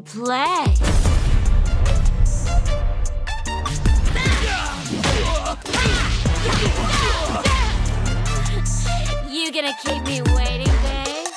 to play. You gonna keep me waiting, babe?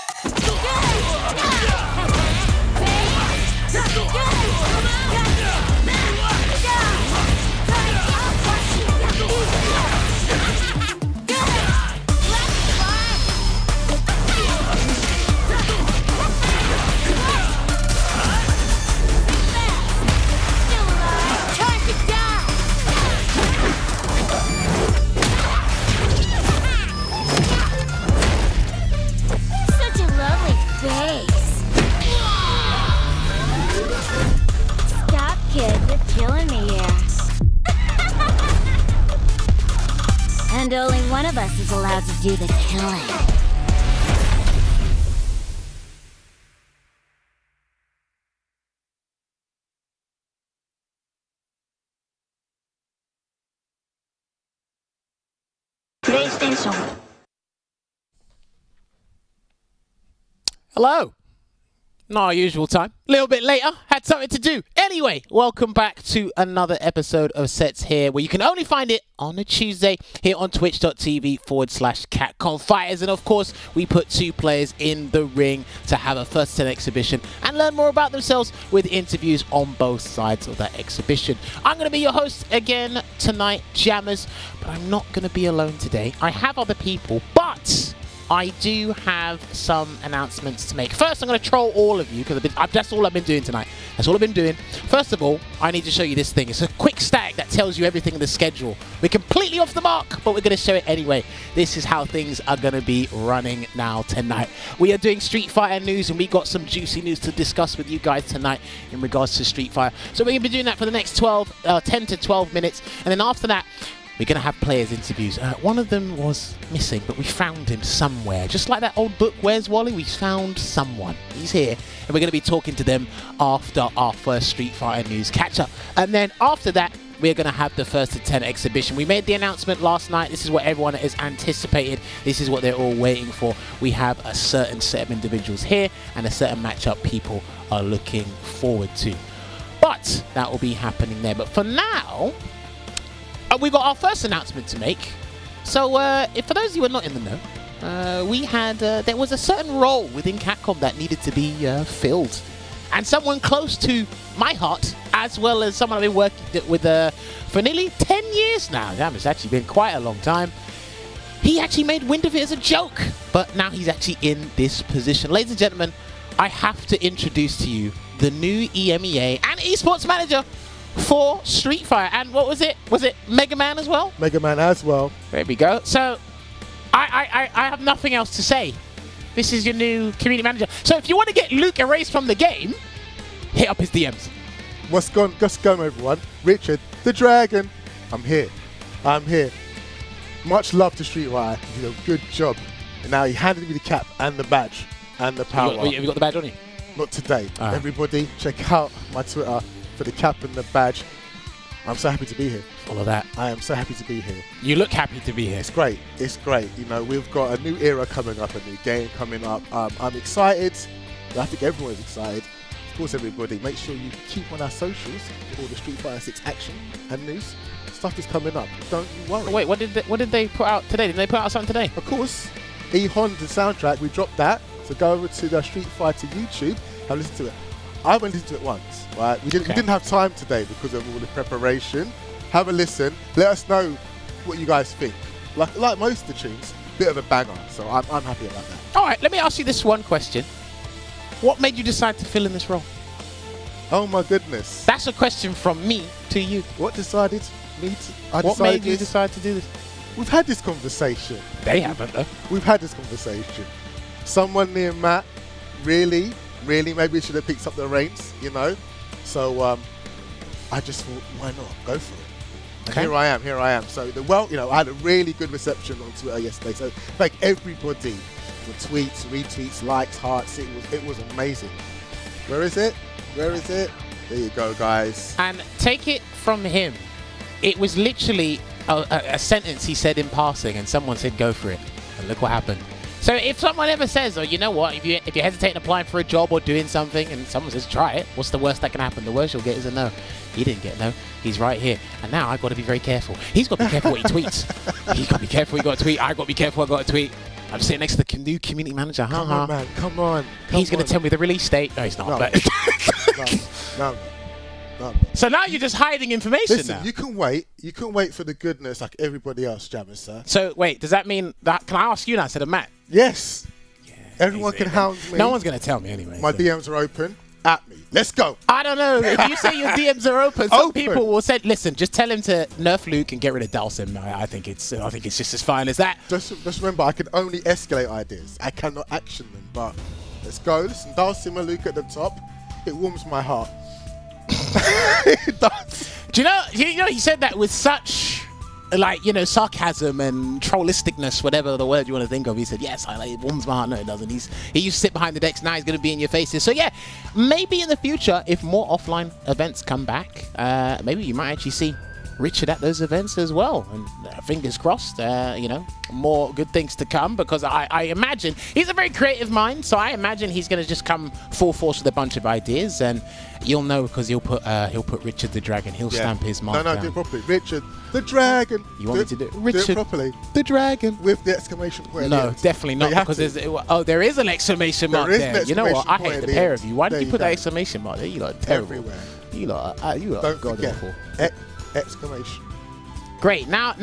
Such a lovely face. Stop, kid. You're killing me here. And only one of us is allowed to do the killing. PlayStation. Hello. Not our usual time. A little bit later. Had something to do. Anyway, welcome back to another episode of Sets Here, where you can only find it on a Tuesday here on twitch.tv/Capcom Fighters. And of course, we put two players in the ring to have a first 10 exhibition and learn more about themselves with interviews on both sides of that exhibition. I'm going to be your host again tonight, Jammerz, but I'm not going to be alone today. I have other people, but I do have some announcements to make. First, I'm going to troll all of you, because that's all I've been doing tonight. That's all I've been doing. First of all, I need to show you this thing. It's a quick static that tells you everything in the schedule. We're completely off the mark, but we're going to show it anyway. This is how things are going to be running now tonight. We are doing Street Fighter news, and we got some juicy news to discuss with you guys tonight in regards to Street Fighter. So we're going to be doing that for the next 10 to 12 minutes, and then after that, we're going to have players' interviews. One of them was missing, but we found him somewhere. Just like that old book, Where's Wally? We found someone. He's here. And we're going to be talking to them after our first Street Fighter news catch-up. And then after that, we're going to have the first to 10 exhibition. We made the announcement last night. This is what everyone has anticipated. This is what they're all waiting for. We have a certain set of individuals here and a certain matchup people are looking forward to. But that will be happening there. But for now, we've got our first announcement to make. So, if for those of you who are not in the know, there was a certain role within Capcom that needed to be filled. And someone close to my heart, as well as someone I've been working with for nearly 10 years now. Damn, it's actually been quite a long time. He actually made wind of it as a joke, but now he's actually in this position. Ladies and gentlemen, I have to introduce to you the new EMEA and esports manager for Street Fighter. And what was it? Was it Mega Man as well? Mega Man as well. There we go. So, I have nothing else to say. This is your new community manager. So if you want to get Luke erased from the game, hit up his DMs. What's going on, everyone? Richard, the Dragon. I'm here. Much love to Street Fighter. You did a good job. And now he handed me the cap and the badge and the power. Have you got the badge on you? Not today. Everybody, check out my Twitter for the cap and the badge. I'm so happy to be here. Follow that. I am so happy to be here. You look happy to be here. It's great. It's great. You know, we've got a new era coming up, a new game coming up. I'm excited. I think everyone's excited. Of course, everybody, make sure you keep on our socials for all the Street Fighter 6 action and news. Stuff is coming up. Don't you worry. Oh, wait, what did they put out today? Did they put out something today? Of course. E-Honda soundtrack, we dropped that. So go over to the Street Fighter YouTube and listen to it. I went listened to it once, right? We didn't have time today because of all the preparation. Have a listen. Let us know what you guys think. Like most of the tunes, bit of a banger. So I'm happy about that. All right, let me ask you this one question. What made you decide to fill in this role? Oh my goodness. That's a question from me to you. What decided me to... What made you decide to do this? We've had this conversation. They haven't, though. We've had this conversation. Someone near Matt really maybe should have picked up the reins, you know. So I just thought, why not? Go for it. Okay. And here I am. So I had a really good reception on Twitter yesterday. So thank everybody for tweets, retweets, likes, hearts. It was amazing. Where is it? There you go, guys. And take it from him. It was literally a sentence he said in passing, and someone said, go for it. And look what happened. So if someone ever says, "Oh, you know what? If you hesitate applying for a job or doing something, and someone says try it, what's the worst that can happen? The worst you'll get is a no." He didn't get no. He's right here, and now I've got to be very careful. He's got to be careful what he tweets. He's got to be careful. He got to tweet. I got to be careful. I got to tweet. I'm sitting next to the new community manager. Come on, man. Come on. He's going to tell me the release date. No, he's not. No. But No. so now you're just hiding information. Listen, now. you can wait. You can wait for the goodness like everybody else, Jammerz, sir. So wait, does that mean that? Can I ask you now instead of Matt? Yes. Everyone can hound me. No one's going to tell me anyway. My so. DMs are open. At me. Let's go. I don't know. If you say your DMs are open, some people will say, "Listen, just tell him to nerf Luke and get rid of Dalsim." I think it's just as fine as that. Just remember, I can only escalate ideas. I cannot action them. But let's go. Listen, Dalsim and Luke at the top. It warms my heart. It does. Do you know? He said that with such, sarcasm and trollisticness, whatever the word you want to think of. He said, "Yes, it warms my heart." No, it doesn't. He used to sit behind the decks. Now he's going to be in your faces. So yeah, maybe in the future, if more offline events come back, maybe you might actually see Richard at those events as well. And fingers crossed, more good things to come, because I imagine he's a very creative mind. So I imagine he's going to just come full force with a bunch of ideas, and you'll know because he'll put Richard the Dragon. He'll stamp his mark. No, down. do it properly. Richard the Dragon. You want me to do it? Do Richard it properly the Dragon with the exclamation point. No, definitely not, because there is an exclamation mark there. You know what? I hate the pair of you. Why did you put that exclamation mark there? You lot are terrible. Everywhere. You lot are Don't god forget. awful. Exclamation. Great. Now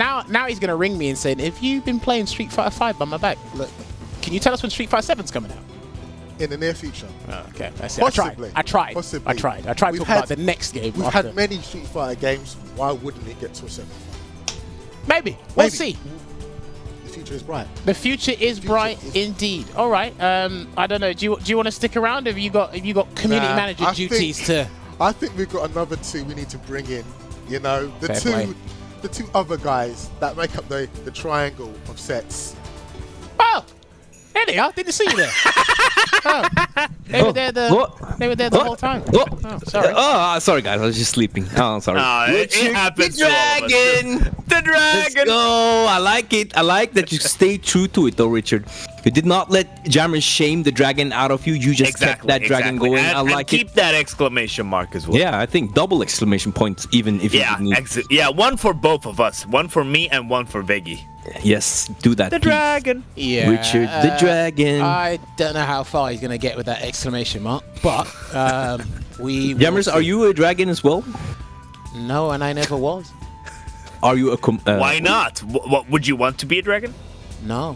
he's gonna ring me and say, "Have you been playing Street Fighter 5 by my back? Look, can you tell us when Street Fighter 7's coming out?" In the near future. Oh, okay, that's it. Possibly. I tried. Possibly. I tried to talk about the next game. We've after. had many Street Fighter games. Why wouldn't it get to a 7? Maybe. We'll see. The future is bright. The future is bright indeed. All right. I don't know. Do you want to stick around? Have you got community manager duties to? I think we've got another two we need to bring in. You know, the two other guys that make up the triangle of sets. Oh, there they are. Didn't see you there. They were there the whole time. Oh, sorry. Sorry guys, I was just sleeping. Oh, I'm sorry. It happens. The dragon. The dragon. Let's go. I like it. I like that you stay true to it, though, Richard. You did not let Jammerz shame the dragon out of you. You just kept that dragon going. And, I like and keep that exclamation mark as well. Yeah, I think double exclamation points, even if you need. One for both of us. One for me and one for Veggey. Yes, do that. The please. dragon. Yeah. Richard the dragon. I don't know how far he's gonna get with that exclamation mark, but we. Jammerz, are you a dragon as well? No, and I never was. Are you a? Why not? What would you want to be a dragon? No.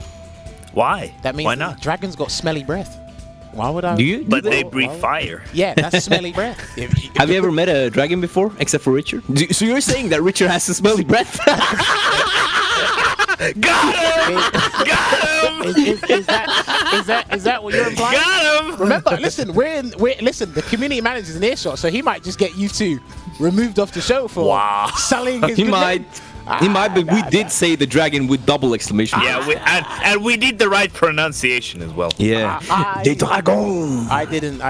Why? That means why not? Dragons got smelly breath. Why would I? Do you? But they breathe fire. Yeah, that's smelly breath. Have you ever met a dragon before, except for Richard? So you're saying that Richard has a smelly breath? Got him! Got him! Is that what you're implying? Got him! Remember, listen, the community manager's in earshot, so he might just get you two removed off the show for selling his He good might. name. He might, but we did say the dragon with double exclamation. Yeah, and we did the right pronunciation as well. Yeah. The dragon. I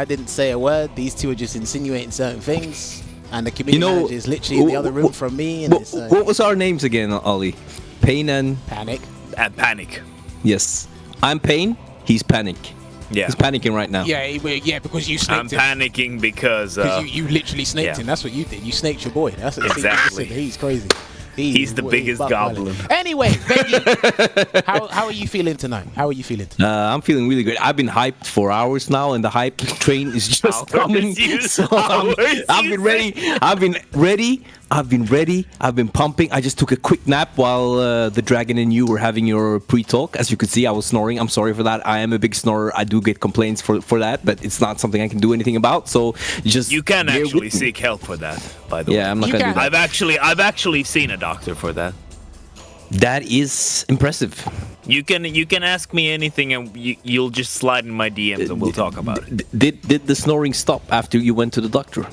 didn't say a word. These two are just insinuating certain things, and the community manager is literally in the other room from me. And what was our names again, Ollie? Pain and Panic. And Panic. Yes. I'm Pain. He's Panic. Yeah. He's panicking right now. Yeah, because you snaked him. I'm panicking because you literally snaked him. That's what you did. You snaked your boy. That's what exactly. He's crazy. He's the biggest goblin. Anyway, Veggey, how are you feeling tonight? I'm feeling really good. I've been hyped for hours now, and the hype train is just coming. So I've been ready. I've been pumping. I just took a quick nap while the dragon and you were having your pre-talk. As you could see, I was snoring. I'm sorry for that. I am a big snorer. I do get complaints for that, but it's not something I can do anything about. So you can actually seek help for that. By the way, I'm not gonna do that. I've actually seen a doctor for that. That is impressive. You can ask me anything, and you'll just slide in my DMs, and we'll talk about it. Did the snoring stop after you went to the doctor?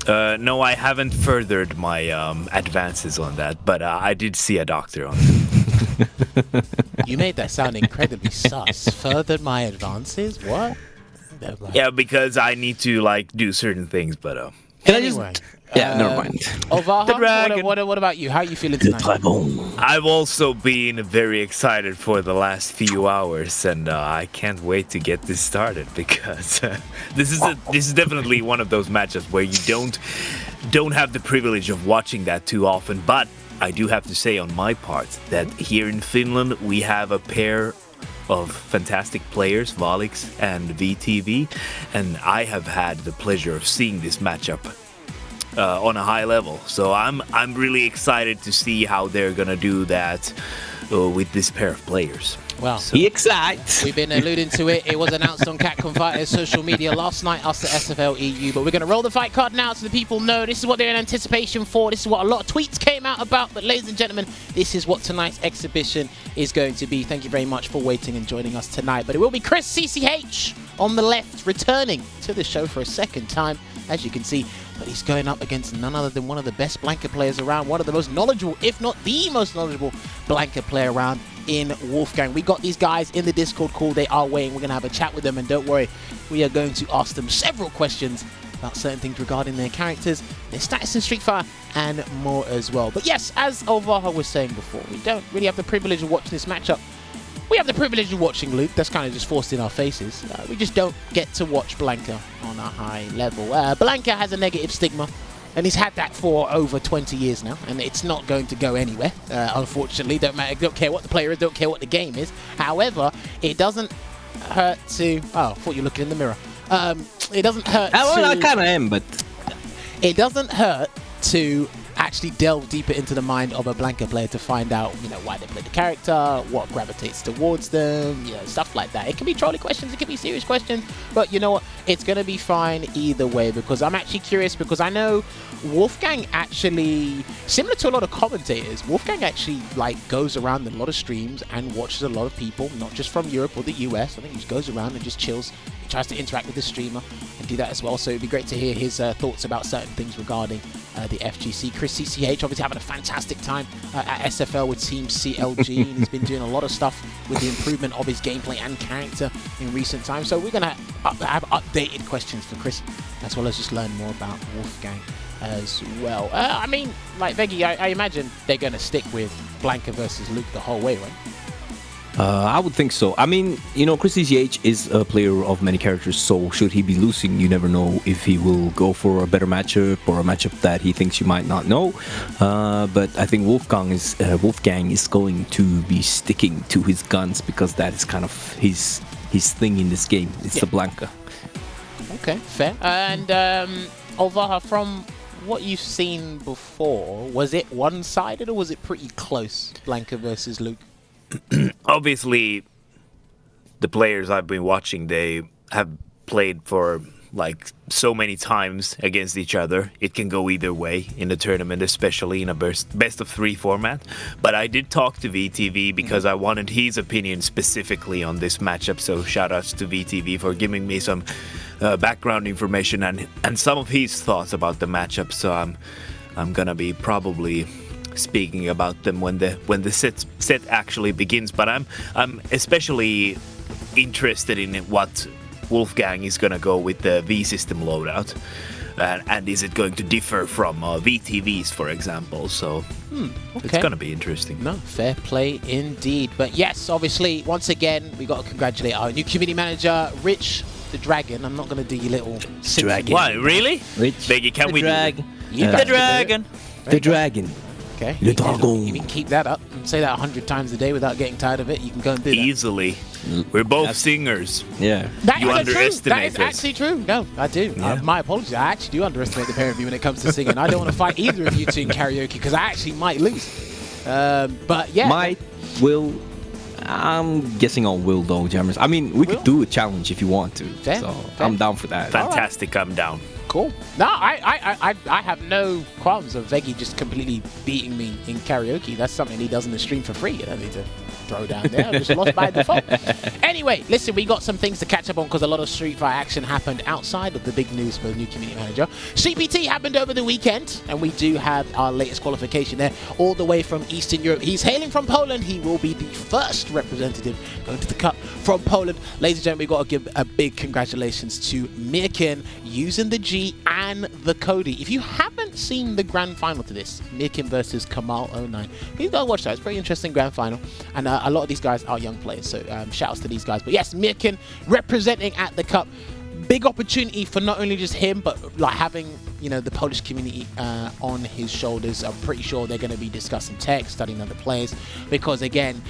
No, I haven't furthered my advances on that, but I did see a doctor on it. You made that sound incredibly sus. Furthered my advances? What? Yeah, because I need to do certain things, but Can Anyway, I just? Yeah, never mind. Olvaha, dragon. what about you? How are you feeling tonight? I've also been very excited for the last few hours, and I can't wait to get this started because this is definitely one of those matchups where you don't have the privilege of watching that too often. But I do have to say on my part that here in Finland we have a pair of fantastic players, Valix and VTV, and I have had the pleasure of seeing this matchup on a high level. So I'm really excited to see how they're gonna do that with this pair of players. Well, He excites. we've been alluding to it. It was announced on Capcom Fighters social media last night, us at SFL EU. But we're going to roll the fight card now so the people know this is what they're in anticipation for. This is what a lot of tweets came out about. But ladies and gentlemen, this is what tonight's exhibition is going to be. Thank you very much for waiting and joining us tonight. But it will be ChrisCCH on the left, returning to the show for a second time, as you can see. But he's going up against none other than one of the best Blanka players around, one of the most knowledgeable, if not the most knowledgeable Blanka player around in Wolfgang. We got these guys in the Discord call. They are waiting. We're going to have a chat with them, and don't worry, we are going to ask them several questions about certain things regarding their characters, their status in Street Fighter, and more as well. But yes, as Olvaha was saying before, we don't really have the privilege of watching this matchup. We have the privilege of watching Luke. That's kind of just forced in our faces. We just don't get to watch Blanka on a high level. Blanka has a negative stigma, and he's had that for over 20 years now, and it's not going to go anywhere, unfortunately. Don't care what the player is, don't care what the game is. However, it doesn't hurt to... Oh, I thought you were looking in the mirror. It doesn't hurt I kind of am, but... It doesn't hurt to actually delve deeper into the mind of a Blanka player to find out, why they play the character, what gravitates towards them, stuff like that. It can be trolly questions, it can be serious questions, but you know what? It's going to be fine either way, because I'm actually curious, because I know Wolfgang actually, similar to a lot of commentators, Wolfgang actually goes around a lot of streams and watches a lot of people, not just from Europe or the US. I think he just goes around and just chills, he tries to interact with the streamer and do that as well. So it'd be great to hear his thoughts about certain things regarding the FGC. ChrisCCH obviously having a fantastic time at SFL with Team CLG, and he's been doing a lot of stuff with the improvement of his gameplay and character in recent times. So we're going to have updated questions for Chris, as well as just learn more about Wolfgang as well. I mean, Veggey, I imagine they're going to stick with Blanka versus Luke the whole way, right? I would think so. I mean, ChrisCCH is a player of many characters, so should he be losing, you never know if he will go for a better matchup or a matchup that he thinks you might not know. But I think Wolfgang is going to be sticking to his guns, because that is kind of his thing in this game. It's the Blanka. Okay, fair. And Olvaha, from what you've seen before, was it one-sided or was it pretty close, Blanka versus Luke? Obviously, the players I've been watching, they have played for so many times against each other. It can go either way in the tournament, especially in a best of 3 format. But I did talk to VTV because I wanted his opinion specifically on this matchup. So shout outs to VTV for giving me some background information and some of his thoughts about the matchup. So I'm gonna be probably speaking about them when the set actually begins. But I'm especially interested in what Wolfgang is gonna go with the V system loadout, and is it going to differ from VTV's, for example? So it's gonna be interesting. No, fair play indeed. But yes, obviously, once again, we got to congratulate our new community manager, Rich the Dragon. I'm not gonna do your little Dragon. Why, really? Rich Veggey, can we Dragon. the Dragon? The Dragon. Okay. Le Dragon. You can keep that up and say that 100 times a day without getting tired of it. You can go and do that. Easily. We're both singers. Yeah. That You is underestimate true. That is us. actually true. No, I do. Yeah. My apologies. I actually do underestimate the pair of you when it comes to singing. I don't want to fight either of you two in karaoke because I actually might lose. But yeah. I'm guessing on Will though, Jammerz. I mean, we could do a challenge if you want to. Fair, So fair. I'm down for that. Fantastic, I'm down. Cool. No, I have no qualms of Veggey just completely beating me in karaoke. That's something he does in the stream for free. You don't need to throw down there. I just lost by default. Anyway, listen, we got some things to catch up on because a lot of Street Fighter action happened outside of the big news for the new community manager. CPT happened over the weekend, and we do have our latest qualification there, all the way from Eastern Europe. He's hailing from Poland. He will be the first representative going to the Cup from Poland. Ladies and gentlemen, we've got to give a big congratulations to Mirkin using the G and the Cody. If you haven't seen the grand final to this, Mirkin versus Kamal09, please go watch that. It's a very interesting grand final. And a lot of these guys are young players, so shout outs to these guys. But yes, Mirkin representing at the Cup. Big opportunity for not only just him, but like having, you know, the Polish community on his shoulders. I'm pretty sure they're going to be discussing tech, studying other players, because again,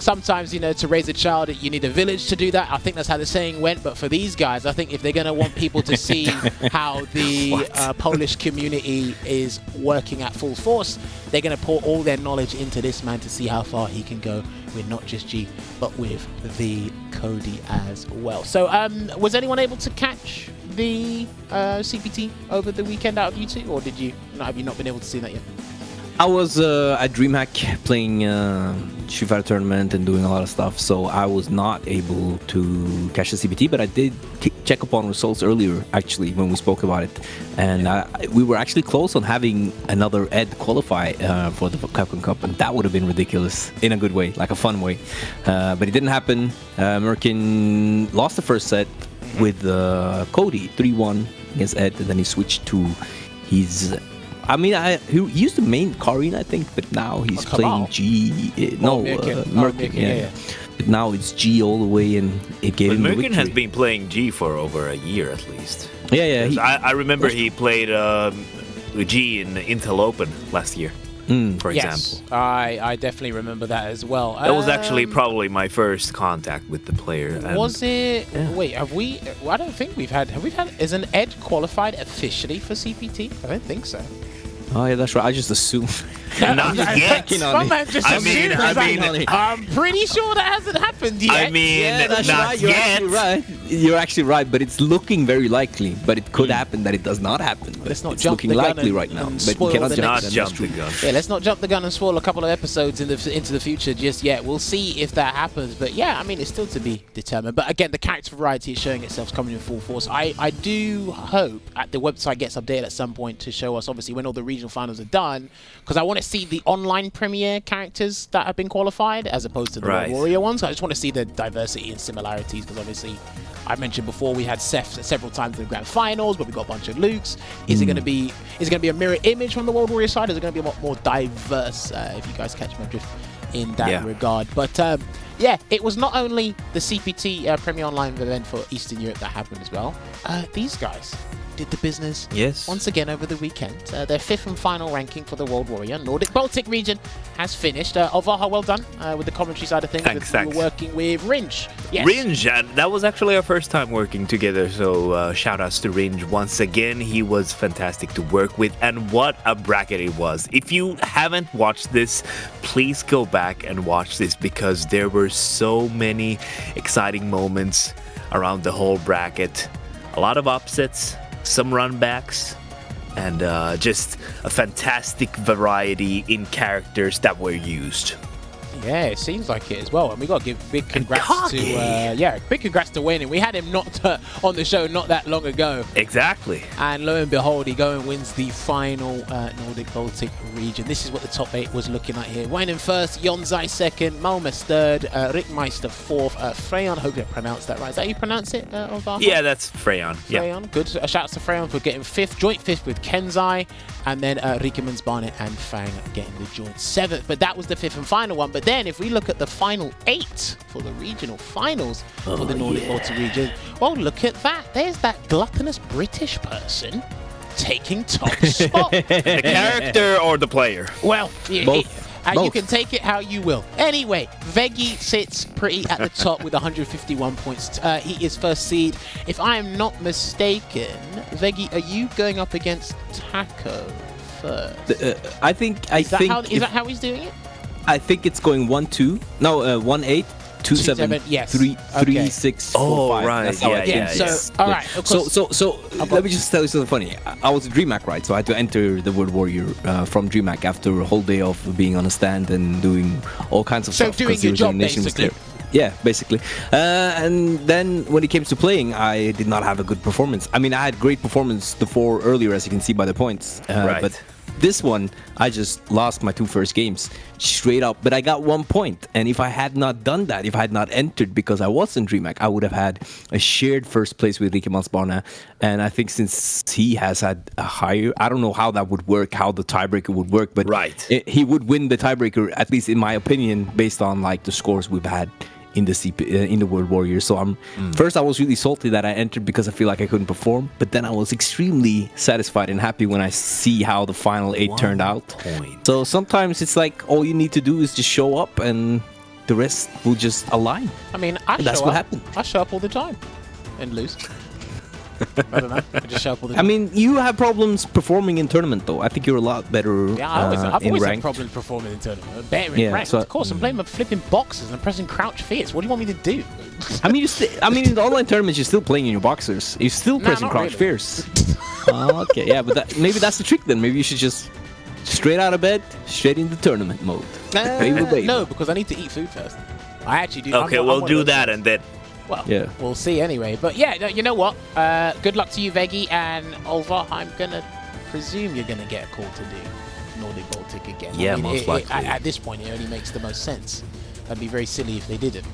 sometimes, you know, to raise a child, you need a village to do that. I think that's how the saying went. But for these guys, I think if they're going to want people to see how the Polish community is working at full force, they're going to pour all their knowledge into this man to see how far he can go with not just G, but with the Cody as well. So, was anyone able to catch the CPT over the weekend out of you two, or have you not been able to see that yet? I was at DreamHack playing Street Fighter tournament and doing a lot of stuff, so I was not able to catch the CPT, but I did check up on results earlier, actually, when we spoke about it. And we were actually close on having another Ed qualify for the Capcom Cup, and that would have been ridiculous in a good way, like a fun way. But it didn't happen. Merkin lost the first set with Cody, 3-1 against Ed, and then he switched to his... he used the main Karin, I think, but now he's playing G. Merkin, yeah. But now it's G all the way, and it gave him the victory. Merkin has been playing G for over a year at least. Yeah. I remember he played G in Intel Open last year, for example. I definitely remember that as well. That was actually probably my first contact with the player. Was it? Yeah. Wait, have we? I don't think we've had. Have we had? Is an Ed qualified officially for CPT? I don't think so. Oh yeah, that's right. I just assumed. Not yet. I'm pretty sure that hasn't happened yet. That's not right. yet. You're actually right, but it's looking very likely. But it could happen that it does not happen. Let's not it's jump looking the gun likely and, right now. And but we cannot jump the gun. Yeah, let's not jump the gun and spoil a couple of episodes into the future just yet. We'll see if that happens. But yeah, I mean, it's still to be determined. But again, the character variety is showing itself, coming in full force. I do hope that the website gets updated at some point to show us, obviously, when all the regional finals are done, because I want to see the online premiere characters that have been qualified as opposed to the World Warrior ones. I just want to see the diversity and similarities, because obviously I mentioned before we had Seth several times in the grand finals, but we got a bunch of Lukes. Is it going to be a mirror image from the World Warrior side? Is it going to be a lot more diverse? If you guys catch my drift in that regard. But yeah, it was not only the CPT Premier Online event for Eastern Europe that happened as well. These guys did the business once again over the weekend. Their 5th and final ranking for the World Warrior Nordic Baltic region has finished. Olvaha, well done with the commentary side of things. Thanks. We were working with Rinj. Yes. Rinj, and that was actually our first time working together, so shout outs to Rinj once again. He was fantastic to work with, and what a bracket it was. If you haven't watched this, please go back and watch this, because there were so many exciting moments around the whole bracket. A lot of upsets, some runbacks, and just a fantastic variety in characters that were used. Yeah, it seems like it as well. And we got to give big congrats big congrats to winning. We had him on the show not that long ago. Exactly. And lo and behold, he goes and wins the final Nordic Baltic region. This is what the top 8 was looking like here. Wayne first, Yonzai second, Malmes third, Rickmeister fourth, Freyon, hope I pronounced that right. Is that how you pronounce it, Olvaha? Yeah, that's Freyon. Freyon, good. Shout out to Freyon for getting 5th, joint 5th with Kenzai, and then Riekemans, Barnett and Fang getting the joint 7th. But that was the 5th and final one. But then if we look at the final 8 for the regional finals for the Nordic Baltic region, well, look at that. There's that gluttonous British person taking top spot. The character or the player? Well, both. You can take it how you will. Anyway, Veggey sits pretty at the top with 151 points. He is first seed. If I am not mistaken, Veggey, are you going up against Taco first? Is that how he's doing it? I think it's going 1-2. No, 1-8. 2-7, yes. 3-6, 4-5. Oh, right. That's how I think. So, all right. So let me just tell you something funny. I was at DreamHack, right? So I had to enter the World Warrior from DreamHack after a whole day of being on a stand and doing all kinds of stuff. So doing your job, basically. Yeah, basically. And then when it came to playing, I did not have a good performance. I mean, I had great performance the 4 earlier, as you can see by the points. Right. But This one, I just lost my 2 first games straight up. But I got 1 point. And if I had not done that, if I had not entered because I was in DreamHack, I would have had a shared first place with Rieke Mansbana. And I think since he has had a higher, I don't know how that would work, how the tiebreaker would work, but he would win the tiebreaker, at least in my opinion, based on like the scores we've had in the World Warriors. So first I was really salty that I entered because I feel like I couldn't perform, but then I was extremely satisfied and happy when I see how the final 8 turned out. So sometimes it's like all you need to do is just show up and the rest will just align. I mean, that's what happened. I show up all the time and lose. I don't know. I just show up all the time. I mean, you have problems performing in tournament, though. I think you're a lot better. Yeah, I've always had ranked. problems performing in tournament. Better in ranked. So, of course, I'm playing my flipping boxers and I'm pressing crouch fierce. What do you want me to do? I mean, in the online tournaments, you're still playing in your boxers. You're still pressing crouch fierce. Okay, yeah, but maybe that's the trick then. Maybe you should just straight out of bed, straight into tournament mode. No, because I need to eat food first. I actually do. Okay, we'll do that and then. Well, we'll see anyway. But yeah, you know what? Good luck to you, Veggey and Olvaha. I'm going to presume you're going to get a call to do Nordic Baltic again. Yeah, most likely. At this point, it only makes the most sense. That'd be very silly if they didn't.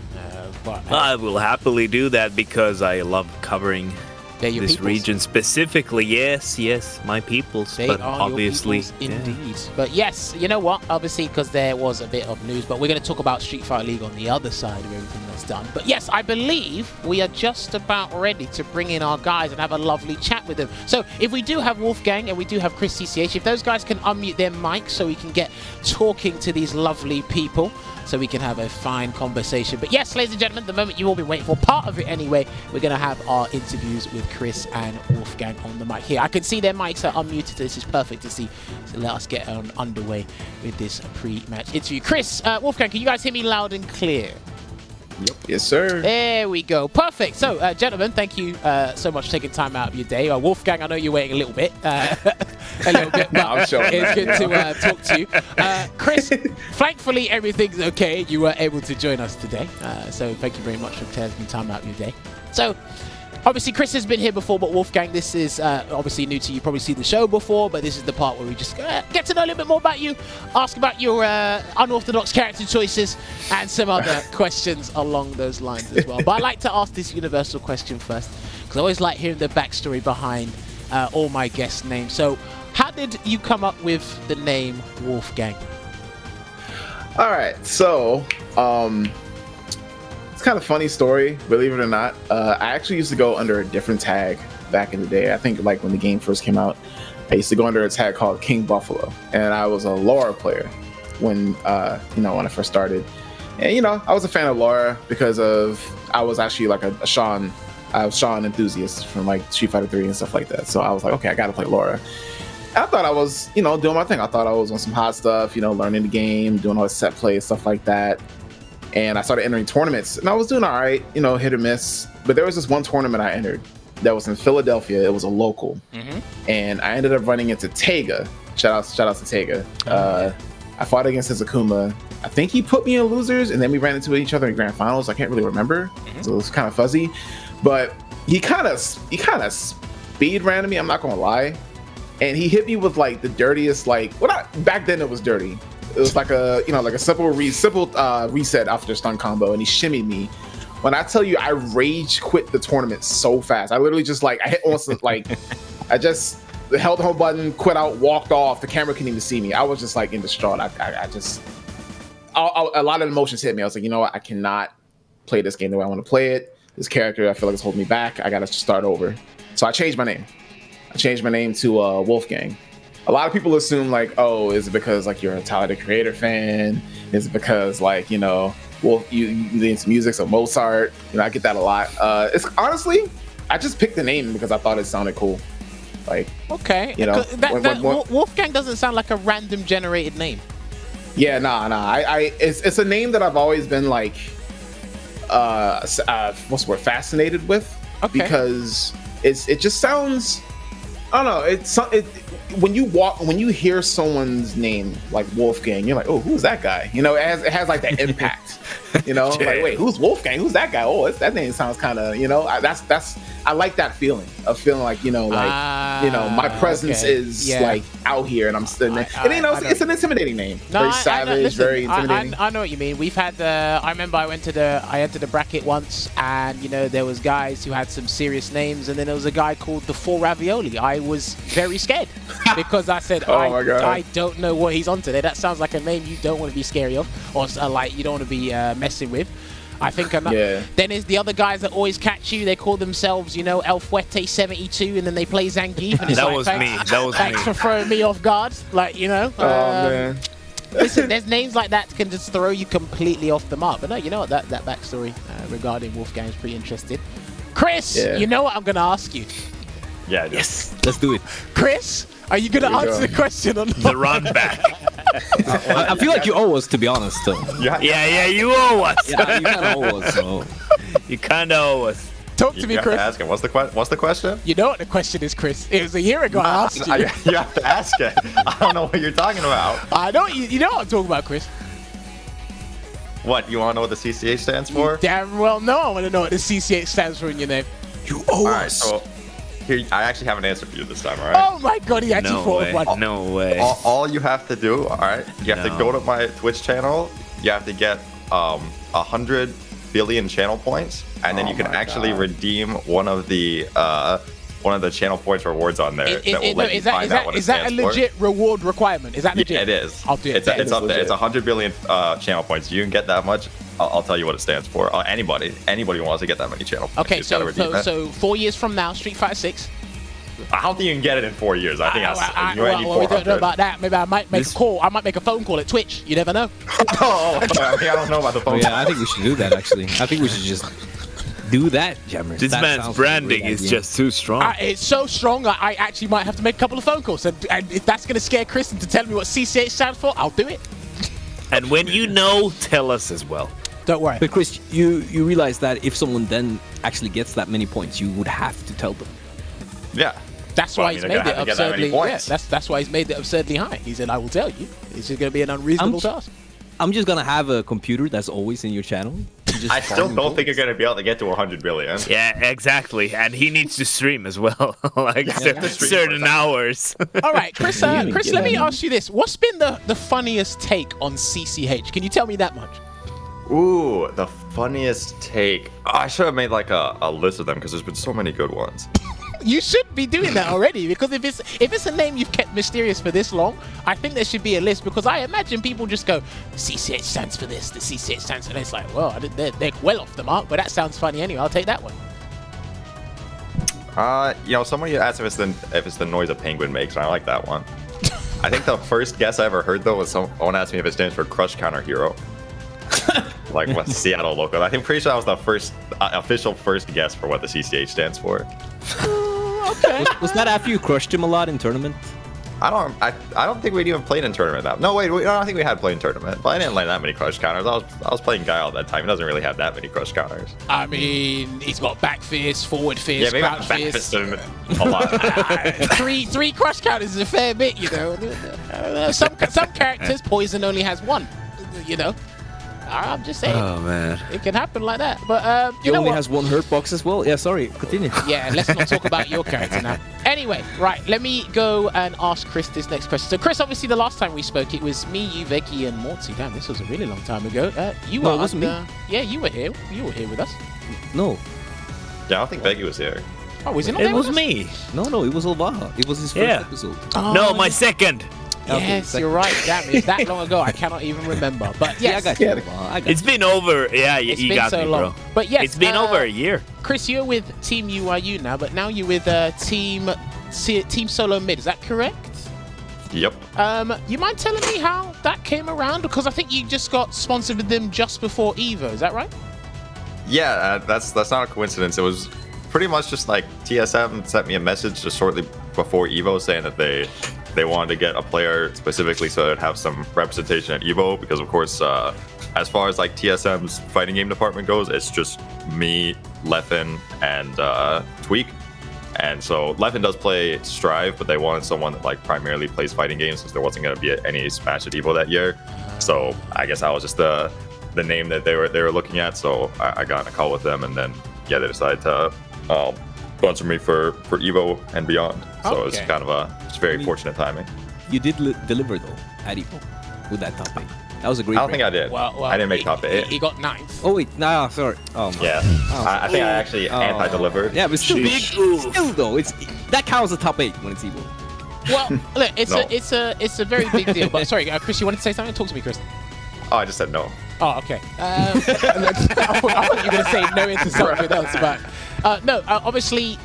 But I will happily do that because I love covering this region specifically. Yes, my peoples. They but are obviously, your peoples indeed. But yes, you know what? Obviously, because there was a bit of news, but we're going to talk about Street Fighter League on the other side of everything that's done. But yes, I believe we are just about ready to bring in our guys and have a lovely chat with them. So if we do have Wolfgang and we do have ChrisCCH, if those guys can unmute their mics so we can get talking to these lovely people, so we can have a fine conversation. But yes, ladies and gentlemen, the moment you've all been waiting for, part of it anyway, we're going to have our interviews with Chris and Wolfgang on the mic here. I can see their mics are unmuted. This is perfect to see. So let us get underway with this pre-match interview. Chris, Wolfgang, can you guys hear me loud and clear? Yep. Yes, sir. There we go. Perfect. So, gentlemen, thank you so much for taking time out of your day. Wolfgang, I know you're waiting a little bit. But I'm sure, it's good to talk to you. Chris, thankfully, everything's okay. You were able to join us today. So thank you very much for taking time out of your day. So, obviously, Chris has been here before, but Wolfgang, this is obviously new to you. Probably seen the show before, but this is the part where we just get to know a little bit more about you, ask about your unorthodox character choices, and some other questions along those lines as well. But I like to ask this universal question first, because I always like hearing the backstory behind all my guest names. So, how did you come up with the name Wolfgang? All right, so it's kind of funny story, believe it or not. I actually used to go under a different tag back in the day. I think like when the game first came out, I used to go under a tag called King Buffalo, and I was a Laura player when when I first started. And I was a fan of Laura because I was actually like a Sean enthusiast from like Street Fighter 3 and stuff like that. So I was like, okay, I gotta play Laura. I thought I was, doing my thing. I thought I was on some hot stuff, learning the game, doing all the set play, stuff like that. And I started entering tournaments, and I was doing all right, hit or miss. But there was this one tournament I entered that was in Philadelphia. It was a local, and I ended up running into Tega. Shout out to Tega. I fought against Izakuma. I think he put me in losers, and then we ran into each other in grand finals. I can't really remember, so it was kind of fuzzy. But he kind of speed ran me. I'm not gonna lie. And he hit me with like the dirtiest, back then it was dirty. It was like a simple reset after stun combo, and he shimmied me. When I tell you, I rage quit the tournament so fast. I literally just I hit on some, I just held the home button, quit out, walked off. The camera couldn't even see me. I was just in distraught. A lot of emotions hit me. I was like, you know what? I cannot play this game the way I want to play it. This character, I feel like it's holding me back. I got to start over. So I changed my name. I changed my name to Wolfgang. A lot of people assume is it because you're a Tyler the Creator fan? Is it because Wolf, you into music, so Mozart? I get that a lot. It's honestly, I just picked the name because I thought it sounded cool. Okay, Wolfgang doesn't sound like a random generated name. Yeah, nah. It's a name that I've always been what's the word? Fascinated with, because it just sounds. I don't know. When you hear someone's name like Wolfgang, you're like, oh, who's that guy? It has that impact. You know, like, wait, who's Wolfgang? Who's that guy? Oh, that name sounds kind of, you know, I like that feeling of feeling like, you know, like, you know, my presence is like out here and I'm sitting there. And, you know, it's an intimidating name. Very savage, very intimidating. I know what you mean. We've had I remember I entered the bracket once, and, you know, there was guys who had some serious names, and then there was a guy called the Four Ravioli. I was very scared because I said, I don't know what he's on today. That sounds like a name you don't want to be scary of, or like you don't want to be messing with. I think then there's the other guys that always catch you. They call themselves, you know, El Fuerte 72, and then they play Zangief. And it's that was me. Thanks for throwing me off guard. Like, you know. Man. Listen, there's names like that can just throw you completely off the mark. But no, you know what? That backstory regarding Wolfgang is pretty interesting. Chris, you know what I'm going to ask you? Yeah, yes, let's do it. Chris, are you going to answer the question or not? The run back. I feel like you owe us, to be honest. Yeah, you owe us. Yeah, you kind of owe us. So. You kind of owe us. Talk to me, Chris. Ask him. What's the question? You know what the question is, Chris. It was a year ago I asked you. You have to ask it. I don't know what you're talking about. I know you know what I'm talking about, Chris. What, you want to know what the CCH stands for? Damn well no, I want to know what the CCH stands for in your name. You owe us. So here, I actually have an answer for you this time, all right? Oh my god, he actually thought of one. No way. All you have to do, all right, you have to go to my Twitch channel. You have to get 100 billion channel points, and then you can actually redeem one of the channel points rewards on there that will let you find out what it stands for. Is that a legit reward requirement? Is that legit? Yeah, it is. I'll do it. It's up there. It's 100 billion channel points. You can get that much. I'll tell you what it stands for. Anybody who wants to get that many channel points. Okay, so 4 years from now, Street Fighter 6. I don't think you can get it in 4 years. I think we don't know about that. Maybe I might make a call. I might make a phone call at Twitch. You never know. I don't know about the phone. Yeah, I think we should do that. Actually, I think we should just do that, Jammerz. This man's branding is just too strong. It's so strong. I actually might have to make a couple of phone calls, and if that's going to scare Chris into telling me what CCH stands for, I'll do it. And when you know, tell us as well. Don't worry. But Chris, you realize that if someone then actually gets that many points, you would have to tell them. Yeah. That's why he's made it absurdly. Yeah, that's why he's made it absurdly high. He said, "I will tell you." It's just going to be an unreasonable task. I'm just gonna have a computer that's always in your channel. I still don't think you're gonna be able to get to 100 billion. Yeah, exactly. And he needs to stream as well, like certain hours. All right, Chris. Chris, let me ask you this: what's been the funniest take on CCH? Can you tell me that much? Ooh, the funniest take. Oh, I should have made like a list of them because there's been so many good ones. You should be doing that already, because if it's a name you've kept mysterious for this long, I think there should be a list, because I imagine people just go, CCH stands for this, the CCH stands for this. It's like, well, they're well off the mark, but that sounds funny anyway. I'll take that one. Somebody asked if it's the noise a penguin makes, and I like that one. I think the first guess I ever heard though was someone asked me if it stands for Crush Counter Hero. Like what Seattle local. I think pretty sure that was the first official first guess for what the CCH stands for. Okay. Was that after you crushed him a lot in tournament? I don't think we'd even played in tournament that. No, wait, I don't think we had played in tournament. But I didn't land that many crush counters. I was playing Guile at that time. He doesn't really have that many crush counters. I mean, he's got back fist, forward fist, crouch fist. A lot. three crush counters is a fair bit, you know. Some characters, Poison only has one, you know. I'm just saying. Oh man, it can happen like that. But he only has one hurt box as well. Yeah, sorry. Continue. Yeah, let's not talk about your character now. Anyway, right. Let me go and ask Chris this next question. So, Chris, obviously, the last time we spoke, it was me, you, Veggey, and Morty. Damn, this was a really long time ago. You were. No, it wasn't me. Yeah, you were here. You were here with us. No. Yeah, I don't think Veggey was here. Oh, was it not? It was me. No, it was Olvaha. It was his first episode. Oh, no, my second. Yes, you're right. Damn, it's that long ago. I cannot even remember. But yes, I got you. It's been over. Yeah, you got me, bro. But yes, it's been over a year. Chris, you're with Team UIU now, but now you're with Team Solo Mid. Is that correct? Yep. You mind telling me how that came around? Because I think you just got sponsored with them just before Evo. Is that right? Yeah, that's not a coincidence. It was pretty much just like TSM sent me a message just shortly before Evo saying that they wanted to get a player specifically so they'd have some representation at Evo, because of course as far as like TSM's fighting game department goes, it's just me, Leffen, and Tweak. And so Leffen does play Strive, but they wanted someone that like primarily plays fighting games since there wasn't going to be any Smash at Evo that year. So I guess I was just the the name that they were looking at. So I got in a call with them, and then they decided to sponsor me for Evo and beyond. So it's kind of just very fortunate timing. You did deliver though at Evo with that top 8. That was a great. I don't think I did. Well, I didn't make top 8. He got 9th. Oh wait, no, sorry. Oh my. Yeah, I think I actually anti-delivered. Yeah, but still though, that counts as top 8 when it's Evo. Well, look, it's a very big deal. But sorry, Chris, you want to say something? Talk to me, Chris. Oh, I just said no. Oh, okay. I thought you were going to say no into something else, but no. Obviously,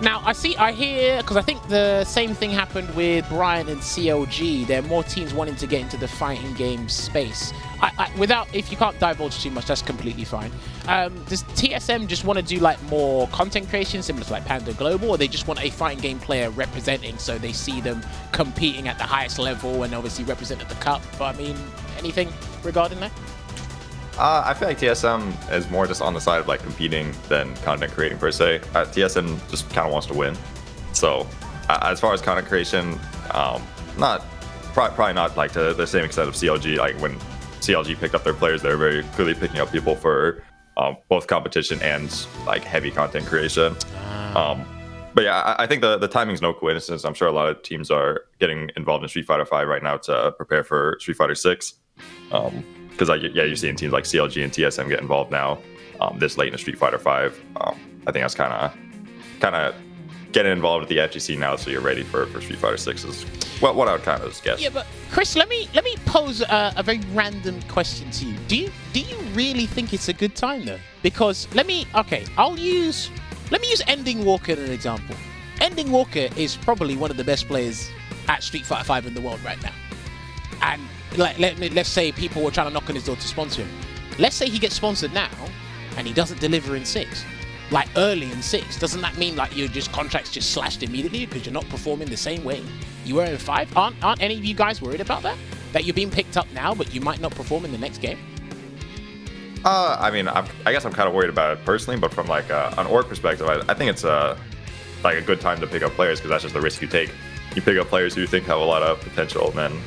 now I hear, because I think the same thing happened with Brian and CLG. There are more teams wanting to get into the fighting game space. If you can't divulge too much, that's completely fine. Does TSM just want to do like more content creation, similar to like Panda Global, or they just want a fighting game player representing, so they see them competing at the highest level and obviously represent at the cup? But I mean, anything regarding that? I feel like TSM is more just on the side of like competing than content creating per se. TSM just kind of wants to win. So as far as content creation, probably not like to the same extent of CLG. Like when CLG picked up their players, they were very clearly picking up people for both competition and like heavy content creation. But yeah, I think the timing's no coincidence. I'm sure a lot of teams are getting involved in Street Fighter 5 right now to prepare for Street Fighter 6. Because you're seeing teams like CLG and TSM get involved now, this late in Street Fighter 5. I think that's kind of getting involved with the FGC now, so you're ready for Street Fighter 6 is what I would kind of guess. Yeah, but Chris, let me pose a very random question to you. Do you really think it's a good time though? Because let me use Ending Walker as an example. Ending Walker is probably one of the best players at Street Fighter 5 in the world right now, and let's say people were trying to knock on his door to sponsor him. Let's say he gets sponsored now and he doesn't deliver in 6, like early in 6. Doesn't that mean like your contracts just slashed immediately because you're not performing the same way you were in 5? Aren't any of you guys worried about that? That you're being picked up now but you might not perform in the next game? I mean, I guess I'm kind of worried about it personally, but from like an org perspective, I think it's like a good time to pick up players, because that's just the risk you take. You pick up players who you think have a lot of potential, and then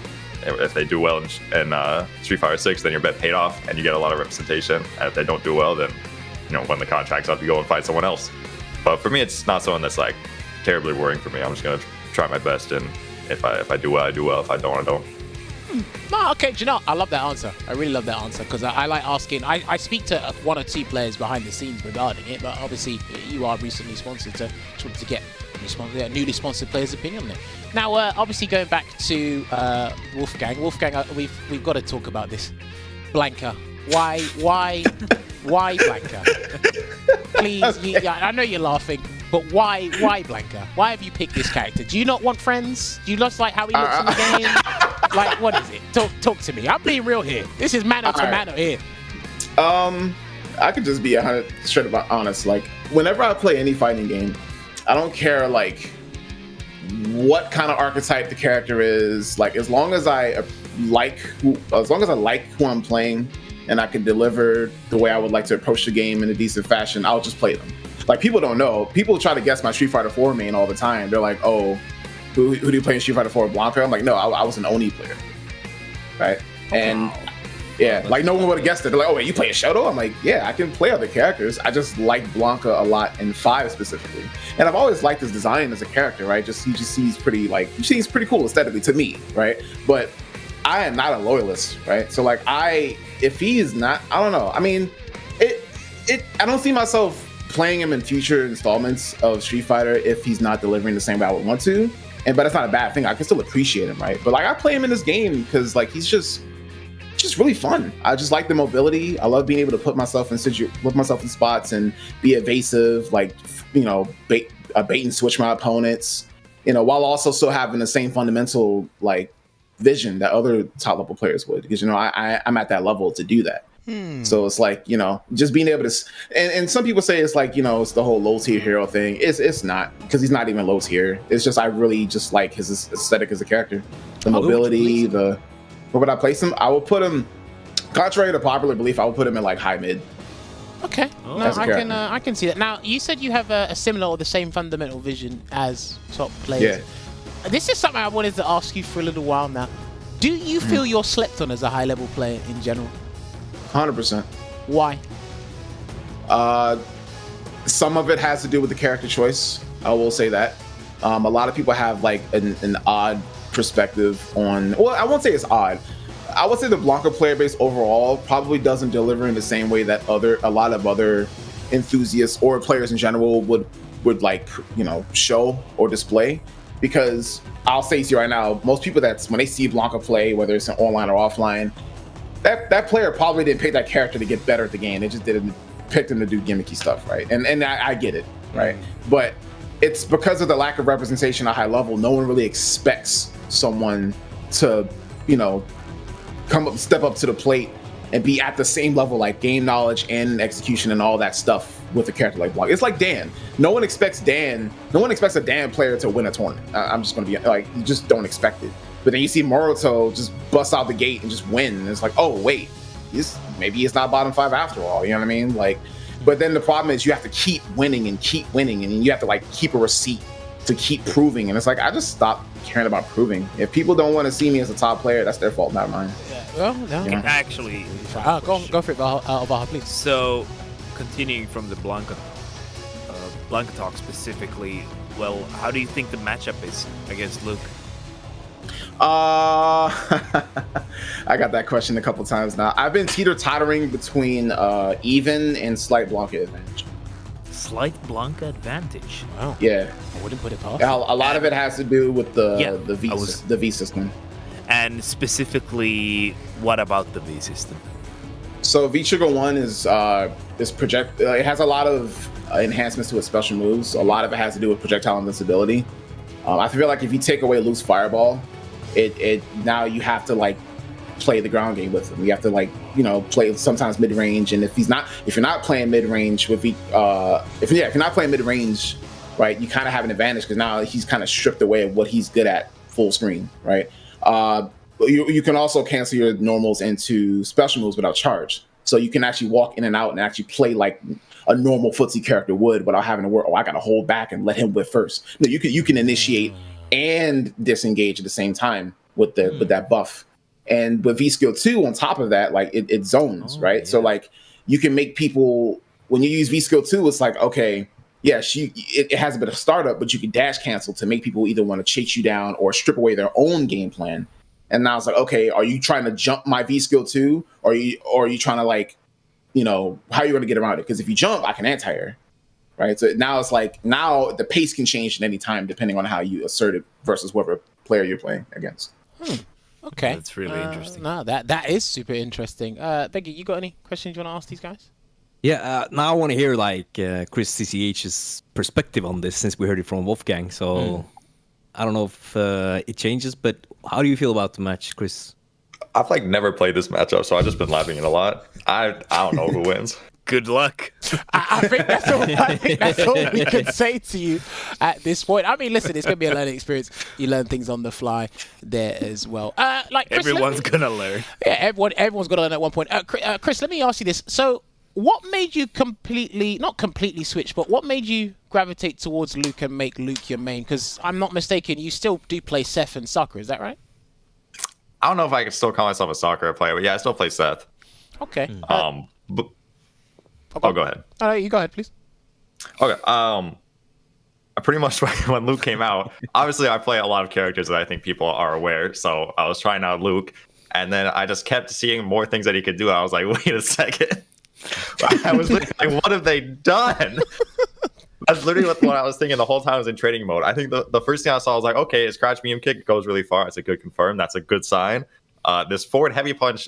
if they do well in Street Fighter 6, then your bet paid off and you get a lot of representation. And if they don't do well, then when the contract's up, you go and find someone else. But for me, it's not someone that's like terribly worrying for me. I'm just gonna try my best, and if I do well, I do well. If I don't, I don't. No, okay, do you know, I love that answer. I really love that answer, because I like asking. I speak to 1 or 2 players behind the scenes regarding it, but obviously you are recently sponsored, so just wanted to get newly sponsored players' opinion on it. Now, obviously going back to Wolfgang, we've got to talk about this. Blanca, why Blanca? Please, I know you're laughing, but why Blanca? Why have you picked this character? Do you not want friends? Do you not like how he looks in the game? Like, what is it? Talk to me. I'm being real here. This is mano to mano here. I could just be straight up honest. Like, whenever I play any fighting game, I don't care like what kind of archetype the character is. Like, as long as I like who I'm playing and I can deliver the way I would like to approach the game in a decent fashion, I'll just play them. Like, people don't know. People try to guess my Street Fighter 4 main all the time. They're like, oh, who do you play in Street Fighter 4? Blanca? I'm like, no, I was an Oni player. Right? And yeah, like no one would have guessed it. They're like, oh, wait, you play a Shoto? I'm like, yeah, I can play other characters. I just like Blanca a lot in 5 specifically. And I've always liked his design as a character, right? He seems pretty cool aesthetically to me, right? But I am not a loyalist, right? So like if he is not, I don't know. I mean, I don't see myself playing him in future installments of Street Fighter if he's not delivering the same way I would want to. But that's not a bad thing. I can still appreciate him, right? But like, I play him in this game because like he's just really fun. I just like the mobility. I love being able to put myself in spots and be evasive, like bait and switch my opponents, while also still having the same fundamental like vision that other top level players would, because I'm at that level to do that. So it's like, just being able to, and some people say it's like, it's the whole low tier hero thing. It's not, because he's not even low tier. It's just, I really just like his aesthetic as a character, the mobility, where would I place him? I will put him, contrary to popular belief, I will put him in like high mid. Okay, no, I can see that. Now, you said you have a similar or the same fundamental vision as top players. Yeah. This is something I wanted to ask you for a little while now. Do you feel you're slept on as a high level player in general? 100%. Why? Some of it has to do with the character choice. I will say that. A lot of people have like an odd perspective on. Well, I won't say it's odd. I would say the Blanca player base overall probably doesn't deliver in the same way that a lot of other enthusiasts or players in general would like, you know, show or display. Because I'll say to you right now, most people when they see Blanca play, whether it's online or offline, that player probably didn't pick that character to get better at the game. They just picked him to do gimmicky stuff, right? And I get it, right? But it's because of the lack of representation at high level. No one really expects someone to, you know, step up to the plate and be at the same level, like game knowledge and execution and all that stuff with a character like Blanca. It's like Dan. No one expects a Dan player to win a tournament. I'm just going to be like, you just don't expect it. But then you see Moruto just bust out the gate and just win. And it's like, oh, wait, maybe it's not bottom 5 after all. You know what I mean? Like, but then the problem is you have to keep winning, and you have to like keep a receipt to keep proving. And it's like, I just stopped caring about proving. If people don't want to see me as a top player, that's their fault, not mine. Yeah. Well, no. You know? Actually, go for it, Olvaha, please. So, continuing from the Blanca talk specifically, well, how do you think the matchup is against Luke? I got that question a couple times now. I've been teeter-tottering between even and slight Blanca advantage. Slight Blanca advantage. Wow. Yeah. I wouldn't put it past. A lot of it has to do with the V system. And specifically, what about the V system? So V Trigger 1 is project. It has a lot of enhancements to its special moves. A lot of it has to do with projectile invincibility. I feel like if you take away Luke's fireball, it now you have to like play the ground game with him. You have to like, you know, play sometimes mid range. And if you're not playing mid range with if you're not playing mid range, right, you kind of have an advantage because now he's kind of stripped away of what he's good at full screen, right? You can also cancel your normals into special moves without charge. So you can actually walk in and out and actually play like a normal footsie character would without having to worry, I got to hold back and let him whip first. No, you can initiate and disengage at the same time with that buff. And with V Skill 2, on top of that, like it zones, right? Yeah. So like you can make people, when you use V Skill 2, it's like, okay, yeah, it has a bit of startup, but you can dash cancel to make people either want to chase you down or strip away their own game plan. And now it's like, okay, are you trying to jump my V Skill 2? Or are you trying to like, you know, how are you going to get around it? Because if you jump, I can anti-air. Right. So now it's like the pace can change at any time depending on how you assert it versus whatever player you're playing against. Okay. That's really interesting. No, that is super interesting. Veggey, you got any questions you want to ask these guys? Yeah, now I want to hear like ChrisCCH's perspective on this since we heard it from Wolfgang. So I don't know if it changes, but how do you feel about the match, Chris? I've like never played this matchup, so I've just been laughing it a lot. I don't know who wins. Good luck. I think that's all we can say to you at this point. I mean, listen, it's going to be a learning experience. You learn things on the fly there as well. Like Chris, everyone's going to learn. Yeah, everyone's going to learn at one point. Chris, let me ask you this. So what made you not completely switch, but what made you gravitate towards Luke and make Luke your main? Because I'm not mistaken, you still do play Seth and Sakura, is that right? I don't know if I can still call myself a Sakura player, but yeah, I still play Seth. Okay. Go ahead. You go ahead, please. Okay. Pretty much when Luke came out, obviously I play a lot of characters that I think people are aware. So I was trying out Luke, and then I just kept seeing more things that he could do. I was like, wait a second. I was like, what have they done? That's literally what I was thinking the whole time I was in training mode. I think the first thing I saw was like, okay, his crouch medium kick goes really far. It's a good confirm. That's a good sign. This forward heavy punch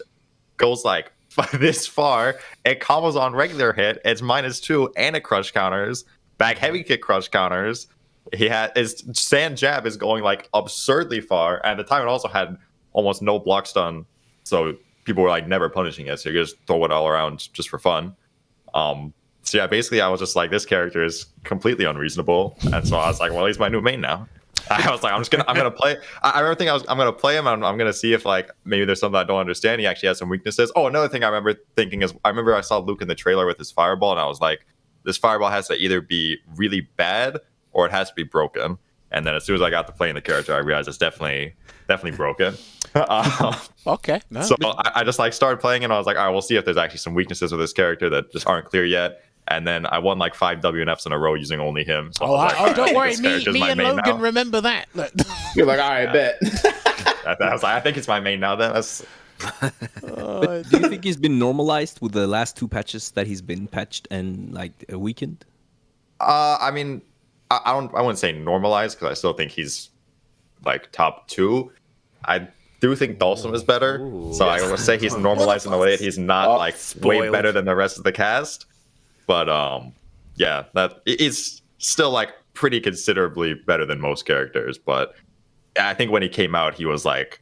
goes like this far. It combos on regular hit. It's -2 and it crush counters. Back heavy kick crush counters. His sand jab is going like absurdly far. And at the time it also had almost no block stun. So people were like never punishing it. So you just throw it all around just for fun. So yeah, basically I was just like, this character is completely unreasonable. And so I was like, well, he's my new main now. I was like, I'm gonna play. I remember thinking I'm gonna play him. I'm gonna see if like maybe there's something I don't understand. He actually has some weaknesses. Oh, another thing I remember thinking is I saw Luke in the trailer with his fireball, and I was like, this fireball has to either be really bad or it has to be broken. And then as soon as I got to playing the character, I realized it's definitely broken. Okay. No. So I just like started playing and I was like, all right, we'll see if there's actually some weaknesses with this character that just aren't clear yet. And then I won like 5 WNFs in a row using only him. So don't worry, this me character's my and main Logan now. remember that. Look. You're like, all right, bet. I was like, I think it's my main now. Then that's. But do you think he's been normalized with the last 2 patches that he's been patched and like weakened? I mean, I wouldn't say normalized because I still think he's like top 2. I do think Dhalsim is better, so I would say he's normalized in the way that he's not like way spoiled. better than the rest of the cast. But yeah, that it's still like pretty considerably better than most characters. But I think when he came out, he was like,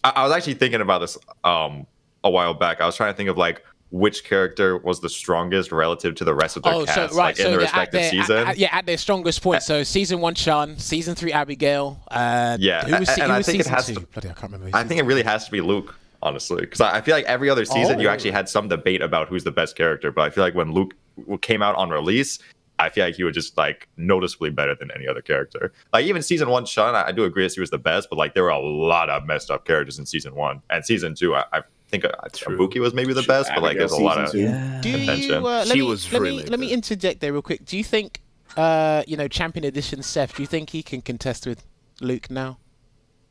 I was actually thinking about this a while back. I was trying to think of like which character was the strongest relative to the rest of their cast, like in the respective season. At their strongest point. So season 1, Sean. Season 3, Abigail. Yeah, who was, and who I was think it season has 2? to. Bloody, I can't remember. I think it really has to be Luke, honestly, because I feel like every other season you actually had some debate about who's the best character, but I feel like when Luke came out on release, I feel like he was just like noticeably better than any other character. Like even season 1, Sean, I do agree that he was the best, but like there were a lot of messed up characters in season 1 and season 2. I think Ibuki was maybe the best, but like there's a lot of Do you, attention. let me interject there real quick. Do you think, Champion Edition Seth, do you think he can contest with Luke now?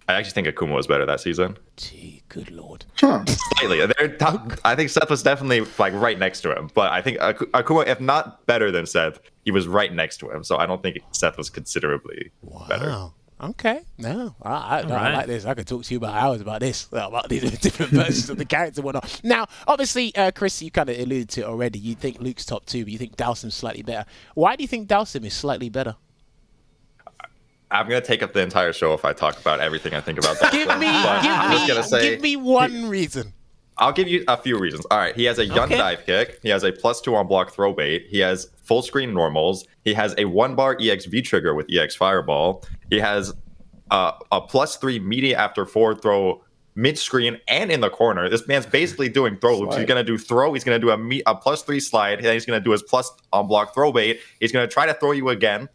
I actually think Akuma was better that season. Gee, good lord. Slightly. I think Seth was definitely like right next to him, but I think Akuma, if not better than Seth, he was right next to him. So I don't think Seth was considerably better. Wow. Okay. No, I like this. I could talk to you about hours about this, about these different versions of the character and whatnot. Now, obviously, Chris, you kind of alluded to it already. You think Luke's top 2, but you think Dhalsim's slightly better. Why do you think Dhalsim is slightly better? I'm gonna take up the entire show if I talk about everything I think about that. Give me one reason. I'll give you a few reasons. All right, he has a Yun dive kick. He has a +2 on block throw bait. He has full screen normals. He has a 1-bar EX V trigger with EX Fireball. He has a +3 media after forward throw mid screen and in the corner. This man's basically doing throw loops. He's gonna do throw. He's gonna do a +3 slide. Then he's gonna do his plus on block throw bait. He's gonna try to throw you again.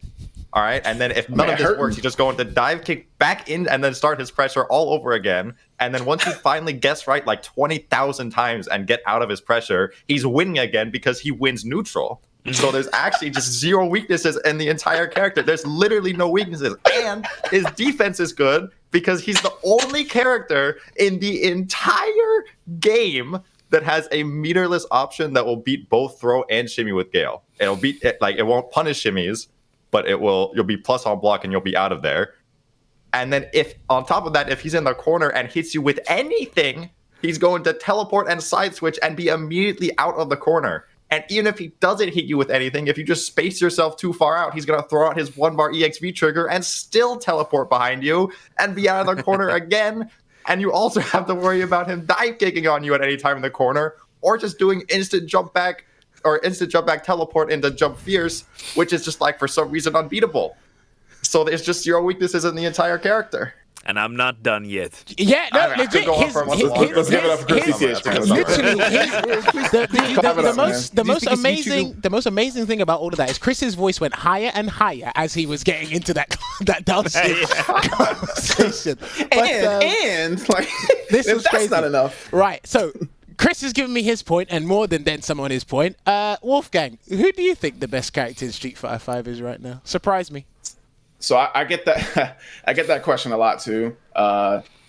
All right, and then if none of this works, he just go into dive kick back in and then start his pressure all over again. And then once you finally guess right like 20,000 times and get out of his pressure, he's winning again because he wins neutral. So there's actually just 0 weaknesses in the entire character. There's literally no weaknesses. And his defense is good because he's the only character in the entire game that has a meterless option that will beat both throw and shimmy with Gale. It'll beat it, like it won't punish shimmies, but you'll be plus on block and you'll be out of there. And then if on top of that, if he's in the corner and hits you with anything, he's going to teleport and side switch and be immediately out of the corner. And even if he doesn't hit you with anything, if you just space yourself too far out, he's going to throw out his 1-bar EXV trigger and still teleport behind you and be out of the corner again. And you also have to worry about him dive kicking on you at any time in the corner or just doing instant jump back teleport into jump fierce, which is just like for some reason unbeatable. So there's just 0 weaknesses in the entire character. And I'm not done yet. Yeah, no, legit. Let's give it up for ChrisCCH. The most amazing thing about all of that is Chris's voice went higher and higher as he was getting into that Dhalsim conversation. And like this was that's crazy. not enough. Right. So Chris has given me his point and more than some on his point. Wolfgang, who do you think the best character in Street Fighter 5 is right now? Surprise me. So I get that. I get that question a lot too.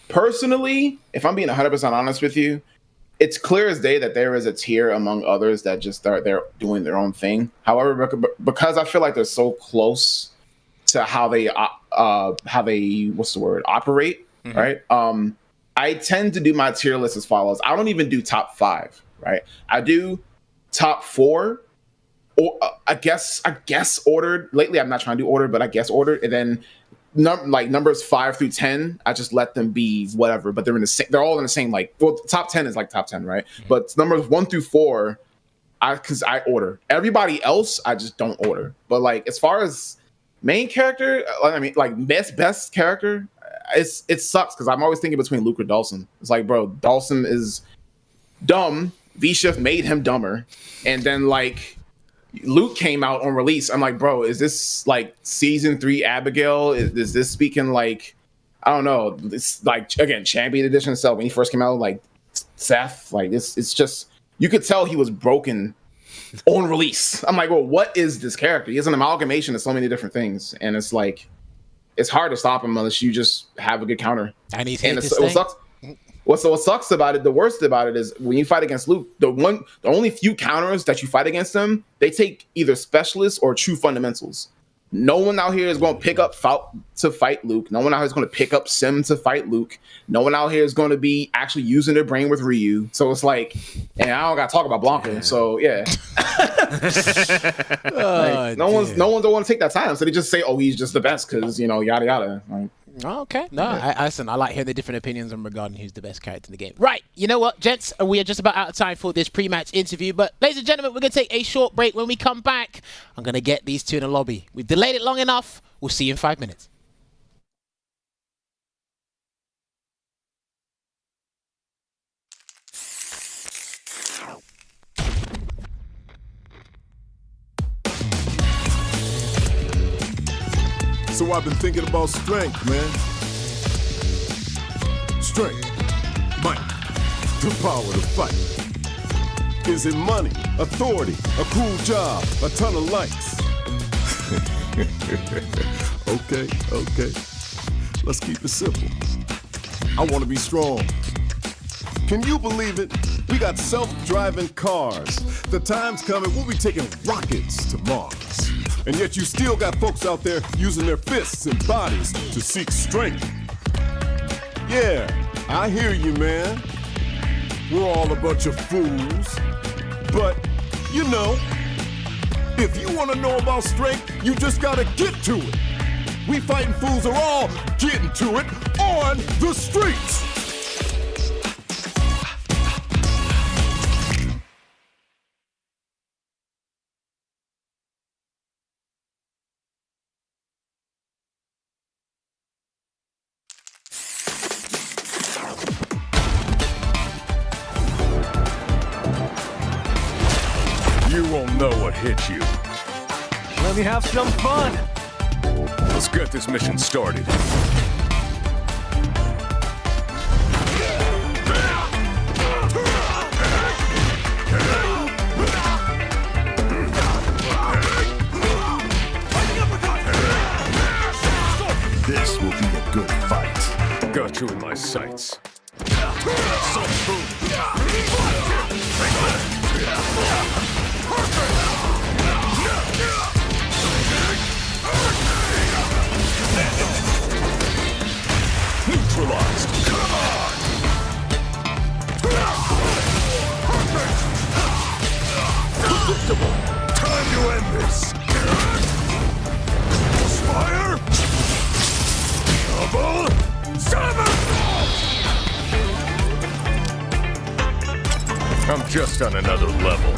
Personally, if I'm being 100% honest with you, it's clear as day that there is a tier among others that just start they're doing their own thing. However, because I feel like they're so close to how they operate, right? I tend to do my tier list as follows. I don't even do top 5, right? I do top 4. Or I guess ordered. Lately, I'm not trying to do ordered, but I guess ordered. And then numbers 5 through 10, I just let them be whatever. But they're in the same. They're all in the same. Like, well, top 10 is like top 10, right? But numbers 1 through 4, because I order. Everybody else, I just don't order. But like as far as main character, I mean, like best character, it sucks because I'm always thinking between Luke or Dhalsim. It's like, bro, Dhalsim is dumb. V-Shift made him dumber, and then like. Luke came out on release. I'm like, bro, is this like season 3 Abigail? Is this speaking like, I don't know. It's like, again, Champion Edition itself. When he first came out, like Seth, like this, it's just, you could tell he was broken on release. I'm like, well, what is this character? He's an amalgamation of so many different things. And it's like, it's hard to stop him unless you just have a good counter. And he's here to it stay. sucks. What sucks about it, the worst about it is when you fight against Luke, the only few counters that you fight against him, they take either specialists or true fundamentals. No one out here is going to pick up to fight Luke. No one out here is going to pick up Sim to fight Luke. No one out here is going to be actually using their brain with Ryu. So it's like, and I don't got to talk about Blanca. So yeah, no one's don't want to take that time. So they just say, oh, he's just the best because yada yada. Like, okay. No, listen, I like hearing the different opinions regarding who's the best character in the game. Right, you know what, gents? We are just about out of time for this pre-match interview. But ladies and gentlemen, we're going to take a short break. When we come back, I'm going to get these two in the lobby. We've delayed it long enough. We'll see you in 5 minutes. So I've been thinking about strength, man. Strength, might, the power to fight. Is it money, authority, a cool job, a ton of likes? Okay. Let's keep it simple. I want to be strong. Can you believe it? We got self-driving cars. The time's coming, we'll be taking rockets to Mars. And yet you still got folks out there using their fists and bodies to seek strength. Yeah, I hear you, man. We're all a bunch of fools. But, if you want to know about strength, you just gotta get to it. We fighting fools are all getting to it on the streets. You won't know what hit you. Let me have some fun. Let's get this mission started. This will be a good fight. Got you in my sights. Neutralized. Come on. Predictable. Time to end this. Fire. Double. 7. I'm just on another level.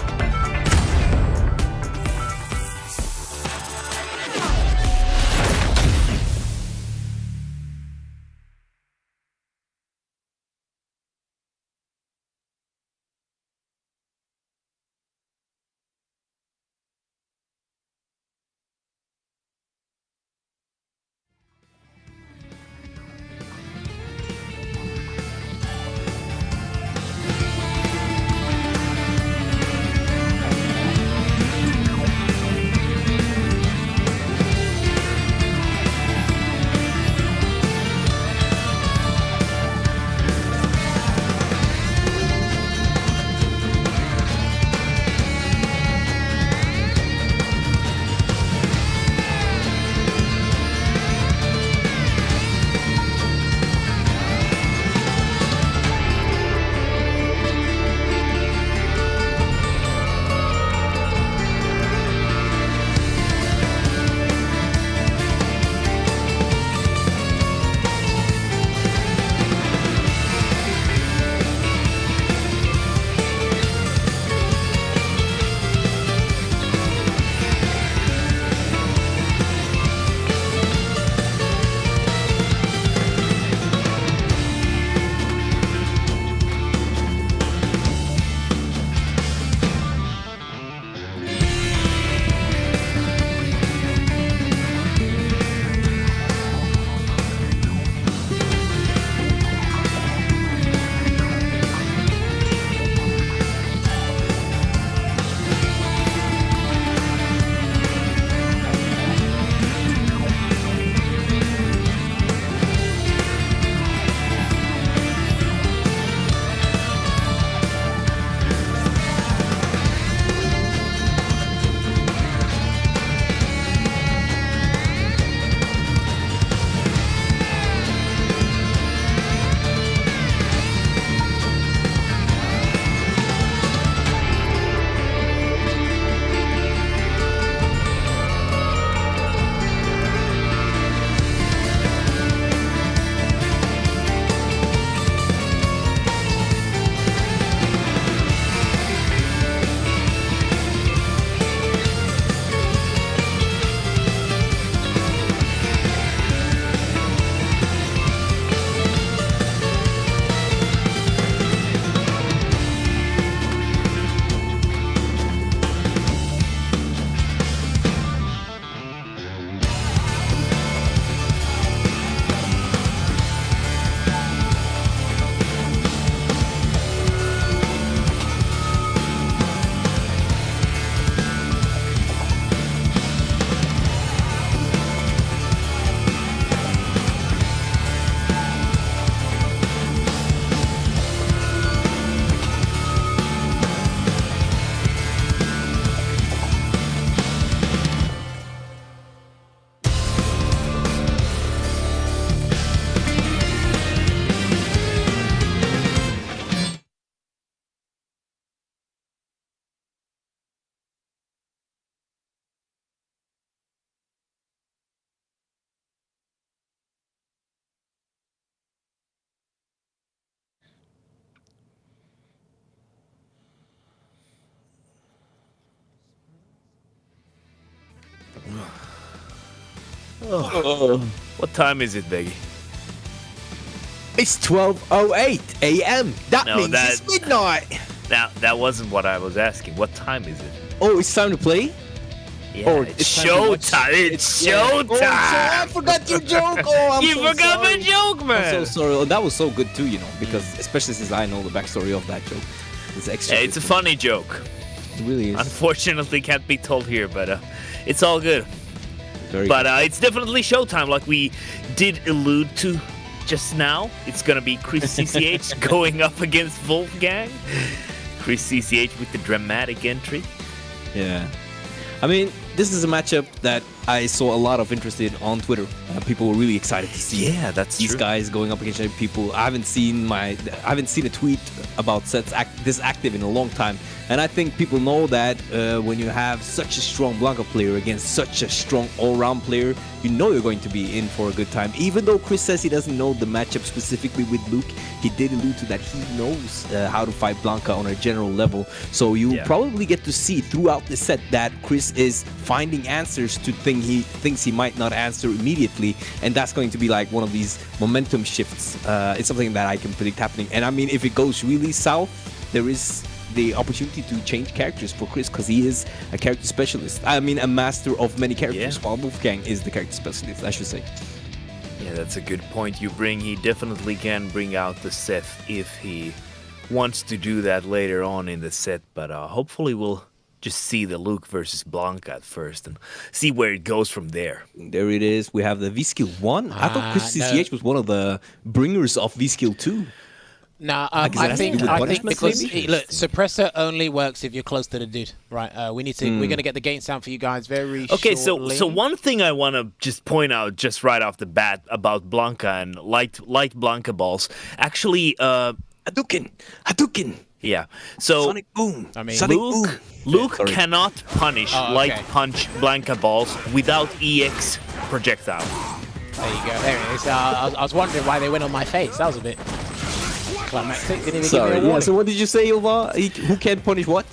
What time is it, Veggey? It's 12:08 a.m. That No, means that- it's midnight. Now, that wasn't what I was asking. What time is it? Oh, it's time to play? Yeah, Oh, it's time to watch- showtime. It's yeah. showtime. Oh, so I forgot your joke. Oh, I'm You so forgot sorry. the joke, man. I'm so sorry. Oh, that was so good too, because especially since I know the backstory of that joke. It's extra. Yeah, it's a funny joke. It really is. Unfortunately, can't be told here, but it's all good. Very But good. it's definitely showtime, like we did allude to just now. It's gonna be ChrisCCH going up against Wolfgang. ChrisCCH with the dramatic entry. Yeah. I mean, this is a matchup that I saw a lot of interest in on Twitter. People were really excited to see. Yeah, that's these true. guys going up against people. I haven't seen a tweet about sets this active in a long time, and I think people know that when you have such a strong Blanca player against such a strong all-round player, you know you're going to be in for a good time. Even though Chris says he doesn't know the matchup specifically with Luke, he did allude to that he knows how to fight Blanca on a general level. So you probably get to see throughout the set that Chris is finding answers to things he thinks he might not answer immediately, and that's going to be like one of these momentum shifts. It's something that I can predict happening. And I mean, if it goes really south, there is the opportunity to change characters for Chris, because he is a character specialist. I mean, a master of many characters, while Wolfgang is the character specialist, I should say. Yeah, that's a good point you bring. He definitely can bring out the Seth if he wants to do that later on in the set, but hopefully we'll just see the Luke versus Blanca at first and see where it goes from there. There it is. We have the V-Skill 1. I thought ChrisCCH was one of the bringers of V-Skill 2. No, Like, is it I has to think do with punishments, because maybe? look, suppressor only works if you're close to the dude, right? We're gonna get the game sound for you guys very Okay, shortly. so one thing I want to just point out just right off the bat about Blanca and light Blanca balls. Actually, Hadouken. yeah. So Sonic Boom. I mean, Sonic Boom. Luke Sorry. cannot punish light punch Blanca balls without EX projectile. There you go. There it is. I was wondering why they went on my face. That was a bit climactic. Didn't even Sorry. give me a Yeah. warning. So what did you say, Olvaha? Who can punish what?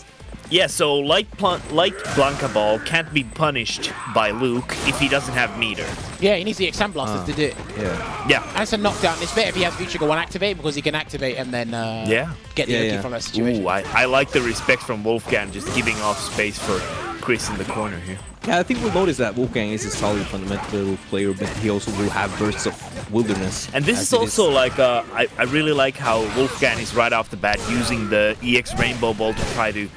Yeah, so light Blanca ball can't be punished by Luke if he doesn't have meter. Yeah, he needs the Exam Blasters to do it. Yeah. Yeah. And it's a knockdown. It's better if he has V-Trigger 1 activate, because he can activate and then get the Yuki from that situation. Ooh, I like the respect from Wolfgang just giving off space for Chris in the corner here. Yeah, I think we'll notice that Wolfgang is a solid fundamental player, but he also will have bursts of wilderness. And this as is it also like, I really like how Wolfgang is right off the bat using the EX Rainbow Ball to try to,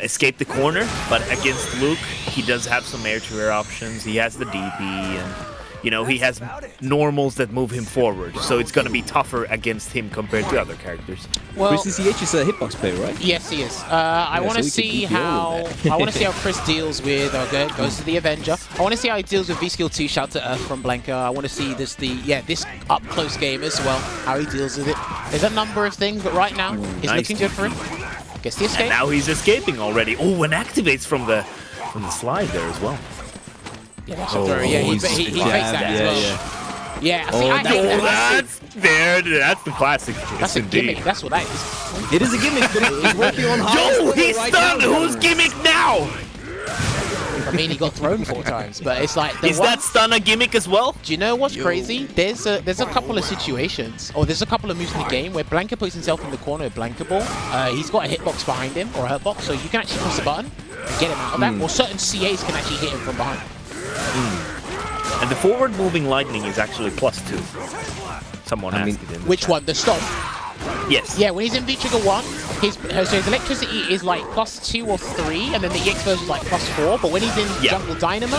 escape the corner. But against Luke, he does have some air-to-air options. He has the DP, and, he has normals that move him forward. So it's going to be tougher against him compared to other characters. Well, ChrisCCH is a hitbox player, right? yes, he is. I want to so we see can how Chris deals with. Goes to the Avenger. I want to see how he deals with V-Skill 2. Shout to Earth from Blanca. I want to see this up close game as well. How he deals with it. There's a number of things, but right now it's nice looking good for him. Gets the escape. And now he's escaping already. Oh, and activates from the slide there as well. Yeah, that's a throw. Yeah, he fakes that as well. Yeah, see, I hate that. That's the classic. That's a gimmick. That's what that is. It is a gimmick, but he's working on hard. Yo, he's stunned! Who's gimmick now? I mean, he got thrown 4 times, but it's like... Is that stun a gimmick as well? Do you know what's crazy? There's a couple of situations, or there's a couple of moves in the game where Blanca puts himself in the corner with Blanca Ball. He's got a hitbox behind him, or a hurtbox, so you can actually press the button and get him out of that. Or certain CAs can actually hit him from behind. And the forward moving lightning is actually +2. Someone asked it in the Which chat. one? The stop? Yes. Yeah, when he's in V-Trigger 1, his electricity is like +2 or 3, and then the EX version is like +4, but when he's in Jungle Dynamo,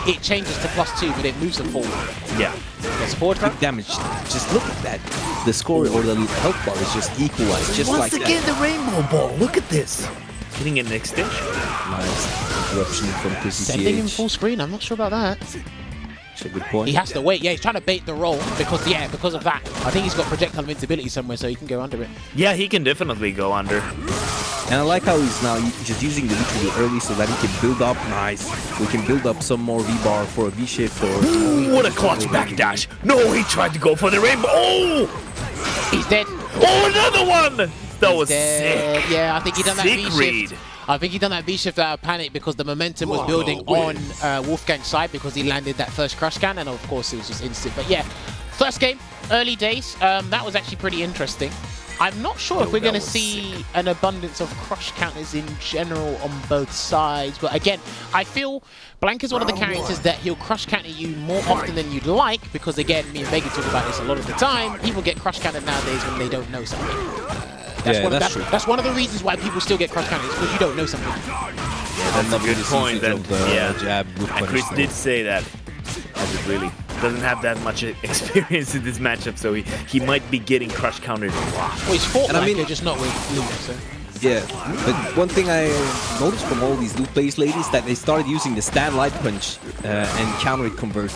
it changes to +2, but it moves him forward. Yeah. That's forward throw. Big damage. Just look at that. The score or the health bar is just equalized, just Once like again, that. the rainbow ball. Look at this. Getting an extension. Nice interruption from Sending him ChrisCCH. full screen, I'm not sure about that. That's a good point. He has to wait. Yeah, he's trying to bait the roll because of that. I think he's got projectile invincibility somewhere, so he can go under it. Yeah, he can definitely go under. And I like how he's now just using the V-Trigger early so that he can build up. Nice. We can build up some more V-bar for a V-shift or... What a clutch backdash. No, he tried to go for the rainbow. Oh! He's dead. Oh, another one! That was Dead. sick. Yeah, I think he done that Sick V-shift. read. I think he done that V-shift out of panic because the momentum was building on Wolfgang's side because he landed that first crush can, and of course it was just instant. But yeah, first game, early days, that was actually pretty interesting. I'm not sure if we're going to see an abundance of crush counters in general on both sides, but again, I feel Blanka's one of the characters that he'll crush counter you more often than you'd like, because again, me and Veggey talk about this a lot of the time, people get crush countered nowadays when they don't know something. That's one of the reasons why people still get crush countered, is because you don't know something. Yeah, that's a good point. And Chris did say that, as it really doesn't have that much experience in this matchup, so he might be getting crush countered a lot. Well, he's fought Blanka, just not with Luke, so. Yeah, but one thing I noticed from all these Luke players lately is that they started using the stand light punch and counter it convert.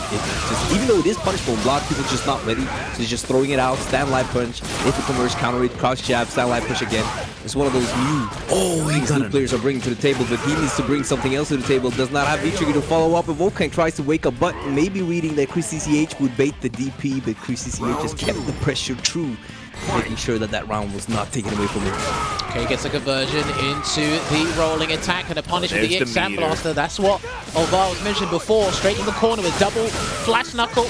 Even though it is punishable on block, people just not ready, so they're just throwing it out, stand light punch, if it converts, counter it, crouch jab, stand light push again. It's one of those new things Luke players are bringing to the table, but he needs to bring something else to the table. Does not have V-trigger to follow up, and Wolfgang tries to wake up, but maybe reading that ChrisCCH would bait the DP, but ChrisCCH just kept the pressure true, making sure that that round was not taken away from him. Okay, gets a conversion into the rolling attack and a punish with the Sand Blaster. That's what Olvaha was mentioned before. Straight in the corner with double flash knuckle.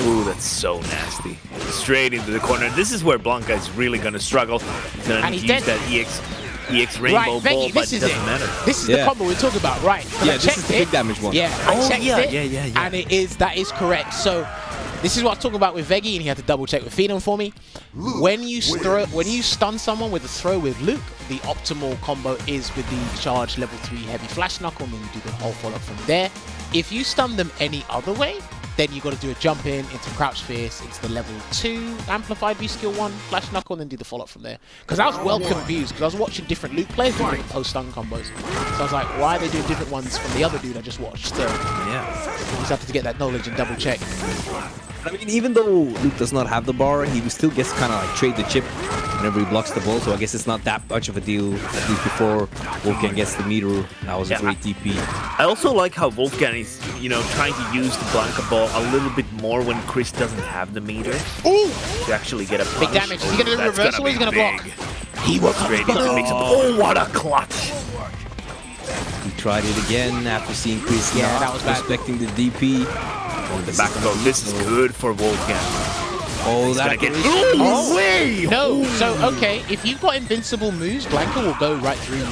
Ooh, that's so nasty. Straight into the corner. This is where Blanka is really going to struggle. He's going to need to use that EX Rainbow Ball, but it doesn't matter. This is the combo we're talking about, right? Yeah, this is the big damage one. Yeah, I checked it, and that is correct. So this is what I was talking about with Veggey, and he had to double check with Phenom for me. When you stun someone with a throw with Luke, the optimal combo is with the charge level 3 heavy flash knuckle, and then you do the whole follow-up from there. If you stun them any other way, then you got to do a jump in into crouch fierce, into the level 2 amplified V skill 1 flash knuckle, and then do the follow-up from there. Because I was well confused, because I was watching different Luke players doing post stun combos. So I was like, why are they doing different ones from the other dude I just watched? So yeah, you just have to get that knowledge and double check. I mean, even though Luke does not have the bar, he still gets kind of like trade the chip whenever he blocks the ball, so I guess it's not that much of a deal, at least before Wolfgang gets the meter. That was a great DP. I also like how Wolfgang is, trying to use the Blanka ball a little bit more when Chris doesn't have the meter. Ooh! To actually get a punish. Big damage. Is he going to do reversal or he's going to block? He was straight into the mix. Oh, what a clutch! He tried it again after seeing Chris that was bad. Respecting the DP. The back throw. This is good for Wolfgang. Oh, that get way! No, so okay, if you've got invincible moves, Blanka will go right through you.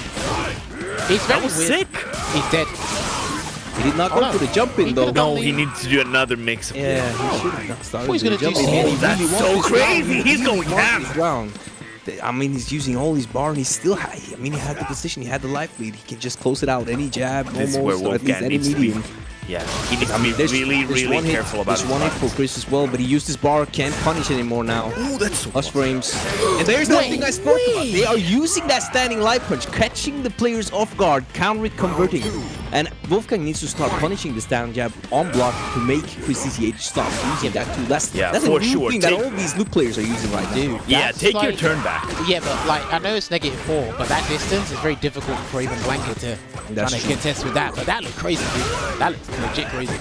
He's very weird. Sick. He's dead. He did not go for the jump in though. No, he needs to do another mix. Yeah, he should have not started. He's gonna do Oh, that's so crazy. He's going ham. I mean, he's using all his bar and he's still high. I mean, he had the position, he had the life lead. He can just close it out. Any jab, this is where Wolfgang needs to be. Yeah, he needs to be really careful about this. There's one hit for Chris as well, but he used his bar, can't punish anymore now. Ooh, that's so Plus frames. And there's that thing I spoke about. They are using that standing light punch, catching the players off guard, counter it, converting. And Wolfgang needs to start punishing the stand jab on block to make ChrisCCH stop using that too. That's a new thing that all these Luke players are using right now. Dude, yeah, take your turn back. Yeah, but I know it's -4, but that distance is very difficult for even Blanka to try to contest with that. But that looked crazy, dude. That looked legit crazy.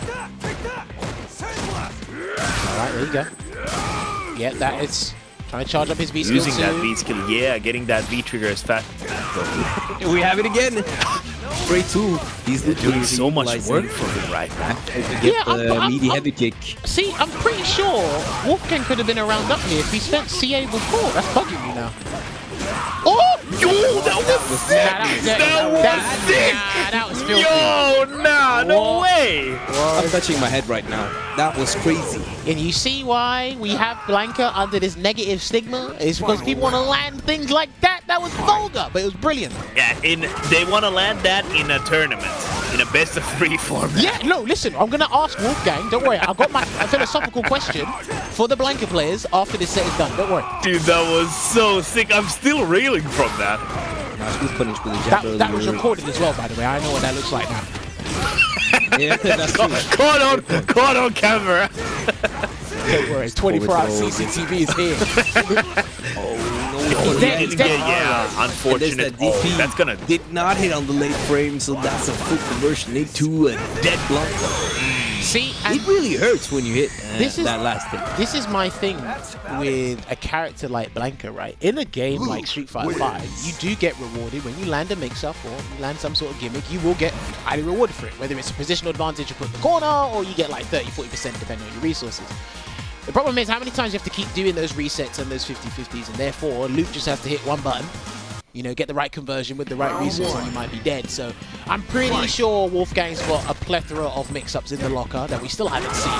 Alright, there you go. Yeah, that is trying to charge up his V skill. Using that V skill, yeah, getting that V trigger as fast. We have it again. Straight 2. He's doing so much work for him right now. Yeah, meaty heavy kick. See, I'm pretty sure Wolfgang could have been around up here if he spent CA before. That's bugging me now. Oh! Yo, that was sick! That was filthy. Yo, no way! I'm touching my head right now. That was crazy. And you see why we have Blanka under this negative stigma? It's because people want to land things like that. That was vulgar, but it was brilliant. Yeah, they want to land that in a tournament, in a best-of-3 format. Yeah, no, listen, I'm going to ask Wolfgang. Don't worry, I've got my philosophical question for the Blanka players after this set is done. Don't worry. Dude, that was so sick. I'm still reeling from that. That was recorded as well, by the way. I know what that looks like now. Yeah, that's true. Caught on camera. Don't worry, 24-hour CCTV is here. He's dead. Yeah, unfortunate. DP that's gonna did not hit on the late frame, so that's a full conversion into a dead block. See, and It really hurts when you hit This is- that last hit. this is my thing with a character like Blanca, right? In a game like Street Fighter 5, you do get rewarded when you land a mix-up or you land some sort of gimmick. You will get highly rewarded for it, whether it's a positional advantage you put in the corner or you get like 30-40% depending on your resources. The problem is how many times you have to keep doing those resets and those 50-50s, and therefore Luke just has to hit one button, you know, get the right conversion with the right resource, and you might be dead. So I'm pretty sure Wolfgang's got a plethora of mix-ups in the locker that we still haven't seen.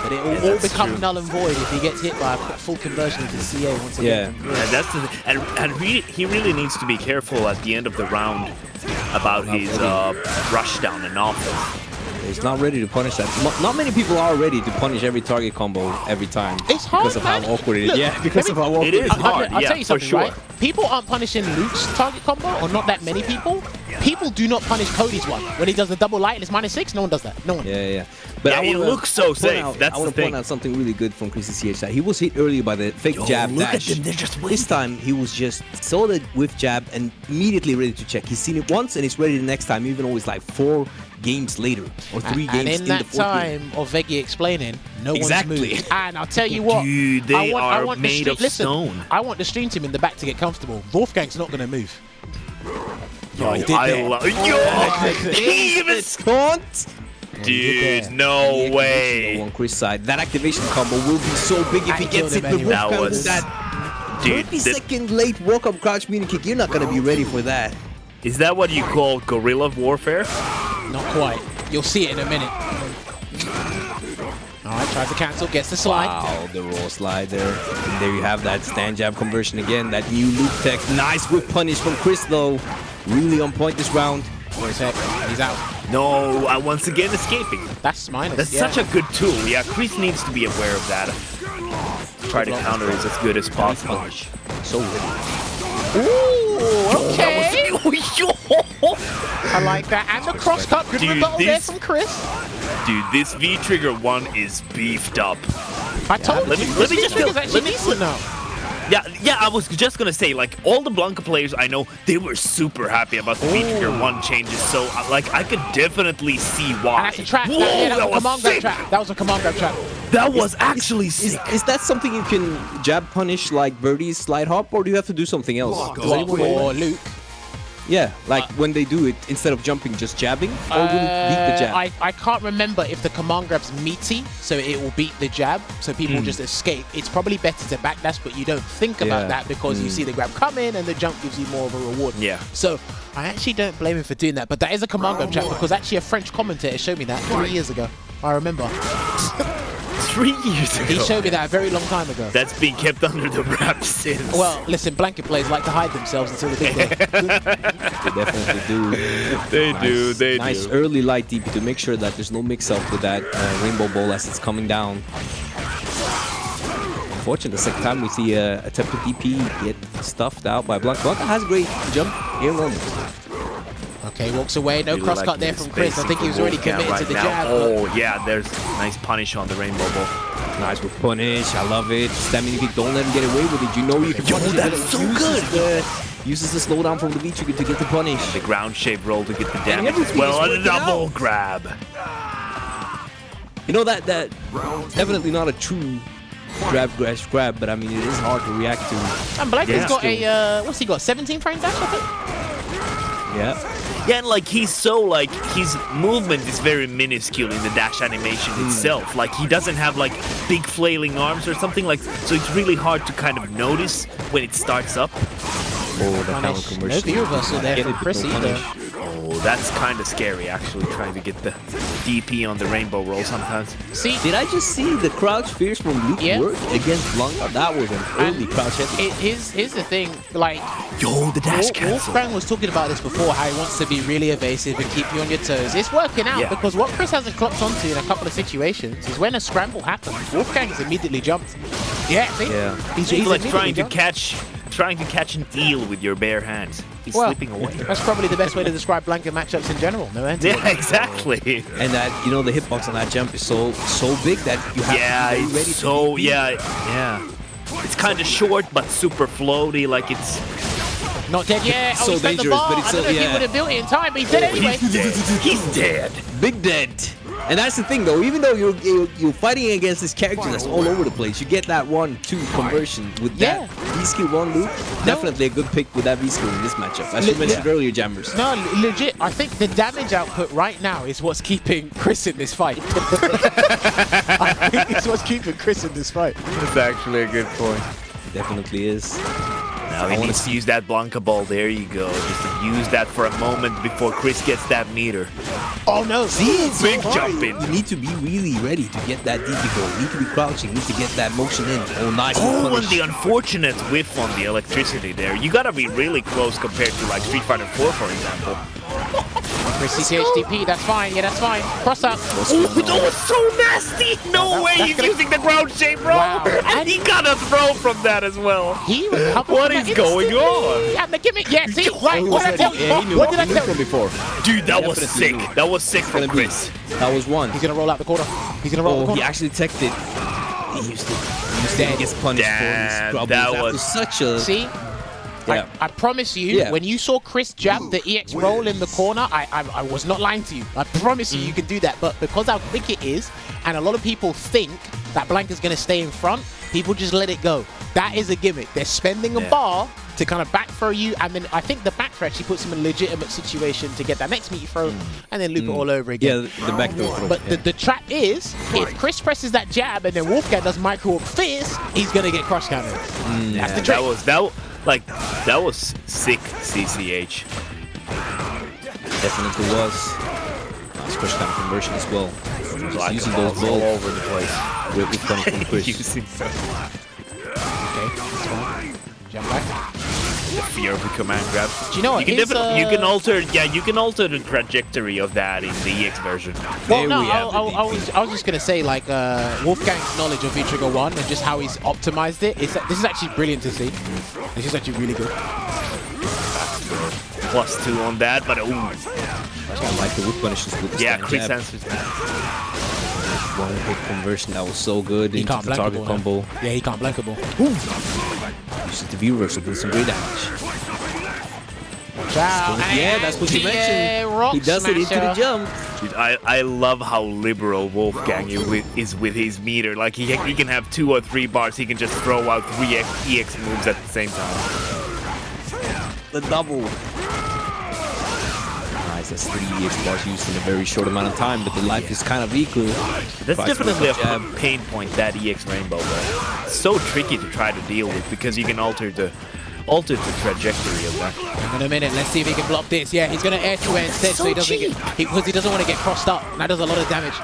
But it will all become null and void if he gets hit by a full conversion into CA once again. And that's he really needs to be careful at the end of the round about his rush down and off. He's not ready to punish that. Not many people are ready to punish every target combo every time. It's hard, because of man. how awkward it is. Look, Yeah, because of how awkward It is hard. I'll Yeah, tell you for something, sure. right? People aren't punishing Luke's target combo, or not that many people. People do not punish Cody's one. When he does the double light and it's -6, no one does that. No one. Yeah. But Yeah, I it wanna looks so point safe. out- That's I want the to point thing. out something really good from ChrisCCH. That he was hit earlier by the fake jab look dash. at them, they're just This waiting. time he was just saw the whiff jab and immediately ready to check. He's seen it once and he's ready the next time, even though it's like 4 games later or 3 And games in in that the fourth game. time of Veggey explaining, no Exactly. one's moved. And I'll tell you what, Dude, they I are want made of listen, stone. I want the stream team in the back to get comfortable. Wolfgang's not going to move. Yo, he did I that. love. Yo, he even Taunt! dude, no way. On Chris' side, that activation combo will be so big if he I gets killed it him with anyway. That Wolfgang was- with that Dude, 30-second late walk-up crouch medium kick. You're not gonna be ready for that. is that what you call guerrilla warfare? Not quite. You'll see it in a minute. All right, tries to cancel, gets the slide. Wow, the raw slide there. And there you have that stand jab conversion again. That new loop tech. Nice whip punish from Chris though. Really on point this round. Where's heck? He's out. No, once again escaping. That's minus. That's yeah. such a good tool. Yeah, Chris needs to be aware of that. Try to counter it as good as possible. Punish. So ready. Ooh, okay. I like that. And the cross cut. Good Dude, rebuttal there this- from Chris. Dude, this V-Trigger one is beefed up. I told let you, me- this let me just trigger's feel- actually let me- decent now. Yeah, I was just gonna say, like, all the Blanca players I know, they were super happy about the V-Trigger 1 changes, so, like, I could definitely see why. And that's a trap. Whoa, that was a was command grab sick! trap. That was a command grab trap. That was actually sick. Is that something you can jab punish like Birdie's slide hop, or do you have to do something else? Does What, anyone know? for Luke? Yeah, like when they do it, instead of jumping, just jabbing, or will it beat the jab? I can't remember if the command grab's meaty, so it will beat the jab, so people just escape. It's probably better to backdash, but you don't think about Yeah. that because you see the grab come in and the jump gives you more of a reward. Yeah. So I actually don't blame him for doing that, but that is a command grab trap because actually a French commentator showed me that 3 years ago. I remember. 3 years ago. He showed me that a very long time ago. That's been kept under the wraps since. Well, listen, blanket players like to hide themselves until the big day. They definitely do. they Nice early light DP to make sure that there's no mix-up with that rainbow ball as it's coming down. Unfortunately, the second time we see a attempted DP get stuffed out by Blanca. Blanca has a great jump here on. Okay, walks away. No Really cross like cut there this from Chris. I spacing think he was from already Wolfgang committed to right the now. jab. but- Oh, yeah, there's nice punish on the rainbow ball. Nice with punish. I love it. Stamina kick. Don't let him get away with it. You know you can Yo, punish it. that's but so uses good. Uses the slowdown from the V-trigger to get the punish. The ground shape roll to get the damage as everything well. is And a working double out. grab. You know that definitely not a true grab, but I mean it is hard to react to. And Blanca's Yeah. got a, what's he got, 17 frame dash, I think? Yeah. Yeah, and like he's so like his movement is very minuscule in the dash animation itself. Like he doesn't have like big flailing arms or something like, so it's really hard to kind of notice when it starts up. Oh, the power Punish. No conversion. V reversal there Get from it, Chris no either. punish. Oh, that's kind of scary actually, trying to get the DP on the rainbow roll sometimes. See, Did I just see the crouch fierce from Luke Yeah. work against Blanca? That was an early crouch head. here's the thing, like, Yo, the dash cancel. Wolfgang was talking about this before, how he wants to be really evasive and keep you on your toes. It's working out Yeah. because what Chris hasn't clocked onto in a couple of situations is when a scramble happens, Wolfgang's immediately jumped. Yeah, see? Yeah. He's It's like immediately trying to catch an eel with your bare hands. He's Well, slipping away. that's probably the best way to describe Blanca matchups in general. No answer. Yeah, exactly. And that, you know, the hitbox on that jump is so big that you have Yeah, to be very ready it's to so DP. yeah. It's kind of short but super floaty. Like it's Not dead yet. Oh, So he spent the dangerous, bar. but it's I don't so- know if he yeah. would have built it in time, but he's dead anyway. he's dead. Big dead. And that's the thing, though. Even though you're fighting against this character that's all over the place, you get that 1-2 conversion with that V-skill 1 loop. Definitely a good pick with that V-skill in this matchup, as you mentioned earlier, Jammerz. No, legit. I think the damage output right now is what's keeping Chris in this fight. I think it's what's keeping Chris in this fight. That's actually a good point. Definitely is. Now he needs to use that Blanca ball. There you go. Just to use that for a moment before Chris gets that meter. Oh no! See, big jump in. You need to be really ready to get that DP goal. You need to be crouching. You need to get that motion in. Oh, nice. Oh, and the unfortunate whiff on the electricity there. You gotta be really close compared to like Street Fighter 4, for example. ChrisCCH DP, that's fine. Yeah, that's fine. Cross up. Oh, that was so nasty. No way he's using the ground shape, bro. Wow. And he got a throw from that as well. He recovered. What is going on? Yeah, the gimmick. Yeah, see, right. What did I tell you? What did I tell you? Before. Dude, that was sick. Definitely. That was sick from Chris. That was one. He's gonna roll out the corner. He's gonna roll out the Oh, corner. he actually teched it. He used it. He gets punished for his Damn, troubles. that That was- was such a... See? Yeah. I promise you, when you saw Chris jab the EX roll in the corner, I was not lying to you. I promise you can do that. But because how quick it is, and a lot of people think that Blanca's going to stay in front, people just let it go. That is a gimmick. They're spending a bar to kind of back throw you, and then I think the back throw actually puts him in a legitimate situation to get that next meaty throw and then loop it all over again. Yeah, the back throw. But the trap is, if Chris presses that jab and then Wolfgang does micro fierce, he's going to get cross countered. That's the trick. That was sick, CCH. Definitely was. Nice push down conversion as well. Just using those balls all over the place. With funny from Chris. Using them. Okay, that's fine. Jump back. The fear of the command grab. Do you know what? You can alter the trajectory of that in the EX version. Well, no, I was just gonna say like Wolfgang's knowledge of V-Trigger 1 and just how he's optimized it. This is actually brilliant to see. This is actually really good. +2 on that, but I like the whip punishes with the Chris jab. answers that. One hit conversion that was so good into the target combo. Yeah, he can't blank a ball. Uses the view reversal with some great damage. Wow. Yeah, that's what you mentioned. He does it into the jump. Dude, I love how liberal Wolfgang is with his meter. Like he can have 2 or 3 bars. He can just throw out 3 EX moves at the same time. The double. Nice, that's 3 EX bars used in a very short amount of time, but the life is kind of equal. That's definitely a pain point, that EX rainbow though. It's so tricky to try to deal with because you can alter the trajectory of that. Hang on a minute, let's see if he can block this. Yeah, he's gonna air to air instead, so he doesn't because he doesn't want to get crossed up. And that does a lot of damage.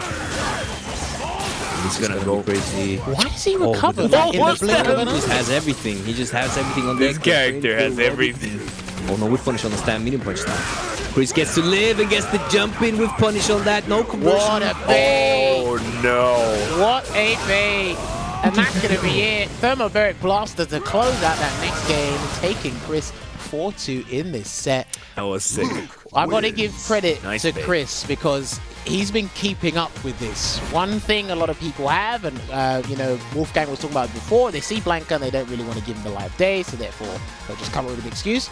He's gonna go crazy. Why does he recover that in the blink of an eye? He just has everything. He just has everything on This deck. character has everything. Oh no, with punish on the stand, medium punch now. Chris gets to live and gets the jump in with punish on that. No conversion. What a bait! Oh no! What a bait! And that's gonna be it. Thermobaric Blaster to close out that next game, taking Chris 4-2 in this set. That was sick. I've got to give credit Nice to bait. Chris because he's been keeping up with this. One thing a lot of people have, and you know, Wolfgang was talking about it before, they see Blanca and they don't really want to give him the live day, so therefore they'll just come up with an excuse.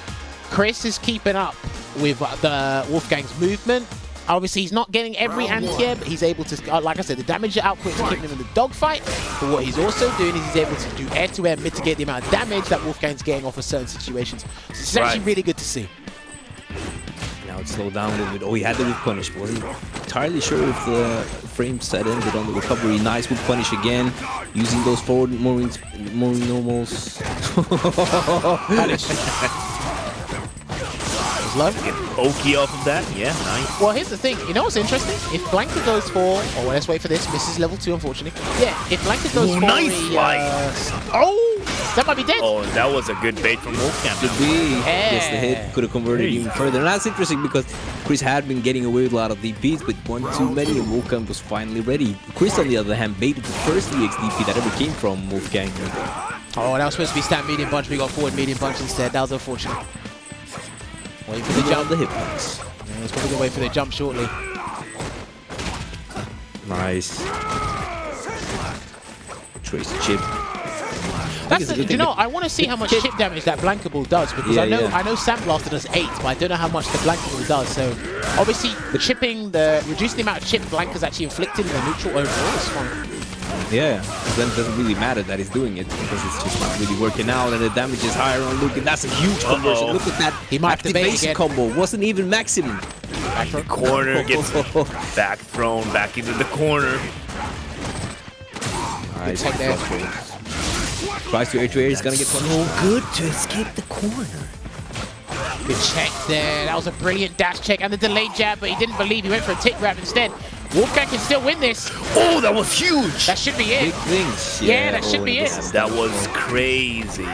Chris is keeping up with the Wolfgang's movement. Obviously, he's not getting every anti-air, but he's able to, like I said, the damage output is keeping him in the dogfight. But what he's also doing is he's able to do air-to-air, mitigate the amount of damage that Wolfgang's getting off of certain situations. So this is actually really good to see. Now it's slowed down a little bit. Oh, he had the whip punish. Wasn't entirely sure if the frame set ended on the recovery. Nice whip punish again, using those forward more normals. Low. Get Oki off of that. Yeah, nice. Well, here's the thing. You know what's interesting? If Blanca goes for... Oh, let's wait for this. Misses level 2, unfortunately. Yeah, if Blanca goes for nice a... slide. Oh! That might be dead. Oh, that was a good bait from Wolfgang. Could be. Yes, the hit could have converted even further. And that's interesting because Chris had been getting away with a lot of DPs, but one too many, and Wolfgang was finally ready. Chris, on the other hand, baited the first EX DP that ever came from Wolfgang. Oh, that was supposed to be stand medium punch. We got forward medium punch instead. That was unfortunate. Wait for the jump. The hit points. Yeah, he's probably going to wait for the jump shortly. Nice. Trace chip. That's the, you know, I want to see how much chip damage that Blanka Ball does because I know Sandblaster does 8, but I don't know how much the Blanka Ball does. So obviously, reducing the amount of chip Blanka's actually inflicted in the neutral overall is fun. Yeah, then it doesn't really matter that he's doing it because it's just not really working out and the damage is higher on Luke, and that's a huge conversion. Look at that He might activation combo. Wasn't even maximum. The corner gets back thrown back into the corner. Nice. Tries to H2A, he's gonna get punished. So good to escape the corner. Good check there. That was a brilliant dash check and the delayed jab, but he didn't believe. He went for a tick grab instead. Wolfgang can still win this. Oh, that was huge. That should be it. Big things. Yeah, that should be it. That was crazy.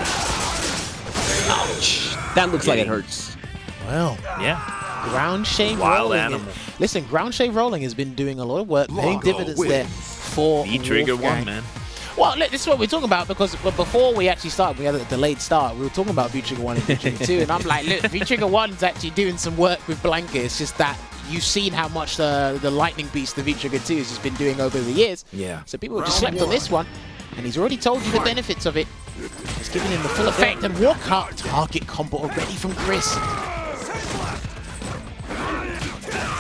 Ouch. That looks like it hurts. Well, yeah. Ground shave Wild rolling. animal. Listen, ground shave rolling has been doing a lot of work, paying dividends there for V-trigger Wolfgang. one, man. Well, look, this is what we're talking about because before we actually started, we had a delayed start. We were talking about V-trigger 1 and V-trigger 2, and I'm like, look, V-trigger 1's actually doing some work with Blanka. It's just that you've seen how much the lightning beast the V-trigger 2 has just been doing over the years. Yeah. So people have just slept on this one, and he's already told you the benefits of it. He's giving him the full effect, and walk up target combo already from Chris.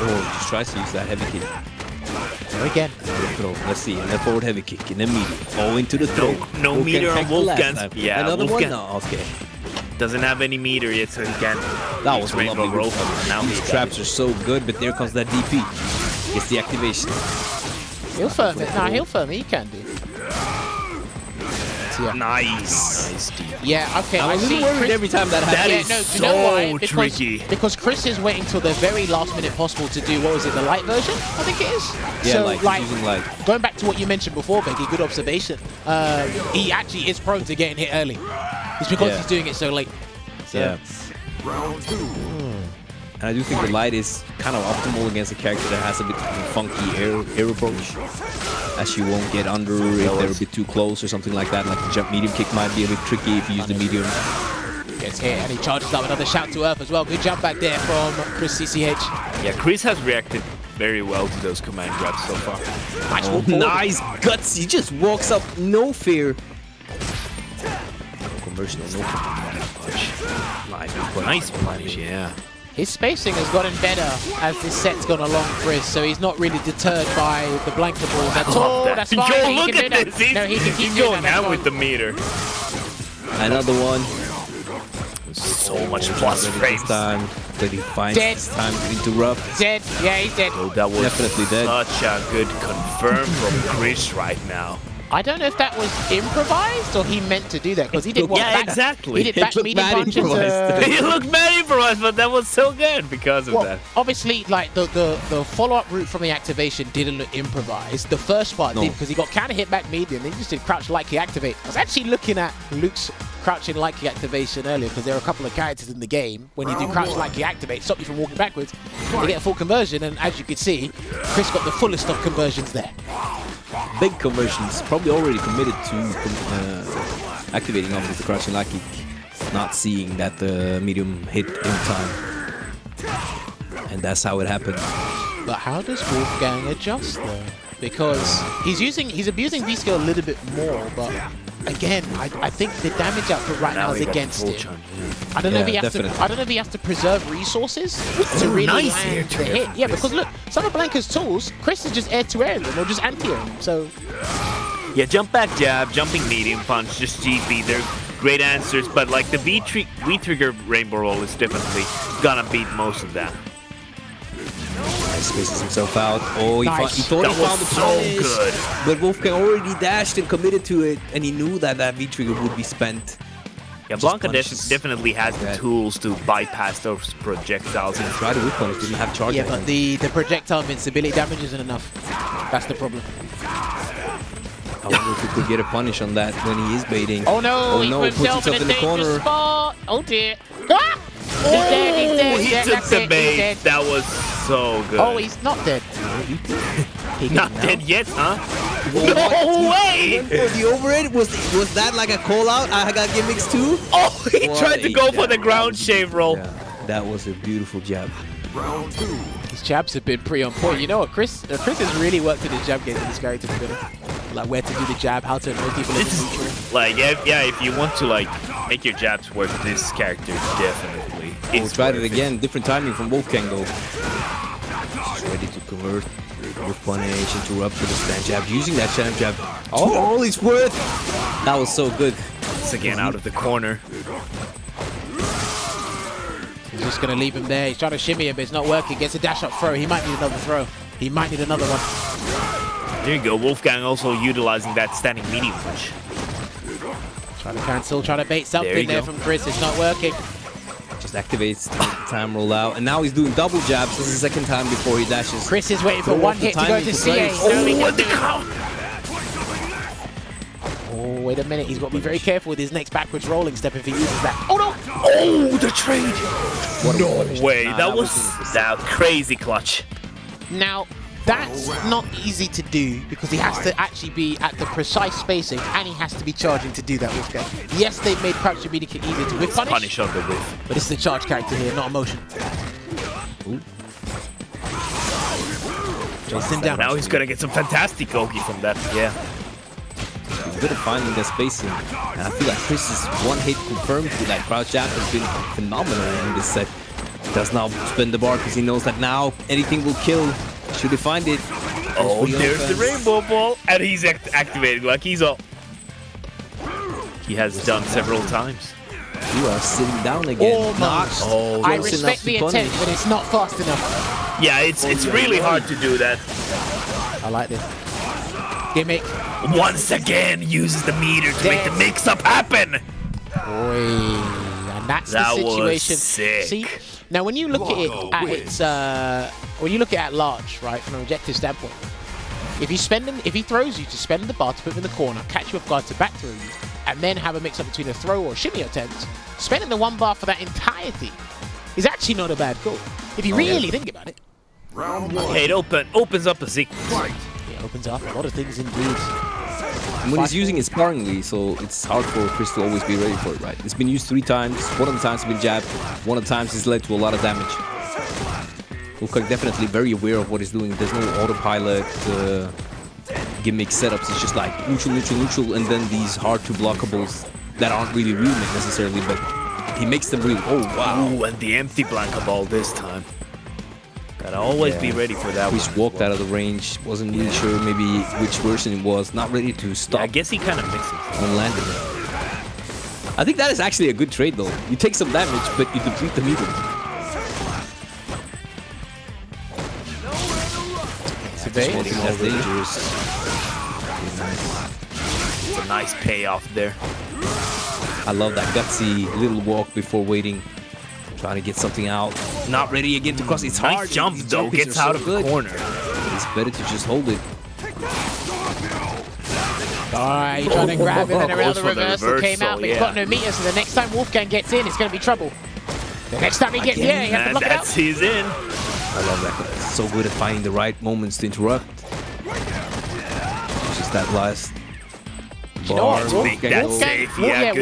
Oh, just tries to use that heavy kick. There again. Throw. Let's see. And then forward heavy kick. And then medium. Oh, into the throw. No meter on Wolfgang. Yeah, another Wolfgang one? No, okay. Doesn't have any meter yet, so he can't. That was a rainbow lovely rope. Now These traps are so good, but there comes that DP. Gets the activation. He'll firm it. Nah, he'll firm it. He can do. Yeah. Nice. Yeah, okay, I'm I a little see. worried Chris, every time that happens. That is do you know why? so Because, tricky. Because Chris is waiting till the very last minute possible to do, what was it, the light version? I think it is. Yeah, so, like using light. Going back to what you mentioned before, Veggey, good observation. He actually is prone to getting hit early. It's because he's doing it so late. So. Yeah. And I do think the light is kind of optimal against a character that has a bit funky air approach. As you won't get under if they're a bit too close or something like that. Like the jump medium kick might be a bit tricky if you use the medium. Gets hit and he charges up another shout to Earth as well. Good jump back there from ChrisCCH. Yeah, Chris has reacted very well to those command grabs so far. Nice Oh, walk forward. nice guts. He just walks up, no fear. No conversion, no punch. Nice punish, yeah. His spacing has gotten better as this set's gone along, Chris, so he's not really deterred by the Blanka balls at all. That. That's fine. Yo, he look can at do this. that. No, he can keep He's doing going that. out with the meter. Another one. So much plus This frames. time, but he finds Dead. this time to interrupt. Dead. Yeah, he's dead. Oh, that was Definitely dead. such a good confirm from Chris right now. I don't know if that was improvised or he meant to do that because he did what? Yeah, back, exactly. He did It back looked medium mad punches. improvised. He looked very improvised, but that was so good because of that. Obviously, like the follow-up route from the activation didn't look improvised. The first part did because he got kind of hit back medium. Then he just did crouch likey activate. I was actually looking at Luke's crouching likey activation earlier because there are a couple of characters in the game when you do crouch likey activate, stop you from walking backwards. You get a full conversion, and as you can see, Chris got the fullest of conversions there. Big conversions, probably already committed to activating off with the crouching light kick, not seeing that the medium hit in time. And that's how it happened. But how does Wolfgang adjust though? Because he's abusing V-skill a little bit more, but again, I think the damage output right now is against him. I don't know if he has to. I don't know if he has to preserve resources to really land the hit. Yeah, because look, some of Blanka's tools, Chris is just air to air them or just anti-air them. So Yeah, jump back jab, jumping medium punch, just GP. They're great answers, but like the V-trigger rainbow roll is definitely gonna beat most of that. He spaces himself out. Oh, he thought he That found the was so punish, good. but Wolfgang already dashed and committed to it, and he knew that that V-trigger would be spent. Yeah, Blanka definitely has the tools to bypass those projectiles. He tried to whip punish, didn't have charge. yeah, but the projectile invincibility damage isn't enough. That's the problem. I wonder if he could get a punish on that when he is baiting. Oh no, he put himself in a dangerous spot. Oh dear. Ah! He's dead, he's dead. He Yeah, took that's the it, bait. he's dead. That was so good. Oh, he's not dead. not dead yet, huh? No way! The overhead was that like a call out? I got gimmicks too. Oh, he tried to go for the ground shave roll. Yeah, that was a beautiful jab. His jabs have been pretty on point. You know what, Chris has really worked in his jab game in this character. like where to do the jab, how to annoy people in the neutral. Like, yeah, if you want to like make your jabs work, this character definitely. We'll try it again. Different timing from Wolfgang though. She's ready to convert with punish, interrupt with a stand jab, using that stand jab. Oh, all it's worth. That was so good. Once again out of the corner. He's just gonna leave him there. He's trying to shimmy him, but it's not working. Gets a dash up throw. He might need another throw. He might need another one. There you go. Wolfgang also utilizing that standing medium punch. Trying to cancel, trying to bait something there from Chris. It's not working. Just activates time roll out, and now he's doing double jabs. This is the second time before he dashes. Chris is waiting for one hit to go to CA. What the count? Oh, wait a minute. He's got to be very careful with his next backwards rolling step if he uses that. Oh, no! Oh, the trade! No way. That was that crazy clutch. Now, that's not easy to do because he has to actually be at the precise spacing and he has to be charging to do that Wolfgang. Yes, they've made crouch immediately easier to whiff punish on the whiff. but it's the charge character here, not emotion. Ooh. Chase him down. Now he's gonna get some fantastic Gogi from that. Yeah. He's good at finding the spacing. And I feel like Chris's one hit confirmed with that crouch jab has been phenomenal in this set. Does not spend the bar because he knows that now anything will kill. Should he find it? Oh, there's the rainbow ball, and he's activating like he's all. He has done several times. You are sitting down again. Almost. I respect the intent, but it's not fast enough. Yeah, it's really hard to do that. I like this. Gimmick. Once again, uses the meter to make the mix-up happen. And that's That the situation. was sick. See, now when you look at it at its, when you look at it at large, right, from an objective standpoint, if he throws you to spend the bar to put him in the corner, catch you off guard to back throw you, and then have a mix-up between a throw or a shimmy attempt, spending the one bar for that entirety is actually not a bad call. If you really think about it. It opens up a sequence. It opens up a lot of things indeed. And when he's using it sparingly, so it's hard for Chris to always be ready for it, right? It's been used 3 times. One of the times it's been jabbed. One of the times it's led to a lot of damage. Wolfgang definitely very aware of what he's doing. There's no autopilot gimmick setups. It's just like neutral, neutral, neutral, and then these hard to blockables that aren't really real necessarily, but he makes them real. Oh, wow. Ooh, and the empty blanket ball this time. Gotta always be ready for that Chris one. walked out of the range, wasn't really sure maybe which version it was, not ready to stop. Yeah, I guess he kind of mixes. On landing. I think that is actually a good trade though. You take some damage, but you deplete the meter. That's dangerous. It's a nice payoff there. I love that gutsy little walk before waiting. Trying to get something out. Not ready again to cross. It's hard. Nice jump These though. jumpies Gets are out so of good. the corner. It's better to just hold it. Alright, trying to grab him and around Goes the for the reversal came out, but he's got no meter, so the next time Wolfgang gets in, it's going to be trouble. The next time he gets in, he has to block it out. He's in. I love that. It's so good at finding the right moments to interrupt. Just that last You know what? Wolfgang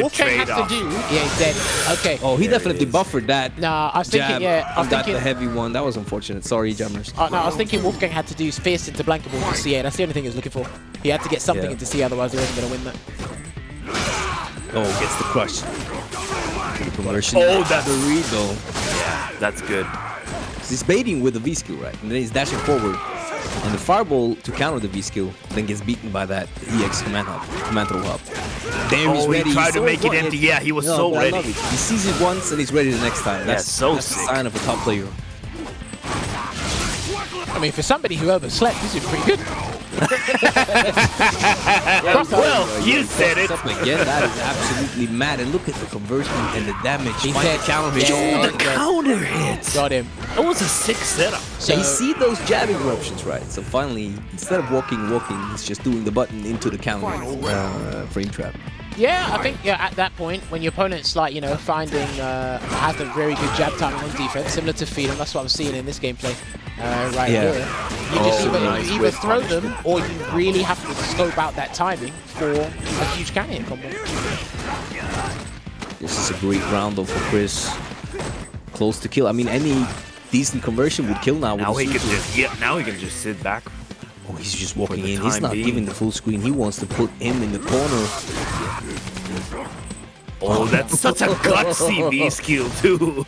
Wolfgang has to do. Yeah, he's dead. Okay. Oh, he definitely buffered that. Nah, I was thinking, jab. I was Got thinking. the heavy one. That was unfortunate. Sorry, Jammerz. No, I was thinking Wolfgang had to do fierce into blankable to CA. That's the only thing he was looking for. He had to get something into CA, otherwise he wasn't going to win that. Oh, gets the crush. Conversion. Oh, that's burrito. Yeah, that's good. He's baiting with the V skill, right? And then he's dashing forward. And the fireball to counter the V skill then gets beaten by that EX command throw hub. Damn, he's ready. He tried to so make it empty. Yeah, he was so I ready. love it. He sees it once and he's ready the next time. That's so that's sick. a sign of a top player. I mean, for somebody who overslept, this is pretty good. Well, you said it. Again, that is absolutely mad. And look at the conversion and the damage. He Find said the counter hit. yeah, The counter hits. Got him. That was a sick setup. So you see those jab interruptions, right? So finally, instead of walking, he's just doing the button into the counter frame trap. Yeah, I think at that point, when your opponent's like, finding has a very good jab timing on defense, similar to Freedom, that's what I'm seeing in this gameplay here. You just either throw them, or you really have to scope out that timing for a huge counter combo. This is a great round though for Chris. Close to kill. I mean, any decent conversion would kill now. Now he can just sit back. Oh, he's just walking the in. He's time not being. giving the full screen. He wants to put him in the corner. Oh, that's such a gutsy V skill too.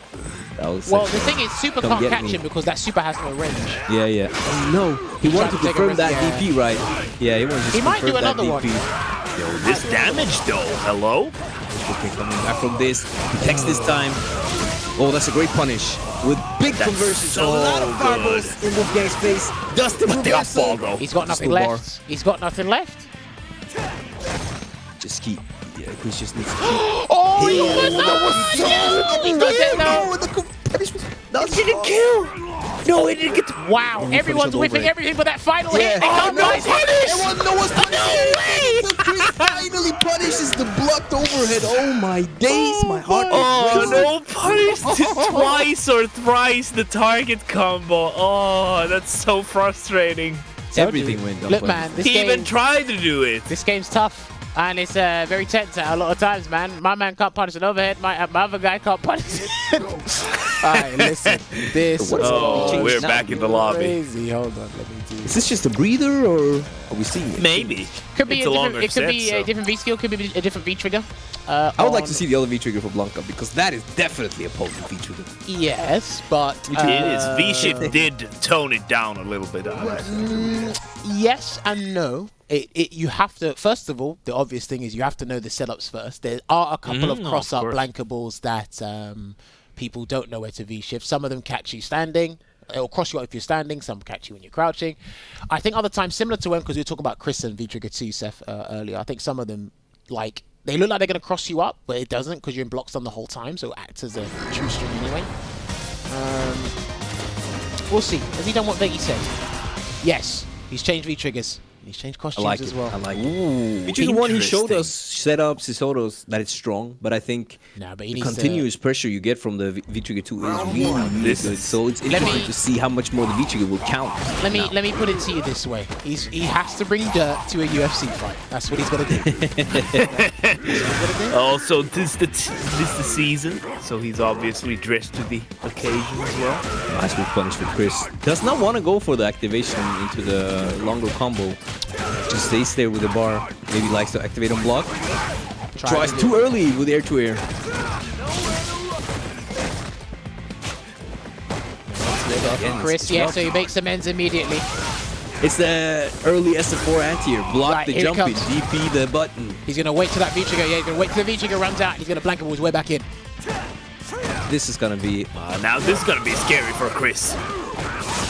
That was Well, such the a- thing is, Super Come can't get catch me. him because that Super has no range. Yeah, yeah. Oh, no, he wanted to tried to take a confirm risk, that yeah. DP, right? Yeah, he wants to He might do confirm that another one. DP. Yo, this damage though. Hello? Okay, coming back from this. He takes this time. Oh, that's a great punish. With big That's conversions. so a lot of fireballs good. in Wolfgang's face. Dustin But they got ball though. He's got nothing Slow bar. left. He's got nothing left. Just keep. Yeah, Chris just needs to keep. Oh, he almost He's got it now. The punish was. That Didn't kill. No, he didn't get. Wow, everyone's the whiffing overhead. everything but that final hit. Yeah. They can't punish it. No one's punished. Chris finally punishes the blocked overhead. Oh my days, my heart. Oh, is no punish twice or thrice the target combo. Oh, that's so frustrating. Everything went down. Look, man, this He game. even tried to do it. This game's tough. And it's very tense a lot of times, man. My man can't punish an overhead. My other guy can't punish it. Alright, listen. This Oh, we're back in the lobby. crazy. Hold on, let me do. Is this just a breather or are we seeing it? Maybe. Could be It's a a different. longer It could set, be so. a different V skill. Could be a different V trigger. I would like to see the other V trigger for Blanca because that is definitely a potent V trigger. Yes, but It is. V-Shift did tone it down a little bit. yes and no. You have to. First of all, the obvious thing is you have to know the setups first. There are a couple of cross-up course. Blanca balls that people don't know where to V-shift. Some of them catch you standing. It'll cross you up if you're standing. Some catch you when you're crouching. I think other times, similar to when, because we were talking about Chris and V-Trigger 2, Seth, earlier, I think some of them, like, they look like they're going to cross you up, but it doesn't because you're in block stun the whole time, so it acts as a true string anyway. We'll see. Has he done what Veggey said? Yes. He's changed V-Triggers. He's changed I costumes like as it. well. I like it. Which is the one he showed interesting. us setups, he showed us that it's strong, but I think Nah, but he the needs to- continuous pressure you get from the V-Trigger 2 is really, really This good. is- So it's Let interesting me- to see how much more the V-Trigger will count. Let me put it to you this way. He has to bring dirt to a UFC fight. That's what he's got to do. Also, this the season, so he's obviously dressed to the occasion as well. Nice good punish for Chris. Does not want to go for the activation into the longer combo. Just stays there with the bar. Maybe likes to activate on block. Tries too early with air to air. Chris, yeah, so he makes amends immediately. It's the early SF4 anti-air. Block Right, the here it jump in. comes. DP the button. He's going to wait till that V-Trigger. Yeah, he's going to wait till the V-Trigger runs out. He's going to blank his way back in. This is gonna be Now this is gonna be scary for Chris.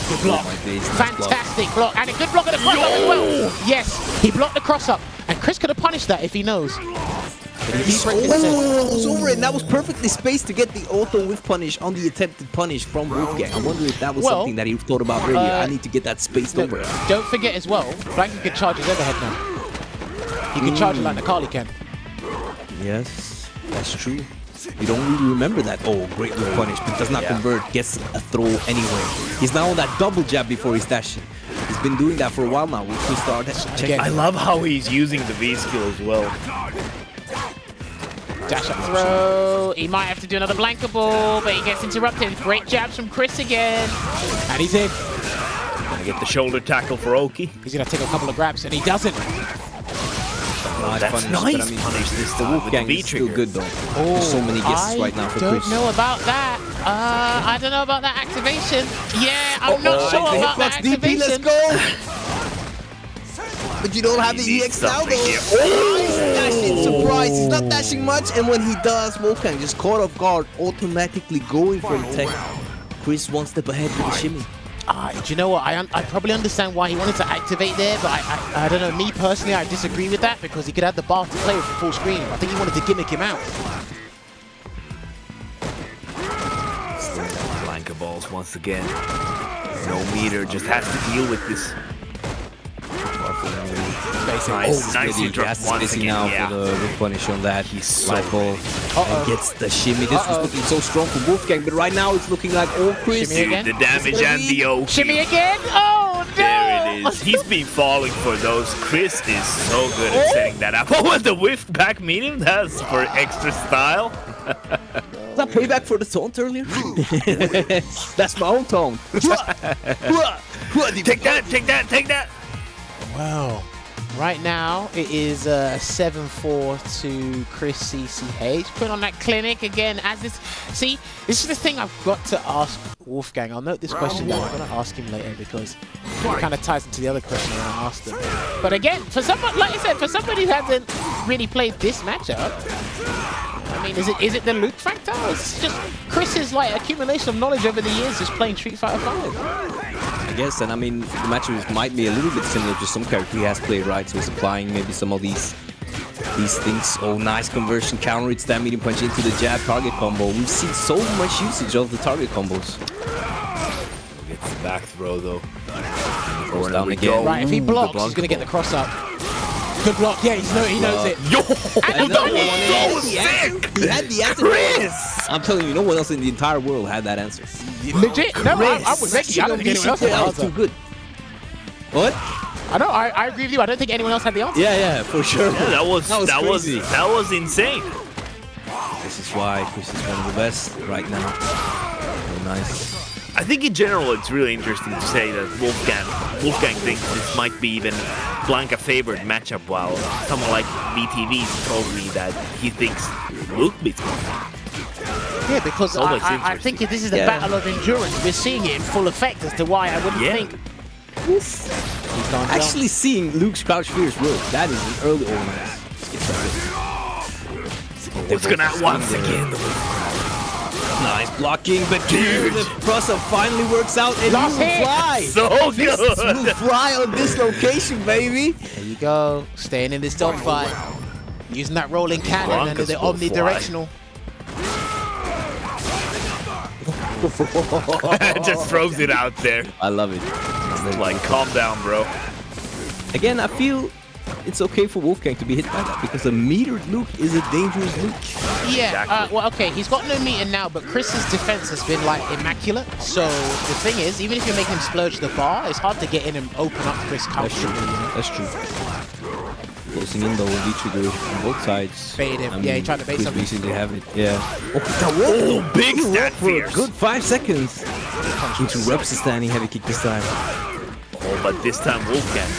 Good block. my days. Nice block. Fantastic block. And a good block of the cross-up as well. Yes, he blocked the cross-up. And Chris could have punished that if he knows. Oh, it was over it. And that was perfectly spaced to get the auto whiff punish on the attempted punish from Wolfgang. I wonder if that was Well, something that he thought about earlier. I need to get that spaced over. Don't forget as well, Blanca can charge his overhead now. He can charge it like Nakali can. Yes, that's true. You don't really remember that. Oh, great whiff punish, but does not convert. Gets a throw anyway. He's now on that double jab before he's dashing. He's been doing that for a while now. We can start checking. I love how he's using the V skill as well. Dash up throw. He might have to do another Blanca ball, but he gets interrupted. Great jabs from Chris again. And he's in. Gonna get the shoulder tackle for Oki. He's going to take a couple of grabs, and he doesn't. That's nice punish this The time with the Wolfgang is still V-Trigger. good though. There's so many guesses right now for I don't Chris. know about that. I don't know about that activation. Yeah, I'm not sure the about that hitbox DP, let's activation. go! But you don't have the He needs EX now something though. here. Nice dashing surprise. He's not dashing much, and when he does, Wolfgang just caught off guard, automatically going for the tech. Chris one step ahead with the shimmy. Do you know what? I probably understand why he wanted to activate there, but I don't know. Me personally, I disagree with that because he could have the bar to play with full screen. I think he wanted to gimmick him out. Blanca balls once again. No meter, just has to deal with this. Nice interrupt once again, now for the whip punish on that. He's so light ball and gets the shimmy. This was looking so strong for Wolfgang, but right now it's looking like all Chris. Shimmy again. The damage and the Oki. Shimmy again! Oh, no! There it is. He's been falling for those. Chris is so good at setting that up. Oh, and the whiff back medium? That's for extra style. Is that payback for the taunt earlier? That's my own taunt. Take that, take that, take that. Well, right now it is 7-4 to ChrisCCH. Putting on that clinic again. As this, see, this is the thing I've got to ask Wolfgang. I'll note this question down. I'm going to ask him later because it kind of ties into the other question I asked him. But again, for someone, like I said, for somebody who hasn't really played this matchup, I mean, is it the Luke factor? Or is it just Chris's like accumulation of knowledge over the years just playing Street Fighter 5? I guess, and I mean, the matchups might be a little bit similar to some character he has played, right? So he's applying maybe some of these things. Oh, nice conversion, counter it, stand medium punch into the jab target combo. We've seen so much usage of the target combos. Gets the back throw though. Goes down again. Right, if he blocks, he's going to get the cross up. Good block, yeah, he knows it. Yo! And That was so sick! He had the answer. Chris! I'm telling you, no one else in the entire world had that answer. Legit. No, I'm with Veggey. I don't think anyone else had the That was too answer. good. What? I know, I agree with you. I don't think anyone else had the answer. Yeah, for sure. Yeah, that was crazy. that was insane. This is why Chris is one of the best right now. Oh, nice. I think in general it's really interesting to say that Wolfgang thinks this might be even Blanca favored matchup, while someone like BTV told me that he thinks Luke beats Blanca. Yeah, because So much I think interesting. this is a Yeah. battle of endurance. We're seeing it in full effect as to why I wouldn't Yeah. think. He's gone down. Actually seeing Luke's crouch fears work, that is an early organize. It's gonna once again. Nice blocking, but dude, the cross-up finally works out and Last Luke hit. fly. So This good. will fly on this location, baby. There you go, staying in this dogfight. Using that rolling cannon and Blanca's the will fly. omnidirectional. Just throws it out there. I love it. Like, calm down, bro. Again, I feel it's okay for Wolfgang to be hit by that because a metered Luke is a dangerous Luke. Yeah, Exactly. well, okay, he's got no meter now, but Chris's defense has been, like, immaculate. So, the thing is, even if you're making him splurge the bar, it's hard to get in and open up Chris comfortably, you know? That's true. Closing in though, V-trigger on both sides. Bait him. Yeah, he tried to bait Chris something. basically have it. Yeah. Oh, big stat For a fierce. good 5 seconds. Interrupts the standing heavy kick this time. Oh, but this time Wolfgang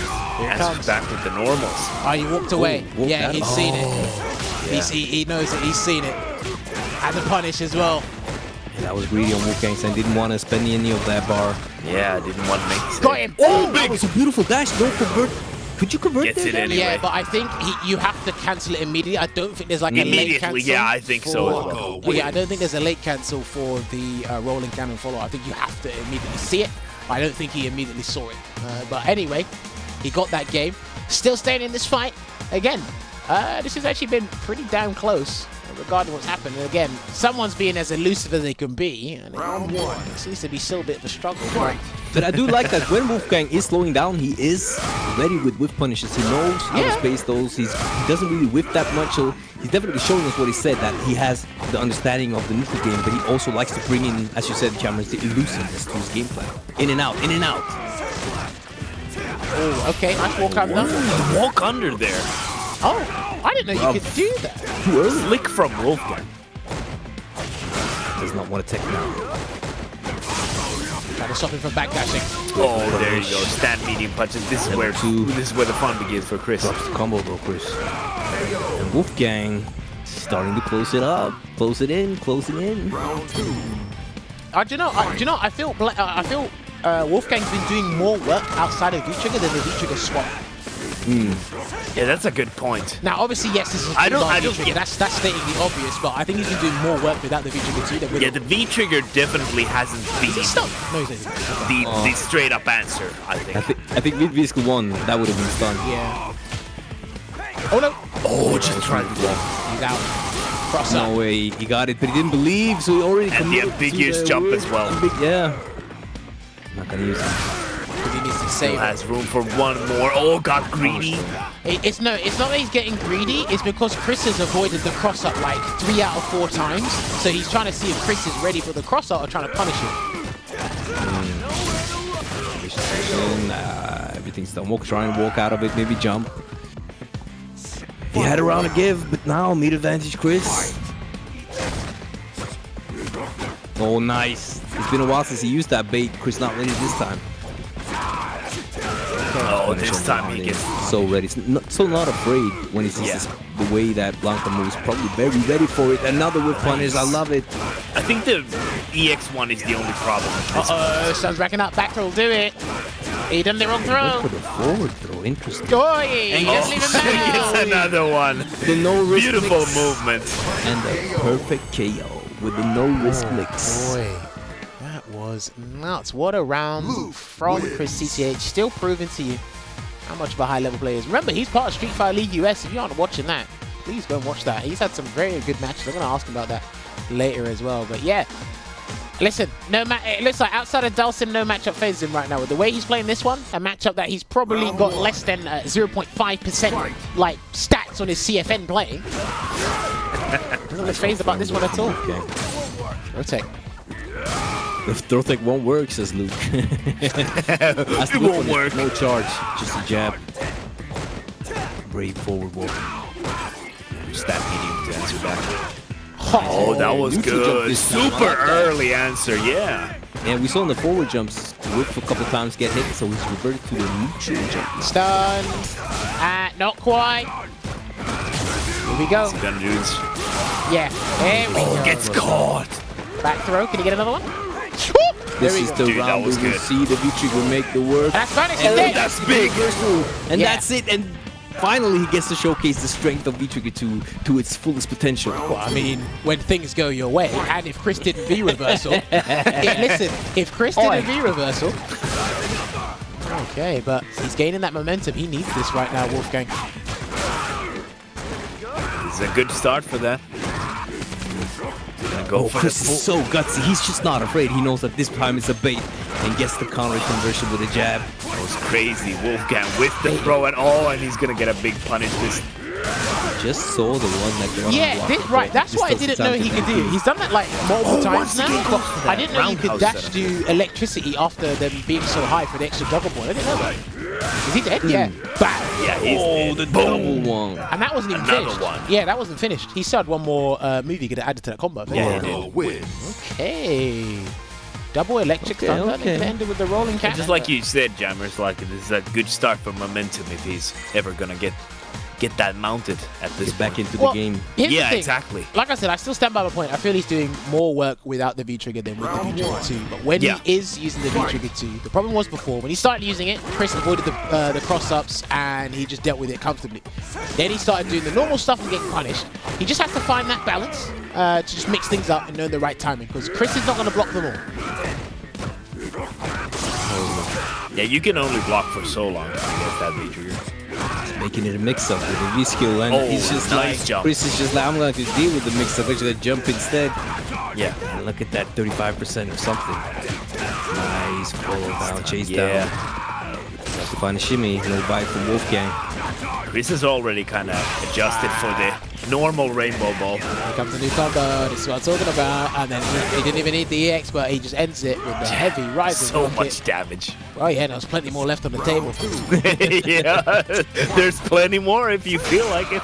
answers comes. back with the normals. Oh, he walked away. walked Yeah, out. he's seen it. He knows it. He's seen it. And the punish as well. And that was greedy on Wolfgang and didn't want to spend any of that bar. Yeah, didn't want to make the Got him. Oh, That big. was a beautiful dash. No convert. Could you convert Gets there, it Dan? anyway. Yeah, but I think you have to cancel it immediately. I don't think there's like a late Immediately, cancel. yeah, I think so as well. Yeah, I don't think there's a late cancel for the rolling cannon follow. I think you have to immediately see it. I don't think he immediately saw it. But anyway, he got that game. Still staying in this fight. Again, this has actually been pretty damn close regarding what's happened. And again, someone's being as elusive as they can be. And it seems to be still a bit of a struggle. But I do like that when Wolfgang is slowing down, he is ready with whiff punishes. He knows how to space those. He doesn't really whiff that much. So he's definitely showing us what he said, that he has the understanding of the neutral game, but he also likes to bring in, as you said, Jammerz, the elusiveness to his game plan. In and out, in and out. Oh, okay, nice walk under. Walk under there. Oh, I didn't know you could do that. Too early. Flick from Wolfgang. Does not want to take now. Trying to stop him from backdashing. Oh, there you go. Stand medium punches. This is where the fun begins for Chris. Drops the combo though, Chris. And Wolfgang starting to close it up. Close it in, closing in. Do you know? I feel Wolfgang's been doing more work outside of V-trigger than the V-trigger swap. Yeah, that's a good point. Now, obviously, yes, this is I don't- V-trigger. yeah. That's stating the obvious, but I think he's been doing more work without the V-trigger too. Than with Yeah, the V-trigger definitely hasn't been Is he stunned? No, he's not. the straight up answer, I think. I think with Visco 1, that would have been stunned. Yeah. Oh no! Oh, just trying to walk. He's out. Cross up. No way, he got it, but he didn't believe, so he already And the committed to ambiguous the jump word. as well. Yeah. Not gonna use it. Because he needs to Still save it. has room for one more. Oh, got greedy. It's not that he's getting greedy. It's because Chris has avoided the cross up like 3 out of 4 times. So he's trying to see if Chris is ready for the cross up or trying to punish him. Everything's done. Try and walk out of it, maybe jump. He had a round to give, but now meat advantage, Chris. Oh, nice. It's been a while since he used that bait. Chris not ready this time. Oh, Oh, punish this on time the he landing. gets- So ready. Not afraid when he sees Yeah. the way that Blanca moves. Probably very ready for it. Another whip punish. I love it. I think the EX1 is the only problem. Uh-oh, Sun's racking up. Back throw will do it. He done the wrong Went throw. for the forward throw. Interesting. Oi, he doesn't even It's matter. another one. The no risk Beautiful mix. movement. And the perfect KO with the no risk mix. Boy, that was nuts. What a round from ChrisCCH. Still proving to you how much of a high-level player is. Remember, he's part of Street Fighter League US. If you aren't watching that, please go and watch that. He's had some very good matches. I'm going to ask him about that later as well. But yeah, listen, it looks like outside of Dawson, no matchup phases him right now. With the way he's playing this one, a matchup that he's probably got less than 0.5% like stats on his CFN playing. Doesn't look phased about this one at all. Okay. Rotek. If throw tech won't work, says Luke. It won't work. No charge, just a jab. Brave forward walk. Stat medium to answer back. Oh, that was neutral jump good. this time. I Super like that. early answer, yeah. And we saw in the forward jumps, whip a couple times get hit, so he's reverted to the neutral jump. Stunned. Not quite. Here we go. Gonna do this. Yeah, there we go. Gets caught. Back throw. Can he get another one? This we is go. the Dude, that round we was will good. see the V-Trigger make the work. That's Spanish. And There. that's big. And Yeah. that's it. And finally, he gets to showcase the strength of V-Trigger to its fullest potential. Well, I mean, when things go your way, and if Chris did V reversal, listen, if Chris did a V reversal, okay, but he's gaining that momentum. He needs this right now, Wolfgang. It's a good start for that. Gonna go Oh, for Chris the is so gutsy. He's just not afraid. He knows that this time is a bait and gets the counter conversion with a jab. That was crazy. Wolfgang with the throw and all, and he's gonna get a big punish. This Just saw the one that got Yeah, unblocked this, before. right. That's This what I doesn't didn't know sound he good. could do. He's done that like multiple times now. again, But goes for I that didn't know you could roundhouse dash setup. do electricity after them being so high for the extra double point. I didn't know that. Is he dead? Yeah. Bam. yeah, he's Oh, dead. the Boom. double one. And that wasn't even Another finished. one. Yeah, that wasn't finished. He still had one more move he could have added to that combo. Yeah, he did. Okay. Double electric Okay, thunder. okay. They could end it with the rolling cat. Just like you said, Jammerz, like this is a good start for momentum if he's ever gonna get that mounted at this Get back point. into the game. Here's the Yeah, thing. exactly. Like I said, I still stand by my point. I feel he's doing more work without the V-Trigger than with the V-Trigger 2. But when Yeah. he is using the V-Trigger 2, the problem was before, when he started using it, Chris avoided the cross-ups and he just dealt with it comfortably. Then he started doing the normal stuff and getting punished. He just has to find that balance to just mix things up and know the right timing, because Chris is not going to block them all. Yeah, you can only block for so long to get that V-trigger. Making it a mix-up with the V-skill, and Oh, he's just nice like, jump. Chris is just like, I'm going to deal with the mix-up, actually jump instead. Yeah. And look at that, 35% or something. Nice, follow down, chase Yeah. down. Have to find a shimmy, no bite from Wolfgang. Chris is already kind of adjusted for the normal rainbow ball. Here comes the new combo. This is what I'm talking about. And then he didn't even need the EX, but he just ends it with the heavy rising So rocket. much damage. Oh yeah, there's plenty more left on the table. Yeah, there's plenty more if you feel like it.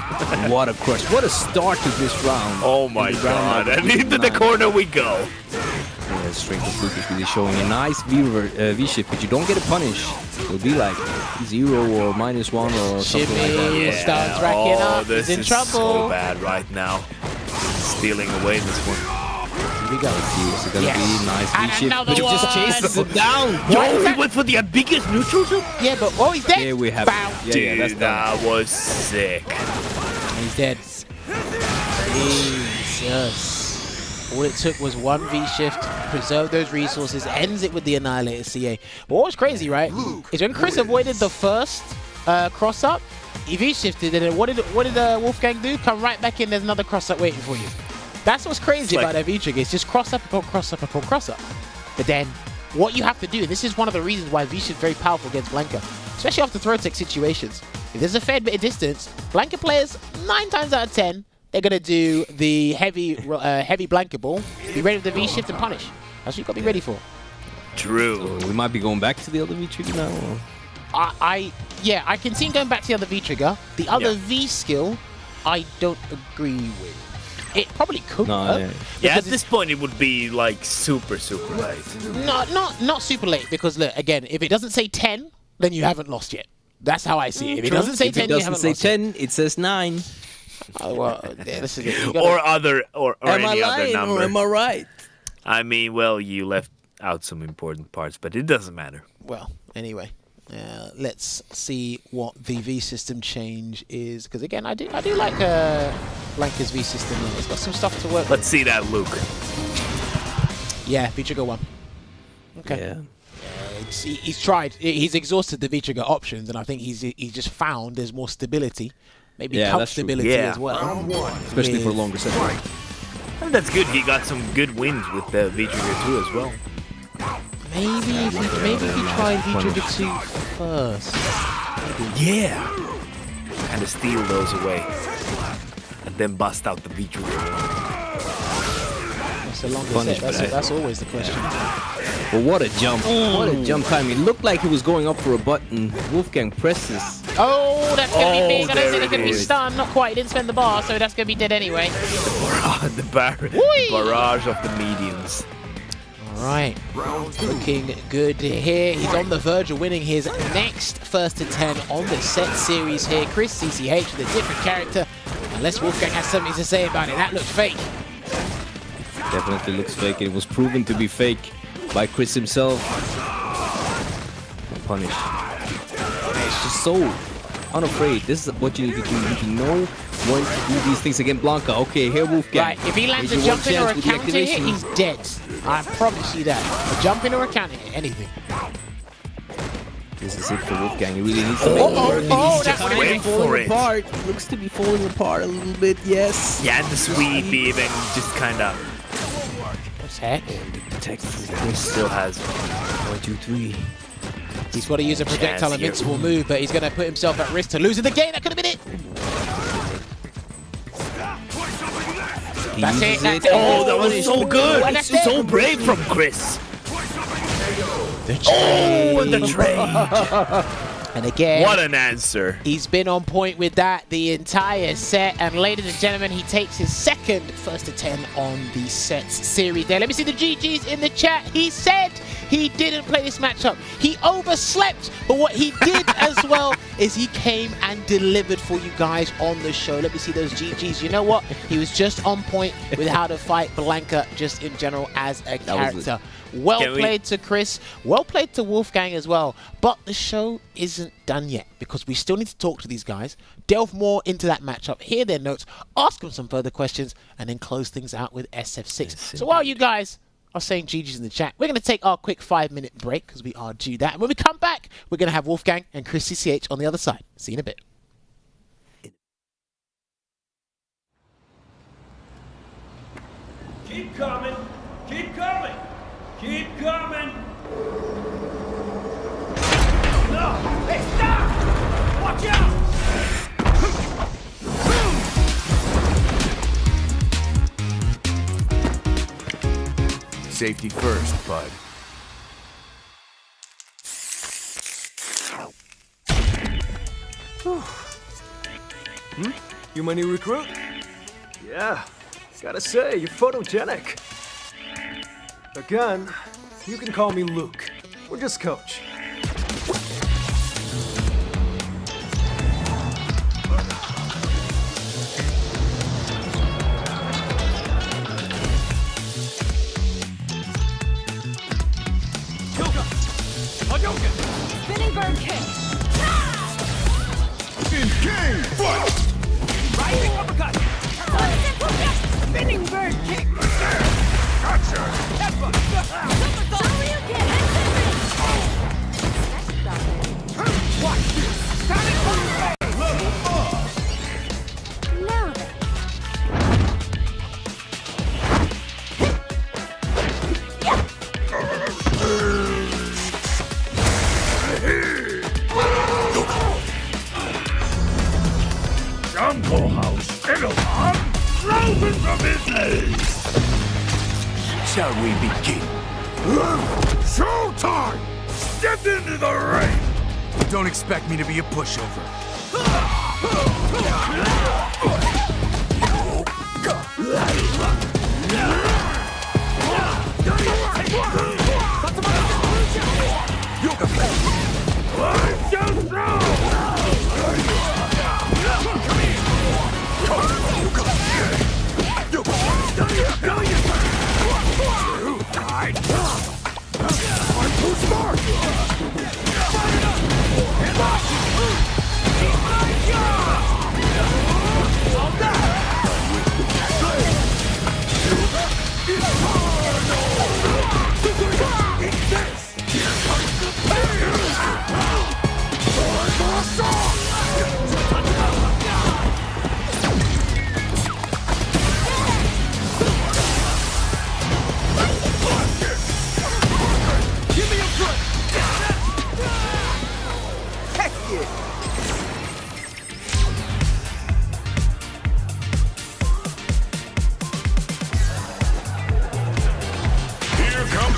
What a crush. What a start to this round. Oh my In the round god, number and into the 59. corner we go. Yeah, the strength of Luke is really showing a nice V-shift, but you don't get a punish. It'll be like 0 or -1 or something like that. Shimmy, starts racking up. This He's in is trouble. so bad right now. Stealing away this one. Here we go. It's gonna Yes. be nice And V-shift, another but he just one. chases him down. Yo, he went for the biggest neutral jump? Yeah, but oh, he's dead. Yeah, we have. Bow. Yeah, that's Dude, done. that was sick. He's dead. Jesus. All it took was one V-shift, preserve those resources, ends it with the Annihilator CA. But what was crazy, right, is when Chris avoided the first cross-up, he V-shifted, and then what did Wolfgang do? Come right back in, there's another cross-up waiting for you. That's what's crazy Like- about that V-trigger. It's just cross-up upon cross-up upon cross-up. But then, what you have to do, and this is one of the reasons why V-shift is very powerful against Blanca, especially after throw tech situations. If there's a fair bit of distance, Blanca players, 9 times out of 10, they're going to do the heavy Blanca ball, be ready with the V-shift and punish. That's what you got to be ready for. True. We might be going back to the other V-trigger now. Or? Yeah, I can see him going back to the other V-trigger. The other Yeah. V-skill, I don't agree with. It probably could No, work. yeah. Yeah, at because this point it would be like super late. it's not super late, because look, again, if it doesn't say 10, then you haven't lost yet. That's how I see it. If it doesn't say If 10, it you doesn't haven't say lost it. 10, it says 9. Oh, well, yeah, this is it. You Or gotta- other, or Am I any other lying number. or am I right? I mean, well, you left out some important parts, but it doesn't matter. Well, anyway, let's see what the V system change is. Because again, I do like Blanca's V system. It's got some stuff to work with. Let's see that, Luke. Yeah, V-Trigger 1. Okay. Yeah. He's tried. He's exhausted the V-Trigger options, and I think he's just found there's more stability, maybe Yeah, that's true. comfortability Yeah. as well. Especially for With- longer sessions. And that's good. He got some good wins with the V-Trigger 2 as well. Maybe if he tried V-Trigger 2 first. Yeah. Kind of steal those away. And then bust out the V-Trigger 1. That's a longer Punish set. for that. That's always the question. But what a jump. What a jump time. It looked like he was going up for a button. Wolfgang presses. Oh, that's going to be big. I don't there think it's it going to be is. stunned. Not quite. He didn't spend the bar, so that's going to be dead anyway. The barrage of the mediums. All right. Looking good here. He's on the verge of winning his next first to 10 on the set series here. ChrisCCH with a different character. Unless Wolfgang has something to say about it. That looks fake. Definitely looks fake. It was proven to be fake by Chris himself. Punish. It's just so unafraid. This is what you need to do. You need to know when to do these things against Blanca. Okay, here Wolfgang. Right, if he lands a Major one jump in or a chance with the counter hit, activation. he's dead. I promise you that. A jump in or a counter hit, anything. This is it for Wolfgang. He really needs to make it work. oh, He's that's kind what of it for falling it. apart. Looks to be falling apart a little bit. Yes. Yeah, and the sweep even just kind of What's heck? Protect. still has 1, 2, 3. He's got to use a projectile Chance here. invincible move, but he's going to put himself at risk to losing the game. That could have been it. That's it. That's it. Oh, that was so good. And that's it. So brave from Chris. Oh, and the trade. And again, What an answer. he's been on point with that the entire set. And ladies and gentlemen, he takes his second first to 10 on the sets series there. Let me see the GGs in the chat. He said he didn't play this matchup. He overslept. But what he did as well is he came and delivered for you guys on the show. Let me see those GGs. You know what? He was just on point with how to fight Blanca just in general as a character. Well Can we- played to Chris. Well played to Wolfgang as well. But the show isn't done yet because we still need to talk to these guys, delve more into that matchup, hear their notes, ask them some further questions, and then close things out with SF6. So while you guys are saying GG's in the chat, we're going to take our quick 5-minute break because we are due that. And when we come back, we're going to have Wolfgang and ChrisCCH on the other side. See you in a bit. Keep coming. Keep coming. Keep coming. No! Hey, stop! Watch out! Safety first, bud. You my new recruit? Yeah. Gotta say, you're photogenic. Again, you can call me Luke. Or just Coach. Spinning bird kick. King, fight! Rising uppercut. Spinning bird kick. Gotcha! Watch this. Sonic boom. Level up! Now then. Jungle House, Olvaha, open for business! Shall we begin? Showtime! Step into the ring! Don't expect me to be a pushover. I'm so strong!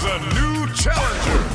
is a new challenger.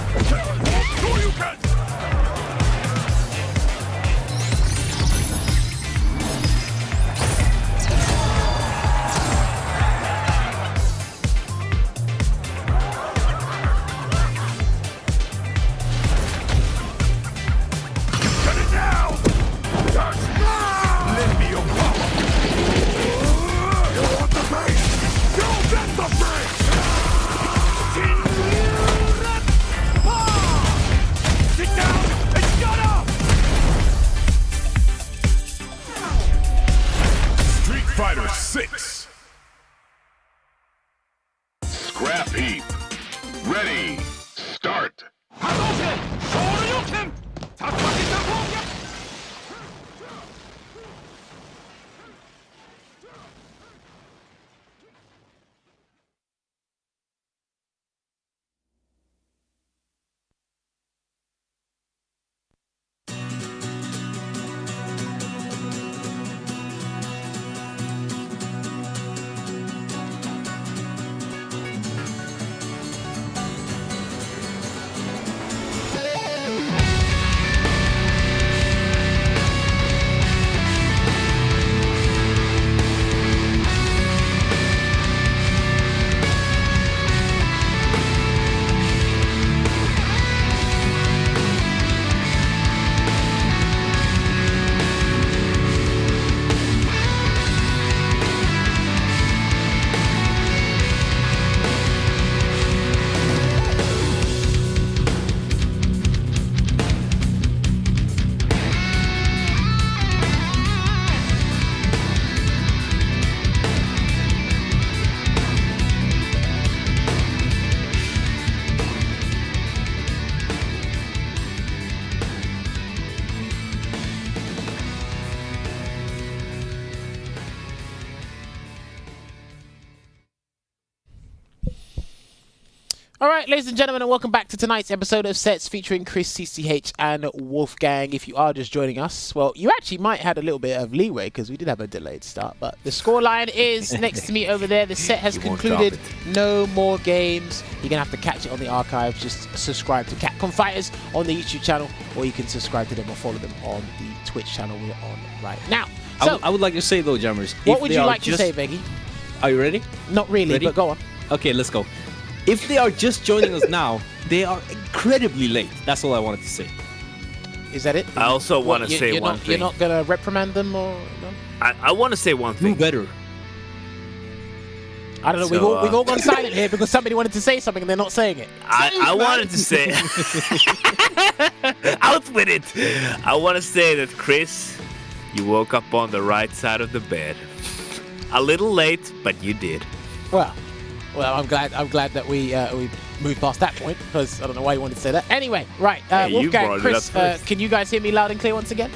Fighter 6. Scrap heap. Ready. Start. All right, ladies and gentlemen, and welcome back to tonight's episode of Sets featuring ChrisCCH and Wolfgang. If you are just joining us, well, you actually might have had a little bit of leeway because we did have a delayed start, but the scoreline is next to me over there. The set has concluded. No more games. You're going to have to catch it on the archives. Just subscribe to Capcom Fighters on the YouTube channel, or you can subscribe to them or follow them on the Twitch channel we're on right now. So, I would like to say, though, Jammerz. What would you like to say, Veggey? Are you ready? Not really, but go on. Okay, let's go. If they are just joining us now, they are incredibly late. That's all I wanted to say. Is that it? I also want to say one thing. You're not going to reprimand them or no? I want to say one thing. Do better. I don't know. So, we've all gone silent here because somebody wanted to say something and they're not saying it. I wanted to say... Out with it! I want to say that, Chris, you woke up on the right side of the bed. A little late, but you did. Well, I'm glad that we moved past that point because I don't know why you wanted to say that. Anyway, right, Wolfgang, Chris, can you guys hear me loud and clear once again?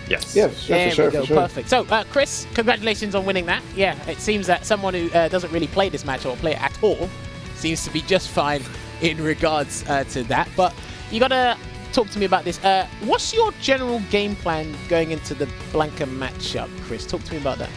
Yes. Yeah, There for we go, sure. perfect. So, Chris, congratulations on winning that. Yeah, it seems that someone who doesn't really play this match or play it at all seems to be just fine in regards to that. But you gotta talk to me about this. What's your general game plan going into the Blanca matchup, Chris? Talk to me about that.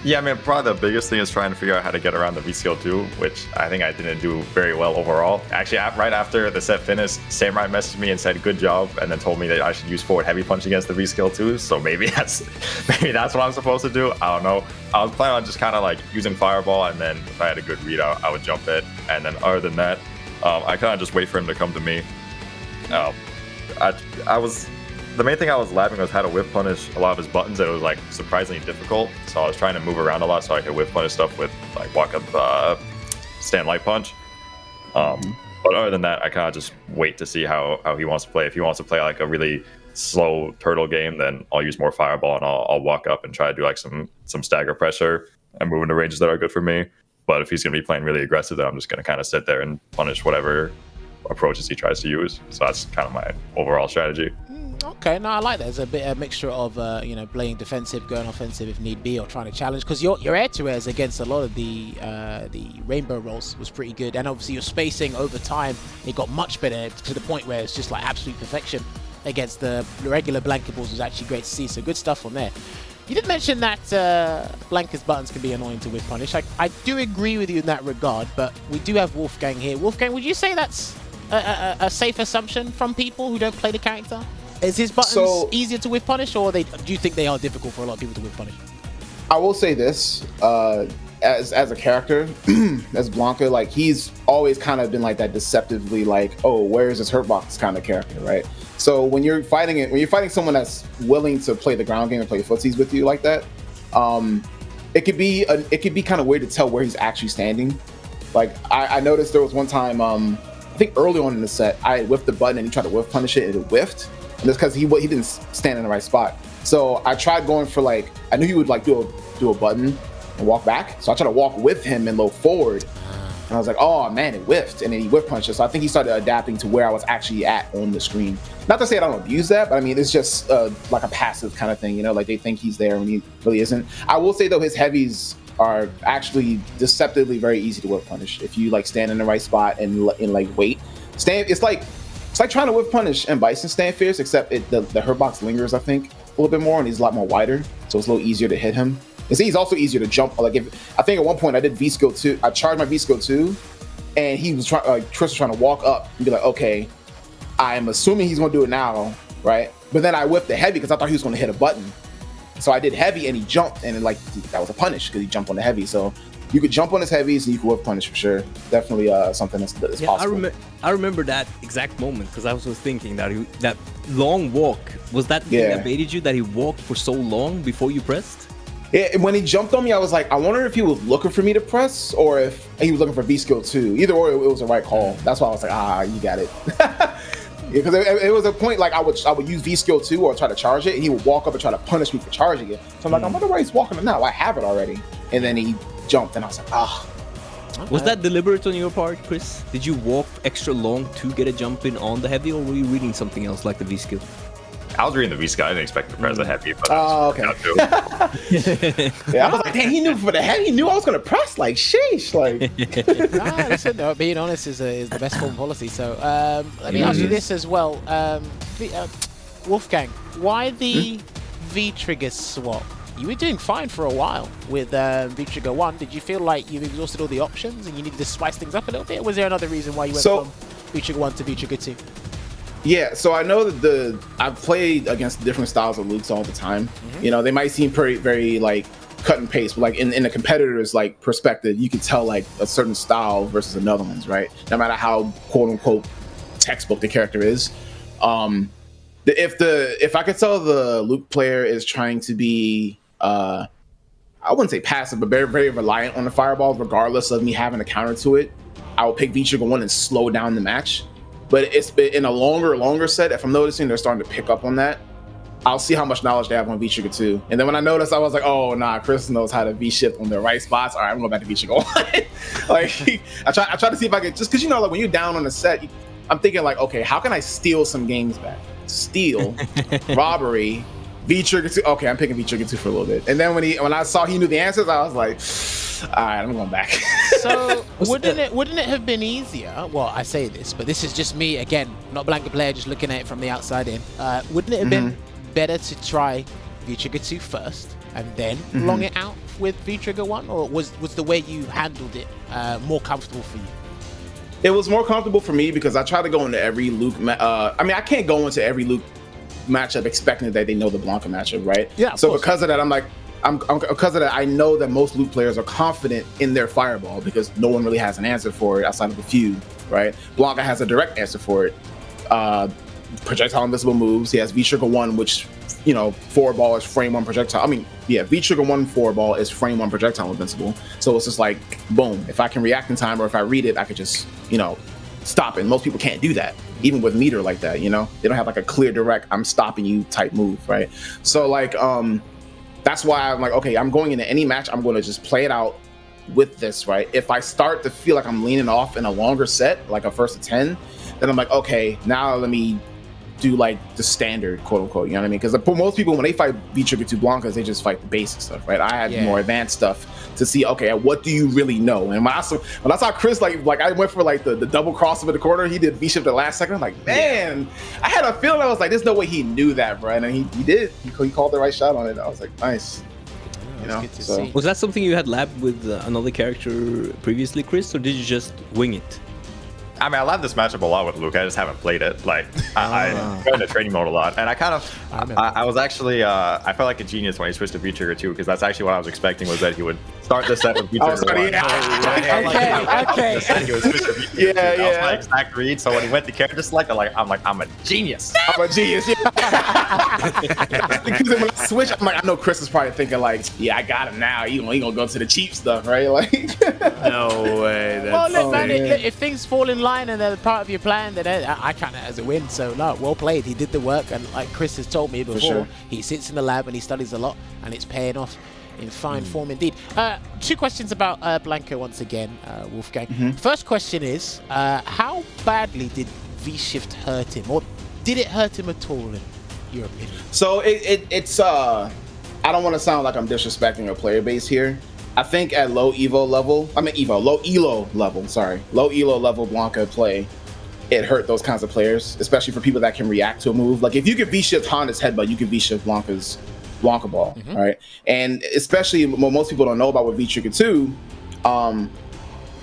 Yeah, I mean, probably the biggest thing is trying to figure out how to get around the V-Skill 2, which I think I didn't do very well overall. Actually, right after the set finished, Samurai messaged me and said, good job, and then told me that I should use forward heavy punch against the V-Skill 2, so maybe that's what I'm supposed to do. I don't know. I was planning on just kind of like using Fireball, and then if I had a good readout, I would jump it. And then other than that, I kind of just wait for him to come to me. The main thing I was laughing was how to whip punish a lot of his buttons, and it was like surprisingly difficult. So I was trying to move around a lot so I could whip punish stuff with like walk up, stand light punch. But other than that, I kind of just wait to see how he wants to play. If he wants to play like a really slow turtle game, then I'll use more Fireball and I'll walk up and try to do like some stagger pressure and move into ranges that are good for me. But if he's going to be playing really aggressive, then I'm just going to kind of sit there and punish whatever approaches he tries to use. So that's kind of my overall strategy. Okay, no, I like that. There's a bit of mixture of playing defensive, going offensive if need be, or trying to challenge. Because your air to airs against a lot of the rainbow rolls was pretty good, and obviously your spacing over time it got much better to the point where it's just like absolute perfection against the regular blanket balls was actually great to see. So good stuff from there. You did mention that Blanca's buttons can be annoying to whiff punish. I do agree with you in that regard, but we do have Wolfgang here. Wolfgang, would you say that's a safe assumption from people who don't play the character? Is his buttons easier to whiff punish, or do you think they are difficult for a lot of people to whiff punish? I will say this, as a character, as Blanca, like he's always kind of been like that deceptively, like, oh, where is this hurt box kind of character, right? So when you're fighting someone that's willing to play the ground game and play footsies with you like that, it could be kind of weird to tell where he's actually standing. Like I noticed there was one time, I think early on in the set, I whiffed the button and he tried to whiff punish it and it whiffed, and it's because he didn't stand in the right spot. So I tried going for like, I knew he would like do a button and walk back, so I tried to walk with him and low forward. And I was like, oh man, it whiffed, and then he whiff punched it. So I think he started adapting to where I was actually at on the screen. Not to say I don't abuse that, but I mean, it's just like a passive kind of thing, you know, like they think he's there when he really isn't. I will say though, his heavies are actually deceptively very easy to whiff punish if you like stand in the right spot and like wait. It's like trying to whiff punish and Bison stand fierce, except the hurt box lingers, I think, a little bit more, and he's a lot more wider, so it's a little easier to hit him. And he's also easier to jump. Like I think at one point I did V skill 2. I charged my V skill 2, and he was Chris was trying to walk up and be like, okay, I'm assuming he's gonna do it now, right? But then I whipped the heavy because I thought he was gonna hit a button. So I did heavy and he jumped, and like that was a punish because he jumped on the heavy. So you could jump on his heavies and you could whip punish for sure. Definitely something that's possible. I remember that exact moment because I was thinking that that long walk was that thing that baited you, that he walked for so long before you pressed. Yeah, when he jumped on me, I was like, I wonder if he was looking for me to press or if he was looking for V skill 2. Either or, it was the right call. That's why I was like, you got it. Because it was a point like I would use V skill 2 or try to charge it, and he would walk up and try to punish me for charging it. So I'm like, I wonder why he's walking it now. I have it already. And then he jumped, and I was like, Was that deliberate on your part, Chris? Did you walk extra long to get a jump in on the heavy, or were you reading something else like the V skill? I was reading the V skill. I didn't expect to press the heavy, but okay. Yeah, I was like, dang, he knew for the heavy. He knew I was gonna press. Like, sheesh. Like, listen, no, being honest is the best form policy. So let me ask you this as well, Wolfgang. Why the V trigger swap? You were doing fine for a while with V trigger 1. Did you feel like you've exhausted all the options and you needed to spice things up a little bit? Or was there another reason why you went from V trigger 1 to V trigger 2? Yeah, so I know that I've played against different styles of Lukes all the time. You know, they might seem very like cut and paste, but like in the competitor's like perspective, you can tell like a certain style versus another one's, right? No matter how quote unquote textbook the character is. If I could tell the Luke player is trying to be I wouldn't say passive, but very, very reliant on the fireballs, regardless of me having a counter to it, I will pick V trigger 1 and slow down the match. But it's been in a longer set. If I'm noticing they're starting to pick up on that, I'll see how much knowledge they have on V trigger 2. And then when I noticed, I was like, oh nah, Chris knows how to V shift on the right spots. All right, I'm going back to V trigger 1. Like I try to see if I can, just because you know, like when you're down on a set, I'm thinking like, okay, how can I steal some games back? Steal, robbery, V trigger 2. Okay, I'm picking V trigger 2 for a little bit. And then when I saw he knew the answers, I was like, all right, I'm going back. So wouldn't it have been easier? Well, I say this, but this is just me again, not Blanca player, just looking at it from the outside in. Wouldn't it have been better to try V trigger 2 first and then long it out with V trigger 1, or was the way you handled it more comfortable for you? It was more comfortable for me because I try to go into every Luke. I mean, I can't go into every Luke matchup expecting that they know the Blanca matchup, right? Yeah. So because of that, I'm like, because of that, I know that most Luke players are confident in their fireball because no one really has an answer for it outside of a few, right? Blanca has a direct answer for it. Projectile invisible moves. He has V trigger 1, which, you know, forward ball is frame 1 projectile. I mean, yeah, V trigger 1 forward ball is frame 1 projectile invincible. So it's just like, boom. If I can react in time, or if I read it, I could just, you know, stop it. Most people can't do that, even with meter like that. You know, they don't have like a clear direct I'm stopping you type move, right? So like, that's why I'm like, okay, I'm going into any match, I'm going to just play it out with this, right? If I start to feel like I'm leaning off in a longer set, like a 1st to 10, then I'm like, okay, now let me do like the standard, quote unquote. You know what I mean? Because most people, when they fight V-Trigger 2 Blancas, they just fight the basic stuff, right? I had more advanced stuff to see. Okay, what do you really know? And when I saw Chris, like I went for like the double cross of the corner. He did V-shift the last second. I'm like, man, I had a feeling. I was like, there's no way he knew that, bro. And he did. He called the right shot on it. I was like, nice. You know, so. Was that something you had labbed with another character previously, Chris, or did you just wing it? I mean, I love this matchup a lot with Luke. I just haven't played it. Like, I go into training mode a lot, and I was actually, I felt like a genius when he switched to V-Trigger 2, because that's actually what I was expecting, was that he would start the set with V-Trigger 1. Okay. That was my exact read. So when he went to character select, I'm a genius. I'm a genius. Yeah. Because when I switch, I'm like, I know Chris is probably thinking like, yeah, I got him now. He gonna go to the cheap stuff, right? Like, no way. Well, look, man, if things fall in line and they're part of your plan, then I count it as a win. So, no, well played. He did the work, and like Chris has told me before, he sits in the lab and he studies a lot, and it's paying off in fine form indeed. 2 questions about Blanco once again, Wolfgang. First question is, how badly did V-Shift hurt him, or did it hurt him at all in your opinion? So it's I don't want to sound like I'm disrespecting your player base here. I think at low elo level Blanca play, it hurt those kinds of players, especially for people that can react to a move. Like if you can V-shift Honda's headbutt, you can V-shift Blanca's Blanca ball, right? And especially what most people don't know about with V-Trigger 2,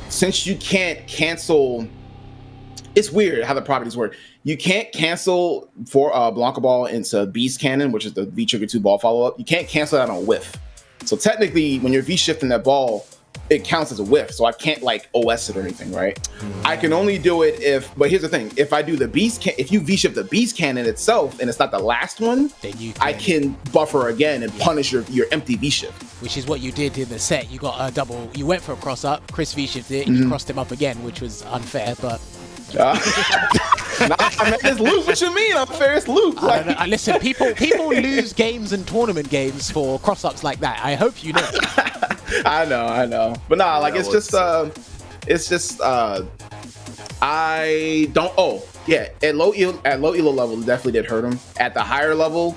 since you can't cancel, it's weird how the properties work. You can't cancel for Blanca ball into Beast Cannon, which is the V-Trigger 2 ball follow-up. You can't cancel that on whiff. So technically, when you're V-shifting that ball, it counts as a whiff. So I can't like OS it or anything, right? I can only do it but here's the thing. If I do the if you V-shift the Beast Cannon itself and it's not the last one, then I can buffer again and punish your empty V-shift. Which is what you did in the set. You got a double, you went for a cross up, Chris V-shifted it, and you crossed him up again, which was unfair, but... It's Luke. What you mean? Unfair? It's Luke. Like, listen, people lose games and tournament games for cross-ups like that. I hope you know. I know. But nah, like it's just I don't. Oh yeah, at low elo level, it definitely did hurt him. At the higher level,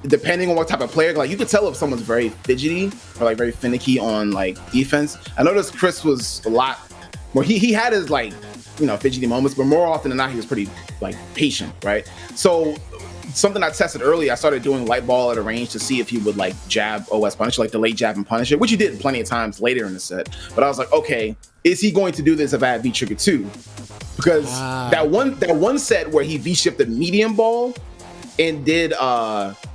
depending on what type of player, like you could tell if someone's very fidgety or like very finicky on like defense. I noticed Chris was a lot more. He had his like, you know, fidgety moments, but more often than not, he was pretty like patient, right? So something I tested early, I started doing light ball at a range to see if he would like jab OS punish, like delay jab and punish it, which he did plenty of times later in the set. But I was like, okay, is he going to do this if I had V-Trigger 2? Because that one set where he V-shifted medium ball and did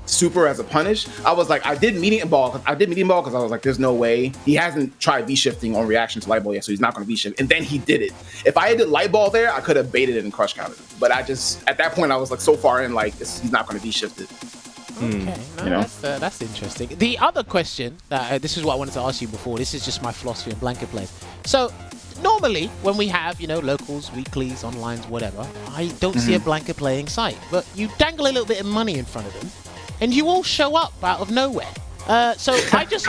super as a punish, I was like, I did medium ball because I was like, there's no way. He hasn't tried V-shifting on reaction to light ball yet, so he's not going to V-shift. And then he did it. If I had did light ball there, I could have baited it and crush counted it. But I just, at that point, I was like so far in, like, he's not going to V-shift it. Okay, no, you know? that's interesting. The other question, this is what I wanted to ask you before. This is just my philosophy on blanket plays. So normally when we have, you know, locals, weeklies, onlines, whatever, I don't see a blanket playing site. But you dangle a little bit of money in front of them, and you all show up out of nowhere. So I just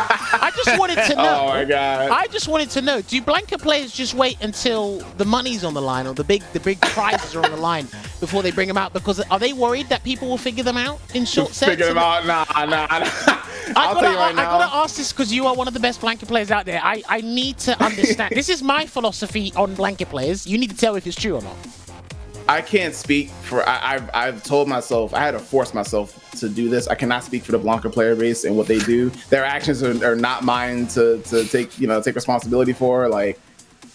wanted to know. Oh my god! I just wanted to know: do blanket players just wait until the money's on the line or the big prizes are on the line before they bring them out? Because are they worried that people will figure them out in short sets? Figure them out? Nah. I gotta ask this because you are one of the best blanket players out there. I need to understand. This is my philosophy on blanket players. You need to tell if it's true or not. I can't speak for. I've told myself I had to force myself to do this. I cannot speak for the Blanca player base and what they do. Their actions are not mine to take responsibility for. Like,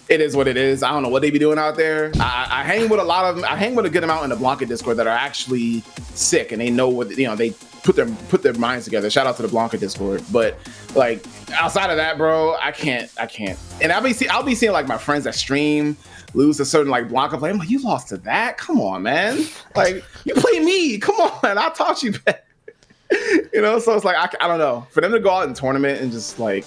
it is what it is. I don't know what they be doing out there. I hang with a lot of them. I hang with a good amount in the Blanca Discord that are actually sick and they know what, you know, they put their minds together. Shout out to the Blanca Discord. But like outside of that, bro, I can't. And I'll be seeing like my friends that stream lose a certain like Blanca play. I'm like, you lost to that? Come on, man. Like, you play me. Come on, I'll taught you back. You know, so it's like I don't know. For them to go out in tournament and just like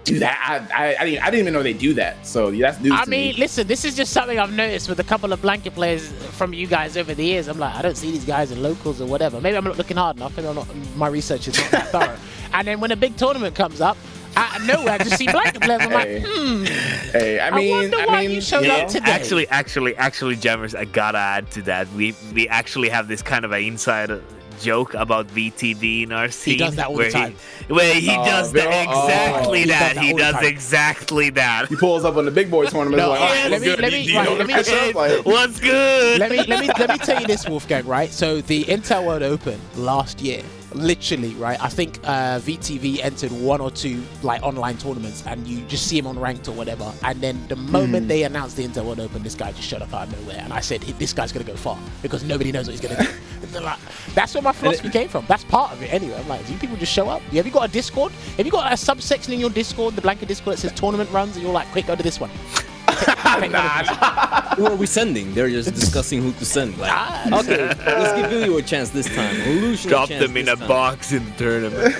do that, I didn't even know they do that. So that's news. I mean, listen, this is just something I've noticed with a couple of blanket players from you guys over the years. I'm like, I don't see these guys in locals or whatever. Maybe I'm not looking hard enough. Maybe my research is not that thorough. And then when a big tournament comes up, Out of nowhere, I just see blanket players. I'm like, Hey, I mean, wonder why you showed up today. Actually, Jammerz, I gotta add to that. We actually have this kind of an inside joke about VTV in our scene. He does that all the time. He does exactly that. He pulls up on the big boy tournament. No, like, let me What's good? let me tell you this, Wolfgang, right? So the Intel World Open last year, literally, right? I think VTV entered 1 or 2 like online tournaments, and you just see him on ranked or whatever. And then the moment they announced the Intel World Open, this guy just showed up out of nowhere, and I said, this guy's gonna go far because nobody knows what he's gonna do. Like, that's where my philosophy came from. That's part of it anyway. I'm like, do you people just show up? Have you got a Discord? Have you got a subsection in your Discord, the blanket Discord that says tournament runs, and you're like, quick, go to this one? Who are we sending? They're just discussing who to send. Like, okay, let's give Billy a chance this time. Drop them in a box in the tournament.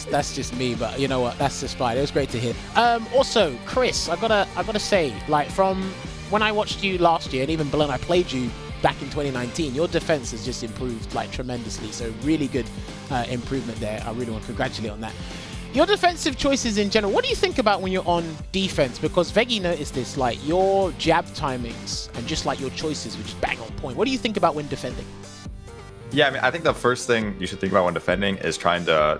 That's just me, but you know what? That's just fine. It was great to hear. Also, Chris, I gotta say, like, from when I watched you last year, and even when I played you back in 2019, your defense has just improved like tremendously. So really good improvement there. I really want to congratulate on that. Your defensive choices in general, what do you think about when you're on defense? Because Veggey noticed this, like your jab timings and just like your choices, which is bang on point. What do you think about when defending? Yeah, I mean, I think the first thing you should think about when defending is trying to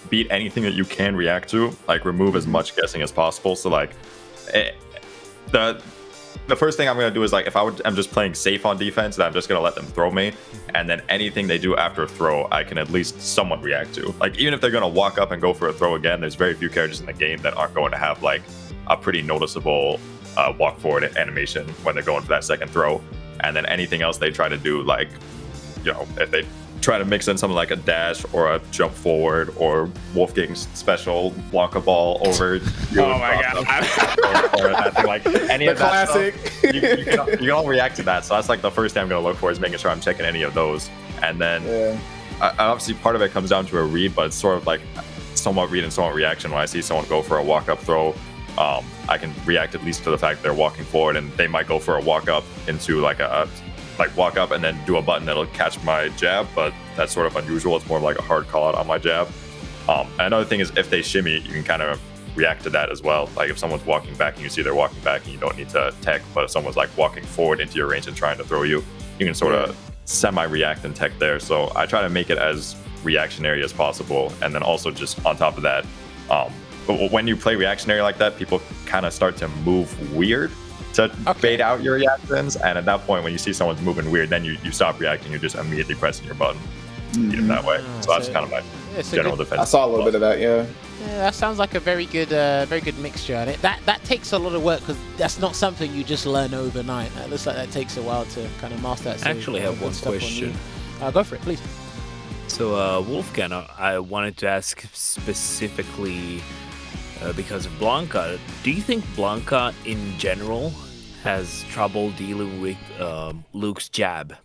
beat anything that you can react to, like remove as much guessing as possible. So like the first thing I'm going to do is like, if I'm just playing safe on defense, then I'm just going to let them throw me. And then anything they do after a throw, I can at least somewhat react to. Like, even if they're going to walk up and go for a throw again, there's very few characters in the game that aren't going to have like a pretty noticeable walk forward animation when they're going for that second throw. And then anything else they try to do, like, you know, if they try to mix in something like a dash or a jump forward or Wolfgang's special block a ball over. Oh my god! Or anything like any of that classic. Stuff, you can all react to that. So that's like the first thing I'm going to look for is making sure I'm checking any of those. And then obviously part of it comes down to a read, but it's sort of like somewhat read and somewhat reaction. When I see someone go for a walk up throw, I can react at least to the fact they're walking forward, and they might go for a walk up into like walk up and then do a button that'll catch my jab, but that's sort of unusual. It's more like a hard call out on my jab. Another thing is if they shimmy, you can kind of react to that as well. Like if someone's walking back and you see they're walking back and you don't need to tech, but if someone's like walking forward into your range and trying to throw you, you can sort of semi-react and tech there. So I try to make it as reactionary as possible. And then also just on top of that, but when you play reactionary like that, people kind of start to move weird to bait out your reactions, and at that point when you see someone's moving weird, then you stop reacting, you're just immediately pressing your button that way. So that's kind of my general defense. I saw a little bit of that. Yeah, that sounds like a very good mixture, and that takes a lot of work because that's not something you just learn overnight. It looks like that takes a while to kind of master that. I actually have one question. Go for it, please. So Wolfgang, I wanted to ask specifically because of Blanca. Do you think Blanca in general has trouble dealing with Luke's jab?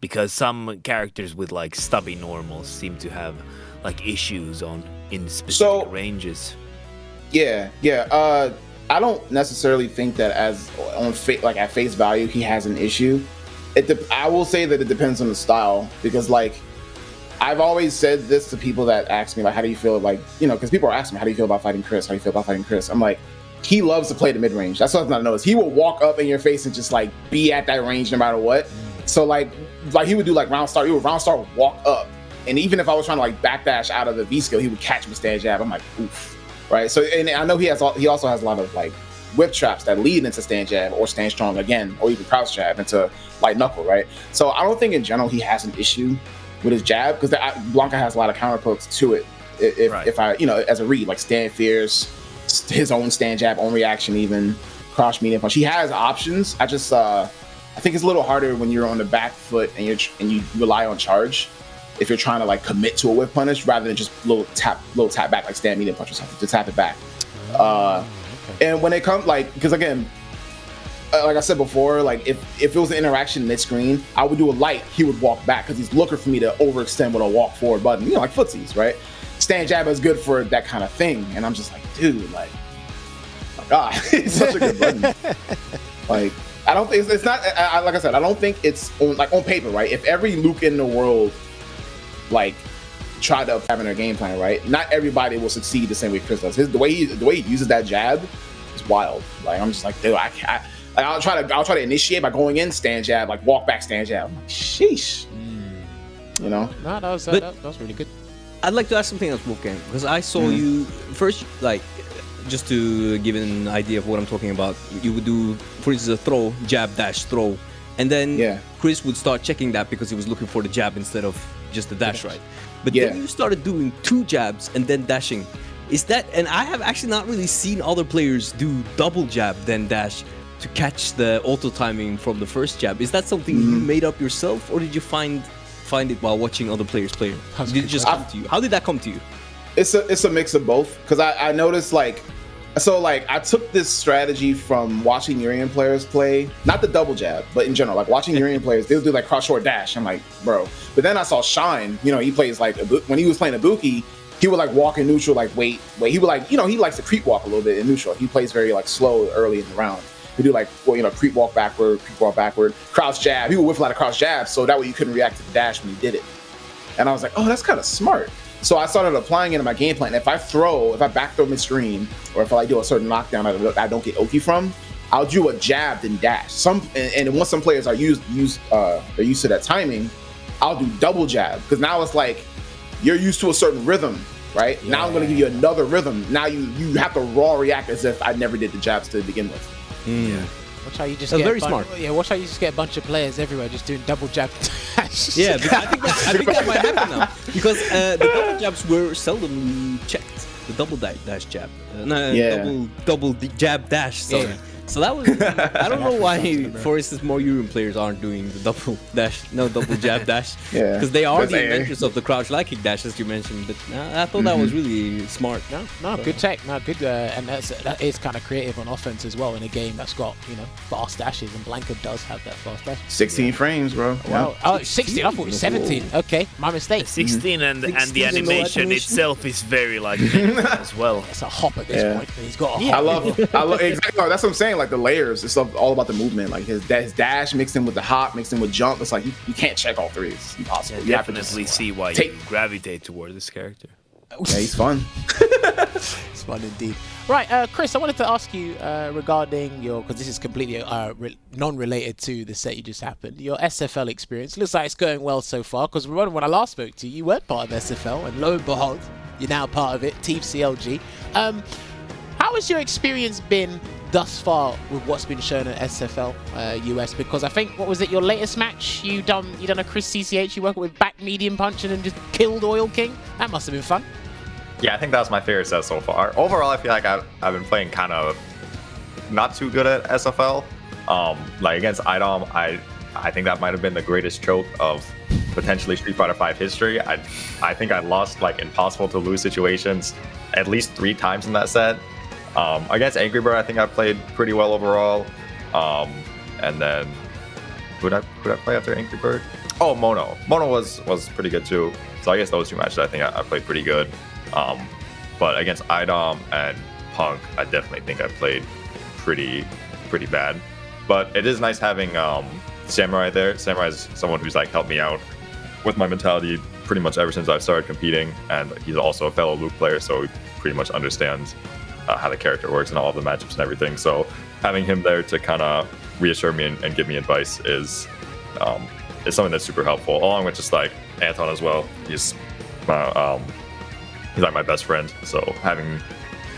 Because some characters with like stubby normals seem to have like issues in specific ranges. Yeah. I don't necessarily think that as on at face value he has an issue. I will say that it depends on the style, because like I've always said this to people that ask me like, how do you feel, like, you know, because people are asking me, how do you feel about fighting Chris? How do you feel about fighting Chris? I'm like, he loves to play the mid range. That's something I noticed. He will walk up in your face and just like be at that range no matter what. So like he would do like round start. He would round start, walk up, and even if I was trying to like backdash out of the V skill, he would catch me stand jab. I'm like, oof, right? So and I know he also has a lot of like whip traps that lead into stand jab or stand strong again, or even crouch jab into light knuckle, right? So I don't think in general he has an issue with his jab, because Blanca has a lot of counter pokes to it. If I, you know, as a read, like stand fierce, his own stand jab, own reaction, even crouch medium punch. He has options. I think it's a little harder when you're on the back foot and you rely on charge. If you're trying to like commit to a whip punish rather than just little tap back like stand medium punch or something to tap it back. And when it comes like, because again, like I said before, like if it was an interaction mid-screen, I would do a light, he would walk back because he's looking for me to overextend with a walk forward button, you know, like footsies, right? Stand jab is good for that kind of thing, and I'm just like, dude, like, oh my God, it's such a good button. Like, I don't think it's not. Like I said, I don't think it's on paper, right? If every Luke in the world, like, try to apply in their game plan, right? Not everybody will succeed the same way Chris does. The way he uses that jab is wild. Like I'm just like, dude, I'll try to initiate by going in, stand jab, like walk back, stand jab. I'm like, sheesh. You know? No, that was really good. I'd like to ask something else, Wolfgang, because I saw you first, like, just to give an idea of what I'm talking about. You would do, for instance, a throw, jab, dash, throw, and then Chris would start checking that because he was looking for the jab instead of just the dash, right? But then you started doing 2 jabs and then dashing. Is that, and I have actually not really seen other players do double jab then dash to catch the auto timing from the first jab. Is that something you made up yourself, or did you find it while watching other players play? Did it just come to you? How did that come to you? It's a mix of both, because I noticed like I took this strategy from watching Urian players play, not the double jab, but in general, like watching Urian players, they'll do like cross short dash. I'm like, bro. But then I saw Shine, you know, he plays like, when he was playing Ibuki, he would like walk in neutral, like wait. He would like, you know, he likes to creep walk a little bit in neutral. He plays very like slow early in the round. He do like, well, you know, creep walk backward, crouch jab. He would whiff a lot of crouch jabs, so that way you couldn't react to the dash when he did it. And I was like, oh, that's kind of smart. So I started applying it in my game plan. If I back throw mid-screen, or if I like do a certain knockdown that I don't get Oki from, I'll do a jab then dash. And once some players are used to that timing, I'll do double jab, because now it's like you're used to a certain rhythm, right? Yeah. Now I'm going to give you another rhythm. Now you have to raw react as if I never did the jabs to begin with. Yeah. Watch how you just very smart. Yeah, watch how you just get a bunch of players everywhere just doing double jab dash. Yeah, I think that might happen now, because the double jabs were seldom checked. The double dash jab, double jab dash. Sorry. Yeah. So that was, I don't know why, for instance, more Urian players aren't doing the double jab dash. Because they are the inventors of the crouch light kick dash, as you mentioned. But I thought that was really smart. No, good tech. No, good. And that is kind of creative on offense as well in a game that's got, you know, fast dashes. And Blanca does have that fast dash. 16 frames, bro. Wow. Oh, 16. I thought it was 17. Okay, my mistake. 16 and the animation itself is very like as well. It's a hop at this point. He's got a hop. I love exactly. That's what I'm saying. Like the layers, it's all about the movement. Like his dash mixed in with the hop, mixed in with jump. It's like you can't check all 3. It's impossible. Yeah, definitely see why you gravitate toward this character. Yeah, he's fun. It's fun indeed. Right, Chris, I wanted to ask you regarding your, because this is completely non-related to the set you just happened, your SFL experience. Looks like it's going well so far, because when I last spoke to you, you weren't part of SFL, and lo and behold, you're now part of it, Team CLG. How has your experience been thus far with what's been shown at SFL US? Because I think, what was it, your latest match? You done a ChrisCCH, you worked with back medium punching and just killed Oil King? That must have been fun. Yeah, I think that was my favorite set so far. Overall, I feel like I've been playing kind of not too good at SFL. Like against IDOM, I think that might have been the greatest choke of potentially Street Fighter V history. I think I lost like impossible to lose situations at least 3 times in that set. Against Angry Bird, I think I played pretty well overall. And then who did I play after Angry Bird? Oh, Mono. Mono was pretty good too. So I guess those 2 matches I think I played pretty good. But against IDOM and Punk, I definitely think I played pretty bad. But it is nice having Samurai there. Samurai is someone who's like helped me out with my mentality pretty much ever since I've started competing, and he's also a fellow Luke player, so he pretty much understands how the character works and all of the matchups and everything. So having him there to kind of reassure me and give me advice is something that's super helpful, along with just like Anton as well. He's like my best friend, so having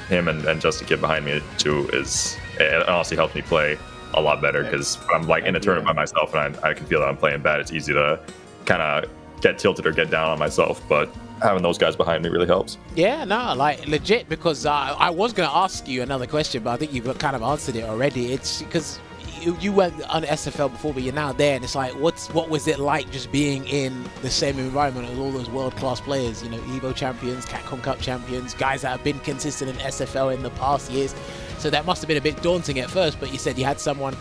him and just a kid behind me too it honestly helps me play a lot better, because I'm like in a tournament by myself and I can feel that I'm playing bad. It's easy to kind of get tilted or get down on myself, but having those guys behind me really helps. Yeah, no, like legit, because I was going to ask you another question, but I think you've kind of answered it already. It's because you went on SFL before, but you're now there, and it's like, what was it like just being in the same environment as all those world-class players, you know, Evo champions, Capcom Cup champions, guys that have been consistent in SFL in the past years? So that must have been a bit daunting at first, but you said you had someone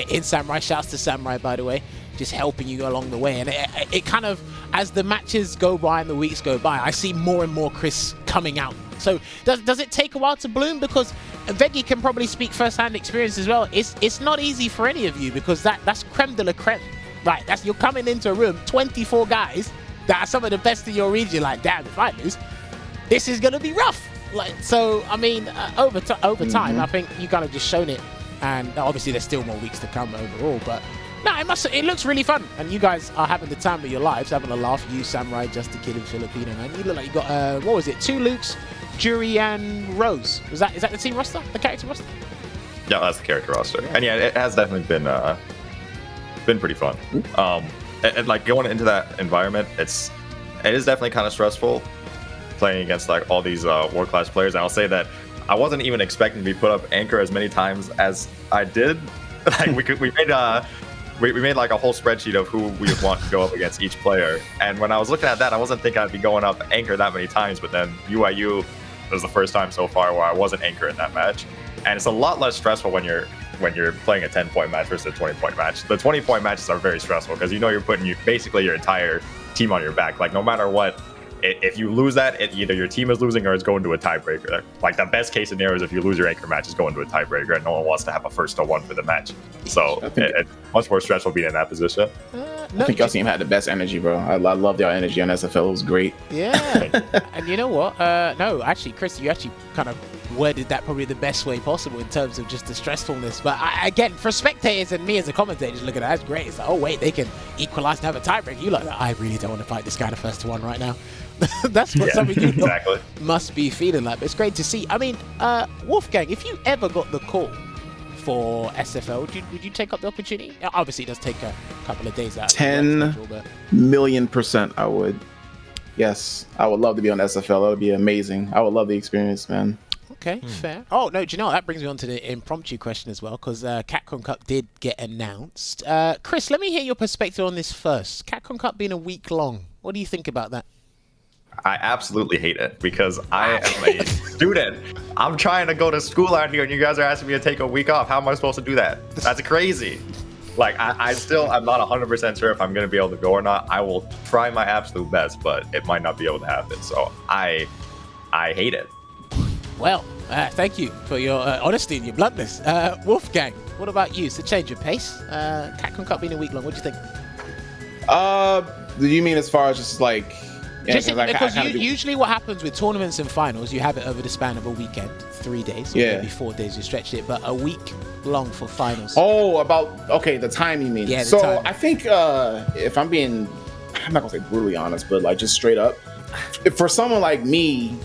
in Samurai, shouts to Samurai by the way, just helping you along the way. And it kind of, as the matches go by and the weeks go by, I see more and more Chris coming out. So does it take a while to bloom? Because Veggey can probably speak first-hand experience as well. It's not easy for any of you, because that's creme de la creme. Right, you're coming into a room, 24 guys that are some of the best in your region. Like, damn, if I lose, this is gonna be rough. Like, so I mean, over time, I think you kind of just shown it, and obviously there's still more weeks to come overall. But no, it looks really fun, and you guys are having the time of your lives, having a laugh. You, Samurai, Just a Kid, and Filipino, man. You look like you got what was it? 2 Lukes, Jury, and Rose. Is that the team roster? The character roster? Yeah, that's the character roster. And yeah, it has definitely been pretty fun. And like going into that environment, it is definitely kind of stressful playing against like all these world class players. And I'll say that I wasn't even expecting to be put up anchor as many times as I did. Like we made like a whole spreadsheet of who we would want to go up against each player. And when I was looking at that, I wasn't thinking I'd be going up anchor that many times. But then UIU was the first time so far where I wasn't anchor in that match. And it's a lot less stressful when you're playing a 10-point match versus a 20-point match. The 20-point matches are very stressful because you know you're putting basically your entire team on your back. Like no matter what, if you lose that, either your team is losing or it's going to a tiebreaker. Like the best case scenario is if you lose your anchor match, it's going to a tiebreaker, and no one wants to have a 1-1 for the match. So it's much more stressful being in that position. I think y'all team had the best energy, bro. I loved y'all energy on SFL. It was great. Yeah. And you know what? No, actually, Chris, you actually kind of worded that probably the best way possible in terms of just the stressfulness. But again, for spectators and me as a commentator, just looking at it, that's great. It's like, oh wait, they can equalize and have a tiebreaker. You like, I really don't want to fight this guy the 1-1 right now. That's what some of you exactly must be feeling like. But it's great to see. I mean, Wolfgang, if you ever got the call for SFL, would you take up the opportunity? Obviously, it does take a couple of days out. 10 million% I would. Yes, I would love to be on SFL. That would be amazing. I would love the experience, man. Okay, fair. Oh, no, do you know what? That brings me on to the impromptu question as well, because Capcom Cup did get announced. Chris, let me hear your perspective on this first. Capcom Cup being a week long. What do you think about that? I absolutely hate it because I am a student. I'm trying to go to school out here and you guys are asking me to take a week off. How am I supposed to do that? That's crazy. Like, I'm not 100% sure if I'm going to be able to go or not. I will try my absolute best, but it might not be able to happen. So I hate it. Well, thank you for your honesty and your bluntness. Wolfgang, what about you? So change of pace. Capcom Cup being a week long, what do you think? Do you mean as far as just like... Yeah, because usually what happens with tournaments and finals, you have it over the span of a weekend, 3 days, or maybe 4 days, you stretched it, but a week long for finals. Oh, the time you mean. Yeah, so time. I think if I'm not gonna say brutally honest, but like just straight up, for someone like me,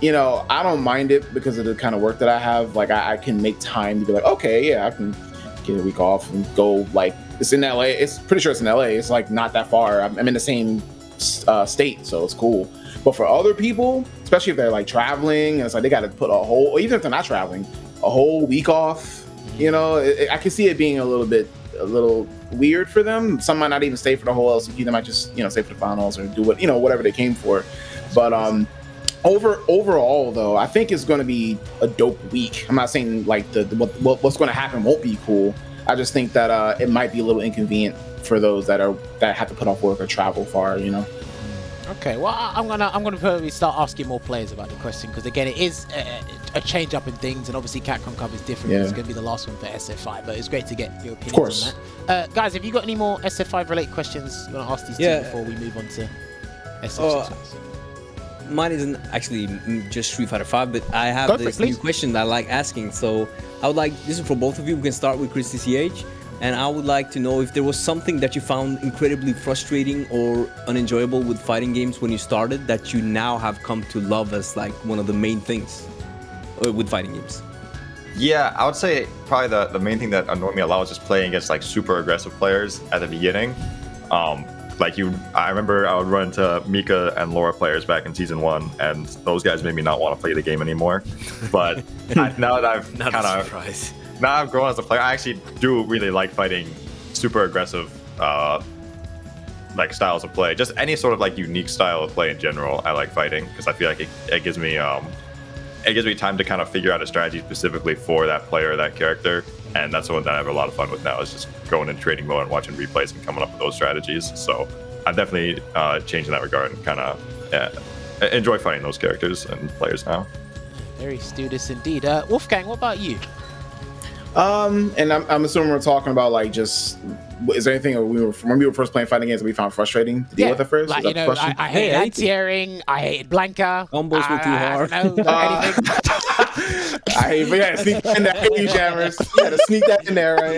you know, I don't mind it because of the kind of work that I have. Like I can make time to be like, okay, yeah, I can get a week off and go. Like it's in LA. It's pretty sure it's in LA. It's like not that far. I'm in the same state, so it's cool. But for other people, especially if they're like traveling, and it's like they got to put even if they're not traveling, a whole week off. You know, I can see it being a little weird for them. Some might not even stay for the whole LCQ. They might just stay for the finals or do whatever they came for. But overall though, I think it's going to be a dope week. I'm not saying like what's going to happen won't be cool. I just think that it might be a little inconvenient for those that have to put off work or travel far, Okay, well, I'm gonna probably start asking more players about the question, because again, it is a change up in things, and obviously Capcom Cup is different. Yeah. It's gonna be the last one for SF5, but it's great to get your opinions on that. Guys, have you got any more SF5 related questions you want to ask these two before we move on to SF6? Mine isn't actually just Street Fighter 5, but I have this new question that I like asking. So I would like, this is for both of you. We can start with ChrisCCH. And I would like to know if there was something that you found incredibly frustrating or unenjoyable with fighting games when you started that you now have come to love as like one of the main things with fighting games. Yeah, I would say probably the main thing that annoyed me a lot was just playing against like super aggressive players at the beginning. I remember I would run into Mika and Laura players back in season 1, and those guys made me not want to play the game anymore. But now that I've now I've grown as a player, I actually do really like fighting super aggressive like styles of play. Just any sort of like unique style of play in general, I like fighting because I feel like it gives me time to kind of figure out a strategy specifically for that player or that character. And that's the one that I have a lot of fun with now, is just going in training mode and watching replays and coming up with those strategies. So I've definitely changed in that regard and kind of enjoy fighting those characters and players now. Very studious indeed. Wolfgang, what about you? And I'm assuming we're talking about like just. Is there anything when we were first playing fighting games that we found frustrating to deal with at first? Like, you know, I hated anti-airing, I hated Blanca. Combos were too hard. I don't know, anything. I hate, but yeah, sneak that in there. You Jammerz. You had to sneak that in there, right?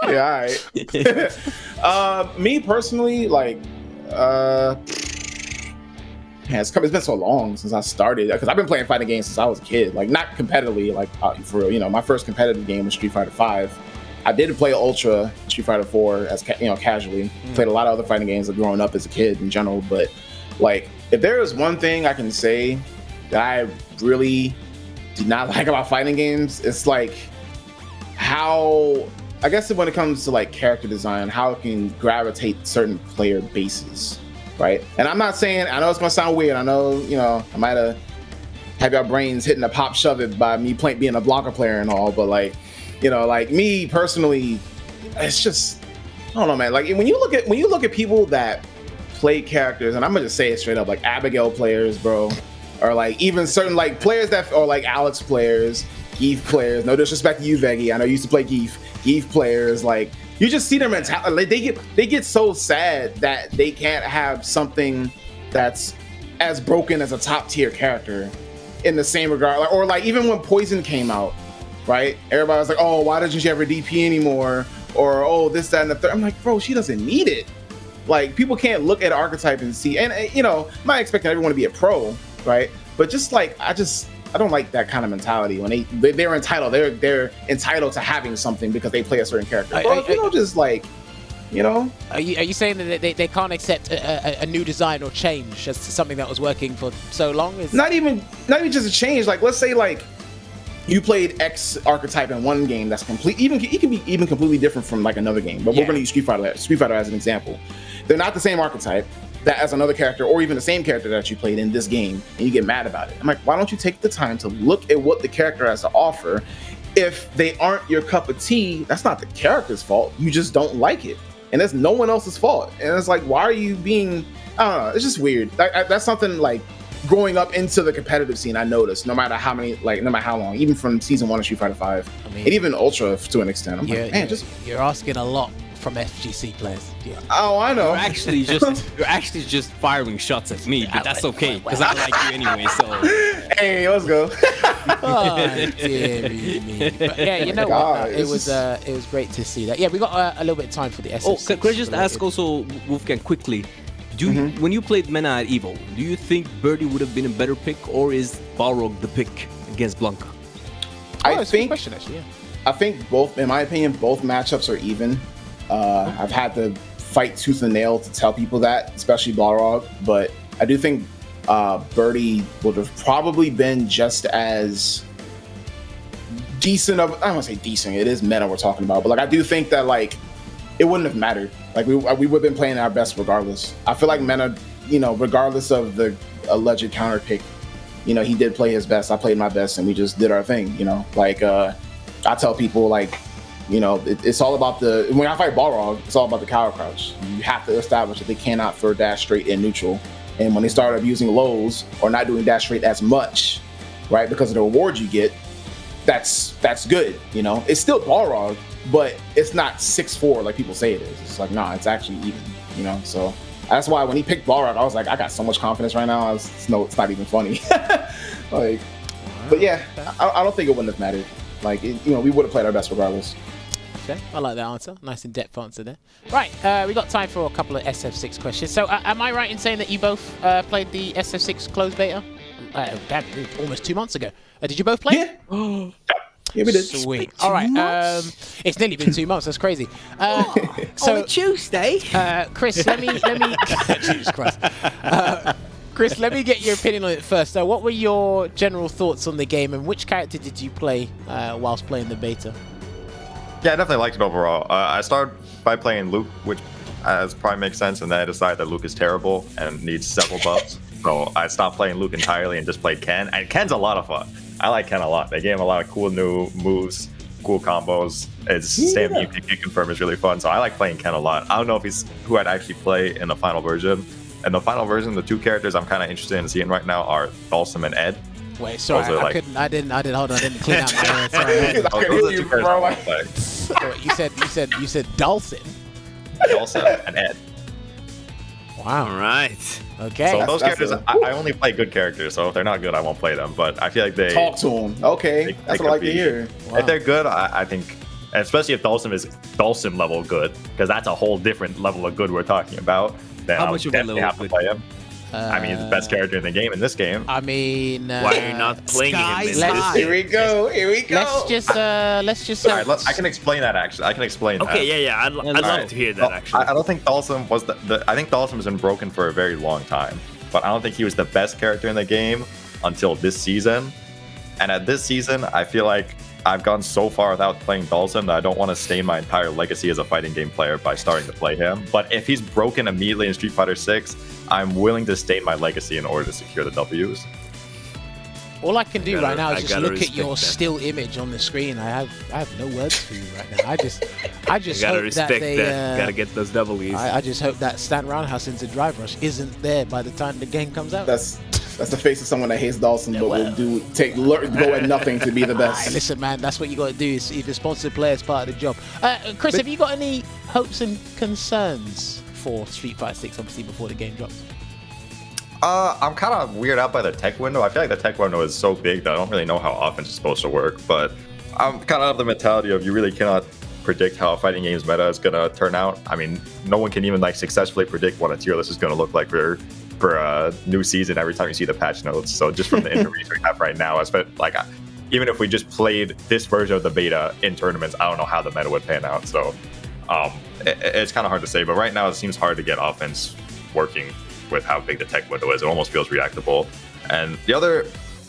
Yeah, all right. Me personally, like, it's been so long since I started because I've been playing fighting games since I was a kid. Like, not competitively, like for real. You know, my first competitive game was Street Fighter V. I did play Ultra Street Fighter 4 as casually. Played a lot of other fighting games growing up as a kid in general. But like, if there is one thing I can say that I really did not like about fighting games, it's like how, I guess when it comes to like character design, how it can gravitate certain player bases, right? And I'm not saying, I know it's gonna sound weird. I know, you know, I might have your brains hitting a pop shove it by me being a Blanca player and all, but like, you know, like me personally, it's just, I don't know, man. Like when you look at people that play characters, and I'm gonna just say it straight up, like Abigail players, bro, or like even certain like players that, or like Alex players, Geef players. No disrespect to you, Veggey. I know you used to play Geef players. Like you just see their mentality. Like, they get so sad that they can't have something that's as broken as a top tier character in the same regard. Or like even when Poison came out. Right? Everybody was like, oh, why doesn't she ever DP anymore? Or, oh, this, that, and the third. I'm like, bro, she doesn't need it. Like, people can't look at archetype and see. And, you know, I'm not expecting everyone to be a pro, right? But just like, I don't like that kind of mentality when they're entitled. They're entitled to having something because they play a certain character. Bro, if you don't just like, you know. Are you saying that they can't accept a new design or change as to something that was working for so long? Not even just a change. Like, let's say like, you played X archetype in one game that's complete. It can be even completely different from like another game. But we're going to use Street Fighter as an example. They're not the same archetype that as another character, or even the same character that you played in this game, and you get mad about it. I'm like, why don't you take the time to look at what the character has to offer? If they aren't your cup of tea, that's not the character's fault. You just don't like it, and that's no one else's fault. And it's like, why are you being? I don't know. It's just weird. That's something like. Growing up into the competitive scene, I noticed no matter how long, even from season 1 of Street Fighter 5, and even Ultra to an extent. I'm like, man, you're asking a lot from FGC players. Yeah. Oh, I know. You're actually just firing shots at me, but that's okay because I like you anyway. So hey, let's go. Oh, dear me. But yeah, you know what? It was great to see that. Yeah, we got a little bit of time for the SF6. Oh, could I just ask also, Wolfgang, quickly? When you played Mena at Evo, do you think Birdie would have been a better pick, or is Balrog the pick against Blanca? I think both, in my opinion, both matchups are even. I've had to fight tooth and nail to tell people that, especially Balrog, but I do think Birdie would have probably been just as decent of, I don't want to say decent, it is Meta we're talking about, but like I do think that like it wouldn't have mattered. Like we would have been playing our best regardless. I feel like Mena, you know, regardless of the alleged counter pick, you know, he did play his best. I played my best, and we just did our thing. You know, like I tell people, like, you know, it's all about when I fight Balrog, it's all about the counter crouch. You have to establish that they cannot throw dash straight in neutral. And when they start abusing lows or not doing dash straight as much, right, because of the rewards you get, that's good. You know, it's still Balrog, but it's not 6-4 like people say it is. It's like, nah, it's actually even, you know? So that's why when he picked Balrog, I was like, I got so much confidence right now. It's not even funny. Like, but yeah, I don't think it wouldn't have mattered. Like, you know, we would have played our best regardless. Okay, I like that answer. Nice in-depth answer there. Right, we got time for a couple of SF6 questions. So am I right in saying that you both played the SF6 closed beta? Damn, almost 2 months ago. Did you both play? Yeah. Yeah, we did. Sweet. All right. It's nearly been 2 months. That's crazy. So on a Tuesday. Chris, let me. Jesus Christ. Chris, let me get your opinion on it first. So, what were your general thoughts on the game, and which character did you play whilst playing the beta? Yeah, I definitely liked it overall. I started by playing Luke, which probably makes sense, and then I decided that Luke is terrible and needs several buffs. So I stopped playing Luke entirely and just played Ken. And Ken's a lot of fun. I like Ken a lot. They gave him a lot of cool new moves, cool combos. His stamina confirm is really fun. So I like playing Ken a lot. I don't know if he's who I'd actually play in the final version. In the final version, the two characters I'm kind of interested in seeing right now are Balsam and Ed. Wait, sorry, Those are I like- couldn't. I didn't. Hold on, I didn't clean out my ears. Sorry. I can Those hear are you, two characters bro. I want to play. Wait, you said Dawson. Dawson and Ed. Wow. All right. Okay. So those that's characters, I only play good characters. So if they're not good, I won't play them. But I feel like they Talk to him. Okay, that's they what I like could to be- hear. If they're good, I think, and especially if Dawson is Dawson level good, because that's a whole different level of good we're talking about. Then How I'll much of a definitely level have of to good? play him. I mean, he's the best character in the game in this game. I mean, Why are you not playing him in let's- this? Here we go. Here we go. let's just. All right, I can explain that actually. I can explain that. Okay, yeah. I'd love Alright. to hear that Well, actually. I don't think Dawson was I think Dawson has been broken for a very long time, but I don't think he was the best character in the game until this season. And at this season, I feel like I've gone so far without playing Dawson that I don't want to stain my entire legacy as a fighting game player by starting to play him. But if he's broken immediately in Street Fighter 6, I'm willing to stain my legacy in order to secure the Ws. All I can do gotta- right now I is just gotta look at respect your that. still image on the screen. I have no words for you right now. I just You gotta hope respect that they. Gotta get those W's. I just hope that Stan Roundhouse into Drive Rush isn't there by the time the game comes out. That's the face of someone that hates Dawson, but well. will go at nothing to be the Aye, best. listen, man, that's what you got to do. Is if a sponsored player is part of the job. Chris, have you got any hopes and concerns for Street Fighter 6? Obviously, before the game drops. I'm kind of weirded out by the tech window. I feel like the tech window is so big that I don't really know how offense is supposed to work. But I'm kind of of the mentality of you really cannot predict how a fighting game's meta is gonna turn out. I mean, no one can even like successfully predict what a tier list is gonna look like for a new season every time you see the patch notes. So just from the interviews we have right now, even if we just played this version of the beta in tournaments, I don't know how the meta would pan out. So it's kind of hard to say. But right now, it seems hard to get offense working with how big the tech window is. It almost feels reactable. And the other,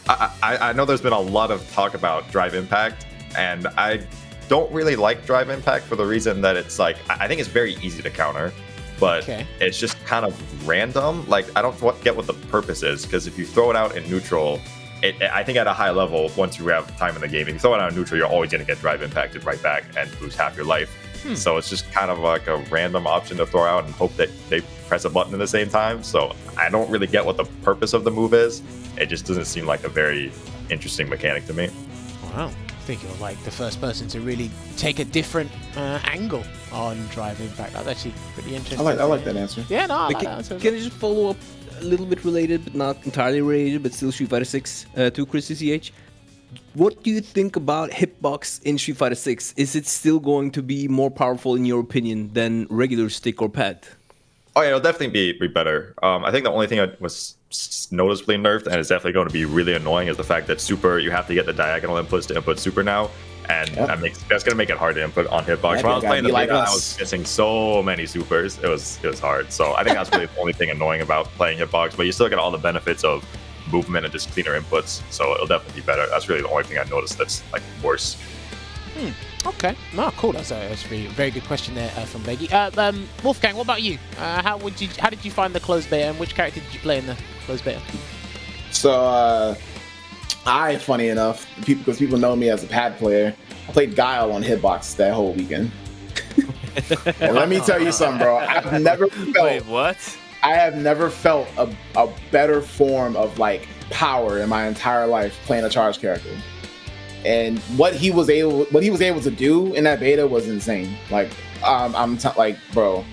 I know there's been a lot of talk about Drive Impact, and I don't really like Drive Impact for the reason that it's like, I think it's very easy to counter, but it's just kind of random. Like, I don't get what the purpose is, because if you throw it out in neutral, I think at a high level, once you have time in the game, if you throw it out in neutral, you're always going to get Drive Impacted right back and lose half your life. So it's just kind of like a random option to throw out and hope that they press a button at the same time. So I don't really get what the purpose of the move is. It just doesn't seem like a very interesting mechanic to me. Wow. I think you're like the first person to really take a different angle on Drive Impact. That's actually pretty interesting. I like that answer. Yeah, no, I like Can, that answer. can I just follow up a little bit related, but not entirely related, but still Street Fighter 6 to ChrisCCH? What do you think about hitbox in Street Fighter 6? Is it still going to be more powerful, in your opinion, than regular stick or pad? Oh yeah, it'll definitely be better. I think the only thing that was noticeably nerfed, and it's definitely going to be really annoying, is the fact that Super, you have to get the diagonal inputs to input Super now, and that's going to make it hard to input on hitbox. When I was playing the beta, I was missing so many Supers. It was hard. So I think that's really the only thing annoying about playing hitbox. But you still get all the benefits of movement and just cleaner inputs, so it'll definitely be better. That's really the only thing I noticed that's like worse. Okay. No, cool. That's a very good question there from Veggey. Wolfgang, what about you? How did you find the closed beta, and which character did you play in the closed beta? So, funny enough, because people know me as a pad player, I played Guile on Hitbox that whole weekend. And let me tell you something, bro. I've never felt. Wait, what? I have never felt a better form of like power in my entire life playing a charge character. And what he was able to do in that beta was insane. Like, bro,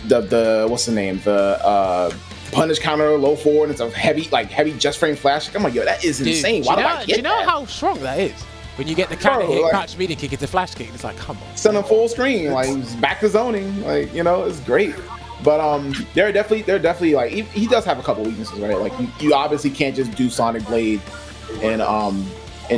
the what's the name? The punish counter, low forward, it's a heavy just frame flash. I'm like, yo, that is insane. Dude, Why did I get do you know that? how strong that is? When you get the counter hit, catch medium kick, it's a flash kick. It's like, come on. Send him full screen, like back to zoning, like, you know, it's great. But they're definitely like he does have a couple weaknesses, right? Like you obviously can't just do Sonic Blade and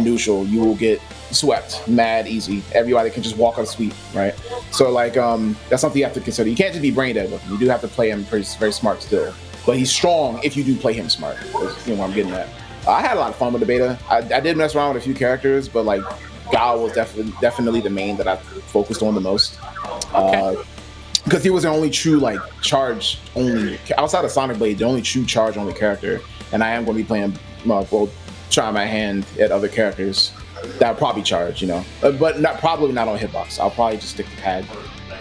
neutral. You will get swept mad easy. Everybody can just walk on sweep, right? So like that's something you have to consider. You can't just be brain dead with him. You do have to play him very smart still. But he's strong if you do play him smart. That's, you know what I'm getting at. I had a lot of fun with the beta. I did mess around with a few characters, but like Gao was definitely the main that I focused on the most. Because he was the only true like charge only outside of Sonic Blade, the only true charge only character. And I am going to be playing trying my hand at other characters that will probably charge, you know, but probably not on hitbox. I'll probably just stick to pad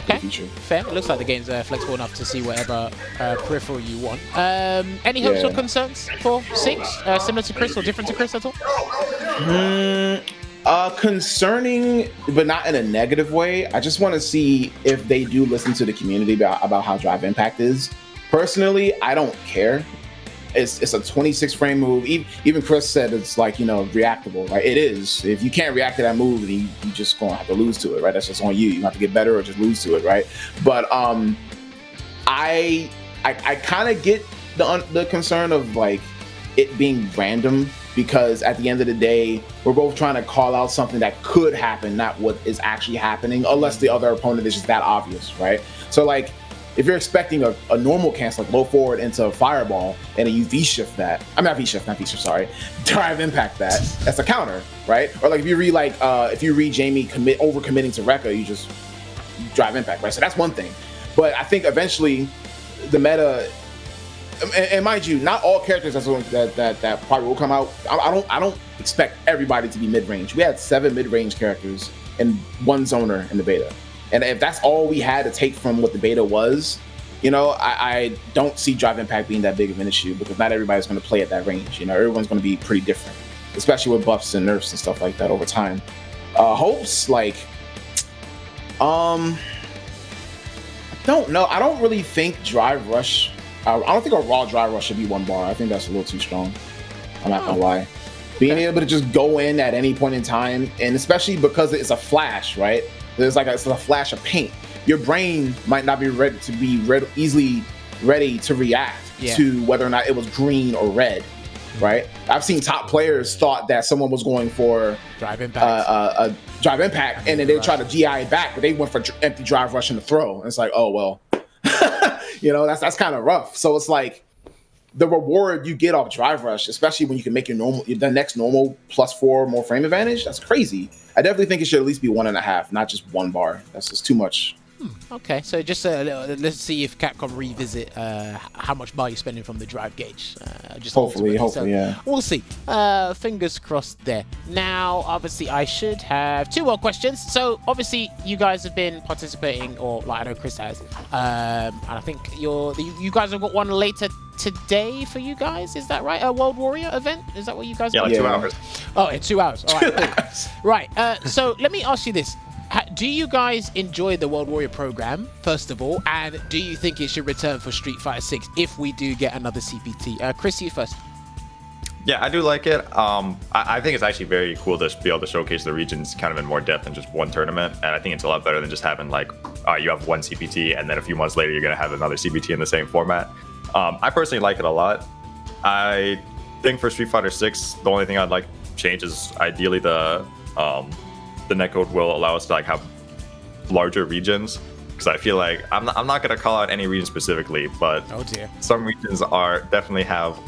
Okay, future. fair. It looks like the game's flexible enough to see whatever peripheral you want. Any hopes or concerns for 6? Similar to Chris or different to Chris at all? Concerning, but not in a negative way. I just want to see if they do listen to the community about how drive impact is. Personally, I don't care. It's a 26 frame move. Even Chris said it's like, reactable, right? It is. If you can't react to that move, then you just gonna have to lose to it, right? That's just on you. You have to get better or just lose to it, right? But I kind of get the concern of like it being random, because at the end of the day, we're both trying to call out something that could happen, not what is actually happening, unless the other opponent is just that obvious, right? So like, if you're expecting a normal cancel, like low forward into a fireball, and then you V-shift that, drive impact that, that's a counter, right? Or like if you read Jamie over committing to Rekka, you just drive impact, right? So that's one thing. But I think eventually the meta, and mind you, not all characters that probably will come out. I don't expect everybody to be mid-range. We had 7 mid-range characters and 1 zoner in the beta. And if that's all we had to take from what the beta was, I don't see drive impact being that big of an issue, because not everybody's going to play at that range. Everyone's going to be pretty different, especially with buffs and nerfs and stuff like that over time. Hopes, like, I don't know. I don't really think drive rush. I don't think a raw drive rush should be 1 bar. I think that's a little too strong. I'm not gonna lie. Being able to just go in at any point in time, and especially because it's a flash, right? It's a flash of paint. Your brain might not be ready to easily ready to react to whether or not it was green or red, right? I've seen top players thought that someone was going for drive impact, drive impact, and then they try to GI it back, but they went for empty drive rush in the throw. And it's like, oh well, that's kind of rough. So it's like the reward you get off drive rush, especially when you can make the next normal +4 more frame advantage. That's crazy. I definitely think it should at least be 1.5, not just 1 bar. That's just too much. Okay, so just let's see if Capcom revisit how much bar you're spending from the drive gauge. Hopefully, yeah. We'll see. Fingers crossed there. Now, obviously, I should have 2 more questions. So, obviously, you guys have been participating, or like I know Chris has, and I think you guys have got one later today for you guys. Is that right? A World Warrior event? Is that what you guys? Yeah, like 2 hours. Oh, in 2 hours. All right. Cool. Right. So let me ask you this. Do you guys enjoy the World Warrior program, first of all, and do you think it should return for Street Fighter 6 if we do get another CPT? Chris, you first. Yeah, I do like it. I think it's actually very cool to be able to showcase the regions kind of in more depth than just one tournament, and I think it's a lot better than just having like you have one CPT and then a few months later you're going to have another CPT in the same format. I personally like it a lot. I think for Street Fighter 6, the only thing I'd like to change is ideally the netcode will allow us to like have larger regions, because I feel like I'm not going to call out any region specifically, but some regions definitely have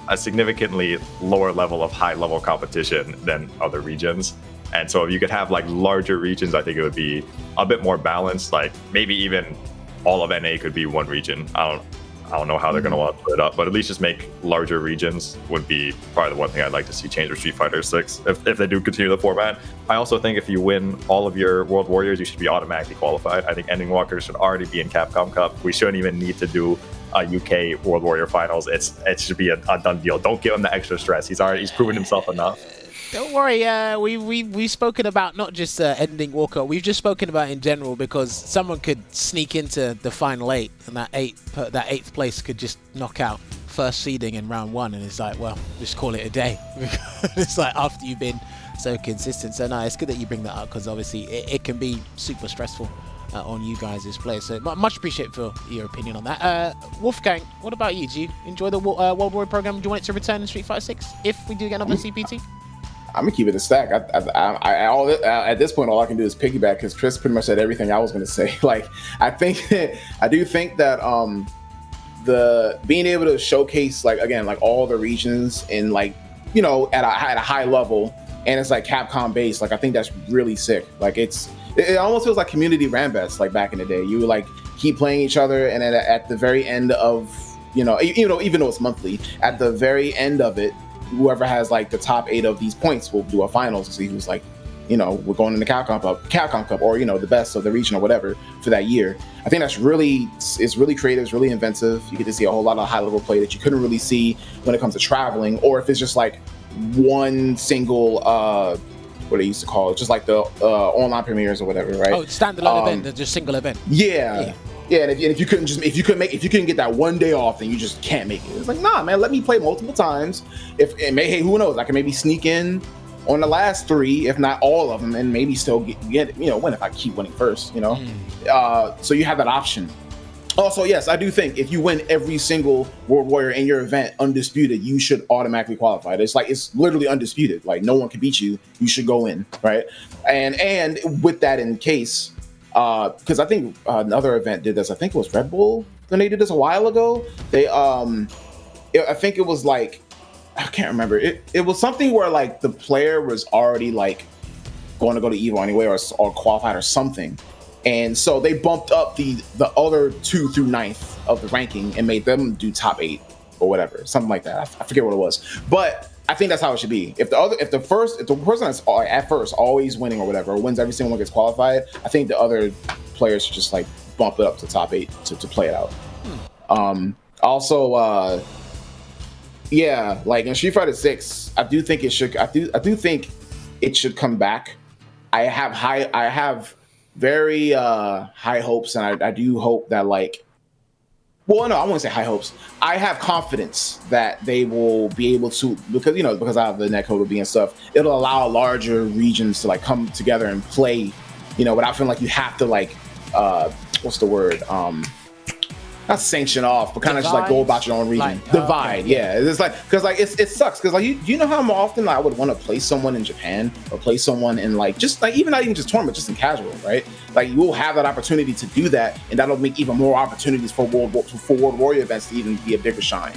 a significantly lower level of high level competition than other regions. And so if you could have like larger regions, I think it would be a bit more balanced. Like maybe even all of NA could be one region. I don't know how they're going to want to put it up, but at least just make larger regions would be probably the one thing I'd like to see change for Street Fighter 6 if they do continue the format. I also think if you win all of your World Warriors, you should be automatically qualified. I think Ending Walker should already be in Capcom Cup. We shouldn't even need to do a UK World Warrior Finals. It should be a done deal. Don't give him the extra stress. He's proven himself enough. Don't worry, we've spoken about not just Ending Walker, we've just spoken about in general, because someone could sneak into the final 8 and that 8th place could just knock out first seeding in round 1, and it's like, well, just call it a day. It's like after you've been so consistent. So no, it's good that you bring that up, because obviously it can be super stressful on you guys as players. So much appreciate for your opinion on that. Wolfgang, what about you? Do you enjoy the World Warrior program? Do you want it to return in Street Fighter 6 if we do get another CPT? I'm gonna keep it a stack. At this point, all I can do is piggyback, because Chris pretty much said everything I was gonna say. Like, I do think that the being able to showcase like all the regions in like at a high level, and it's like Capcom based. Like, I think that's really sick. Like, it almost feels like community Rambats like back in the day. You would like keep playing each other, and then at the very end of even though it's monthly, at the very end of it, whoever has like the top 8 of these points will do a finals to see who's like we're going in the Capcom Cup, or the best of the region or whatever for that year. I think it's really creative, it's really inventive. You get to see a whole lot of high level play that you couldn't really see when it comes to traveling, or if it's just like one single what they used to call it, just like the online premieres or whatever, right? Oh, standalone event, just single event. Yeah. And if you couldn't get that one day off, then you just can't make it. It's like, nah, man, let me play multiple times. Hey, who knows? I can maybe sneak in on the last 3, if not all of them, and maybe still get win if I keep winning first. So you have that option. Also, yes, I do think if you win every single World Warrior in your event undisputed, you should automatically qualify. It's literally undisputed. Like, no one can beat you. You should go in, right? And with that in case, because I think another event did this. I think it was Red Bull. Then they did this a while ago. I think it was like, I can't remember. It was something where like the player was already like going to go to Evo anyway, or qualified or something. And so they bumped up the other 2 through 9th of the ranking and made them do top 8 or whatever, something like that. I forget what it was, but I think that's how it should be. If the person that's at first always winning or whatever, or wins every single one gets qualified, I think the other players should just like bump it up to top 8 to play it out. Also, yeah, like in Street Fighter 6, I do think it should come back. I have very high hopes, and I do hope that well, no, I won't say high hopes. I have confidence that they will be able to, because I have the netcode being stuff, it'll allow larger regions to come together and play, without feeling like you have to what's the word? Not sanction off, but kind of just go about your own region. Divide, yeah. It's because it sucks. Because you know how often I would want to play someone in Japan or play someone in even not even just tournament, just in casual, right? Like you will have that opportunity to do that, and that'll make even more opportunities for World Warrior events to even be a bigger shine.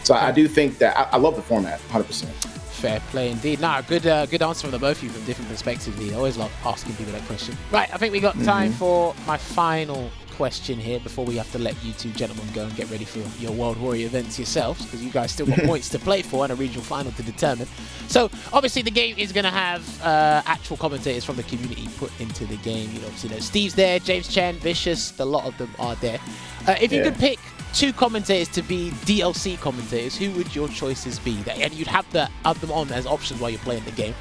So I do think that I love the format, 100%. Fair play indeed. Nah, good answer from the both of you from different perspectives. I always love asking people that question. Right, I think we got time for my final question here before we have to let you two gentlemen go and get ready for your World Warrior events yourselves, because you guys still got points to play for and a regional final to determine. So obviously the game is going to have actual commentators from the community put into the game. Obviously Steve's there, James Chen, Vicious, a lot of them are there. If you could pick 2 commentators to be DLC commentators, who would your choices be? And you'd have them on as options while you're playing the game.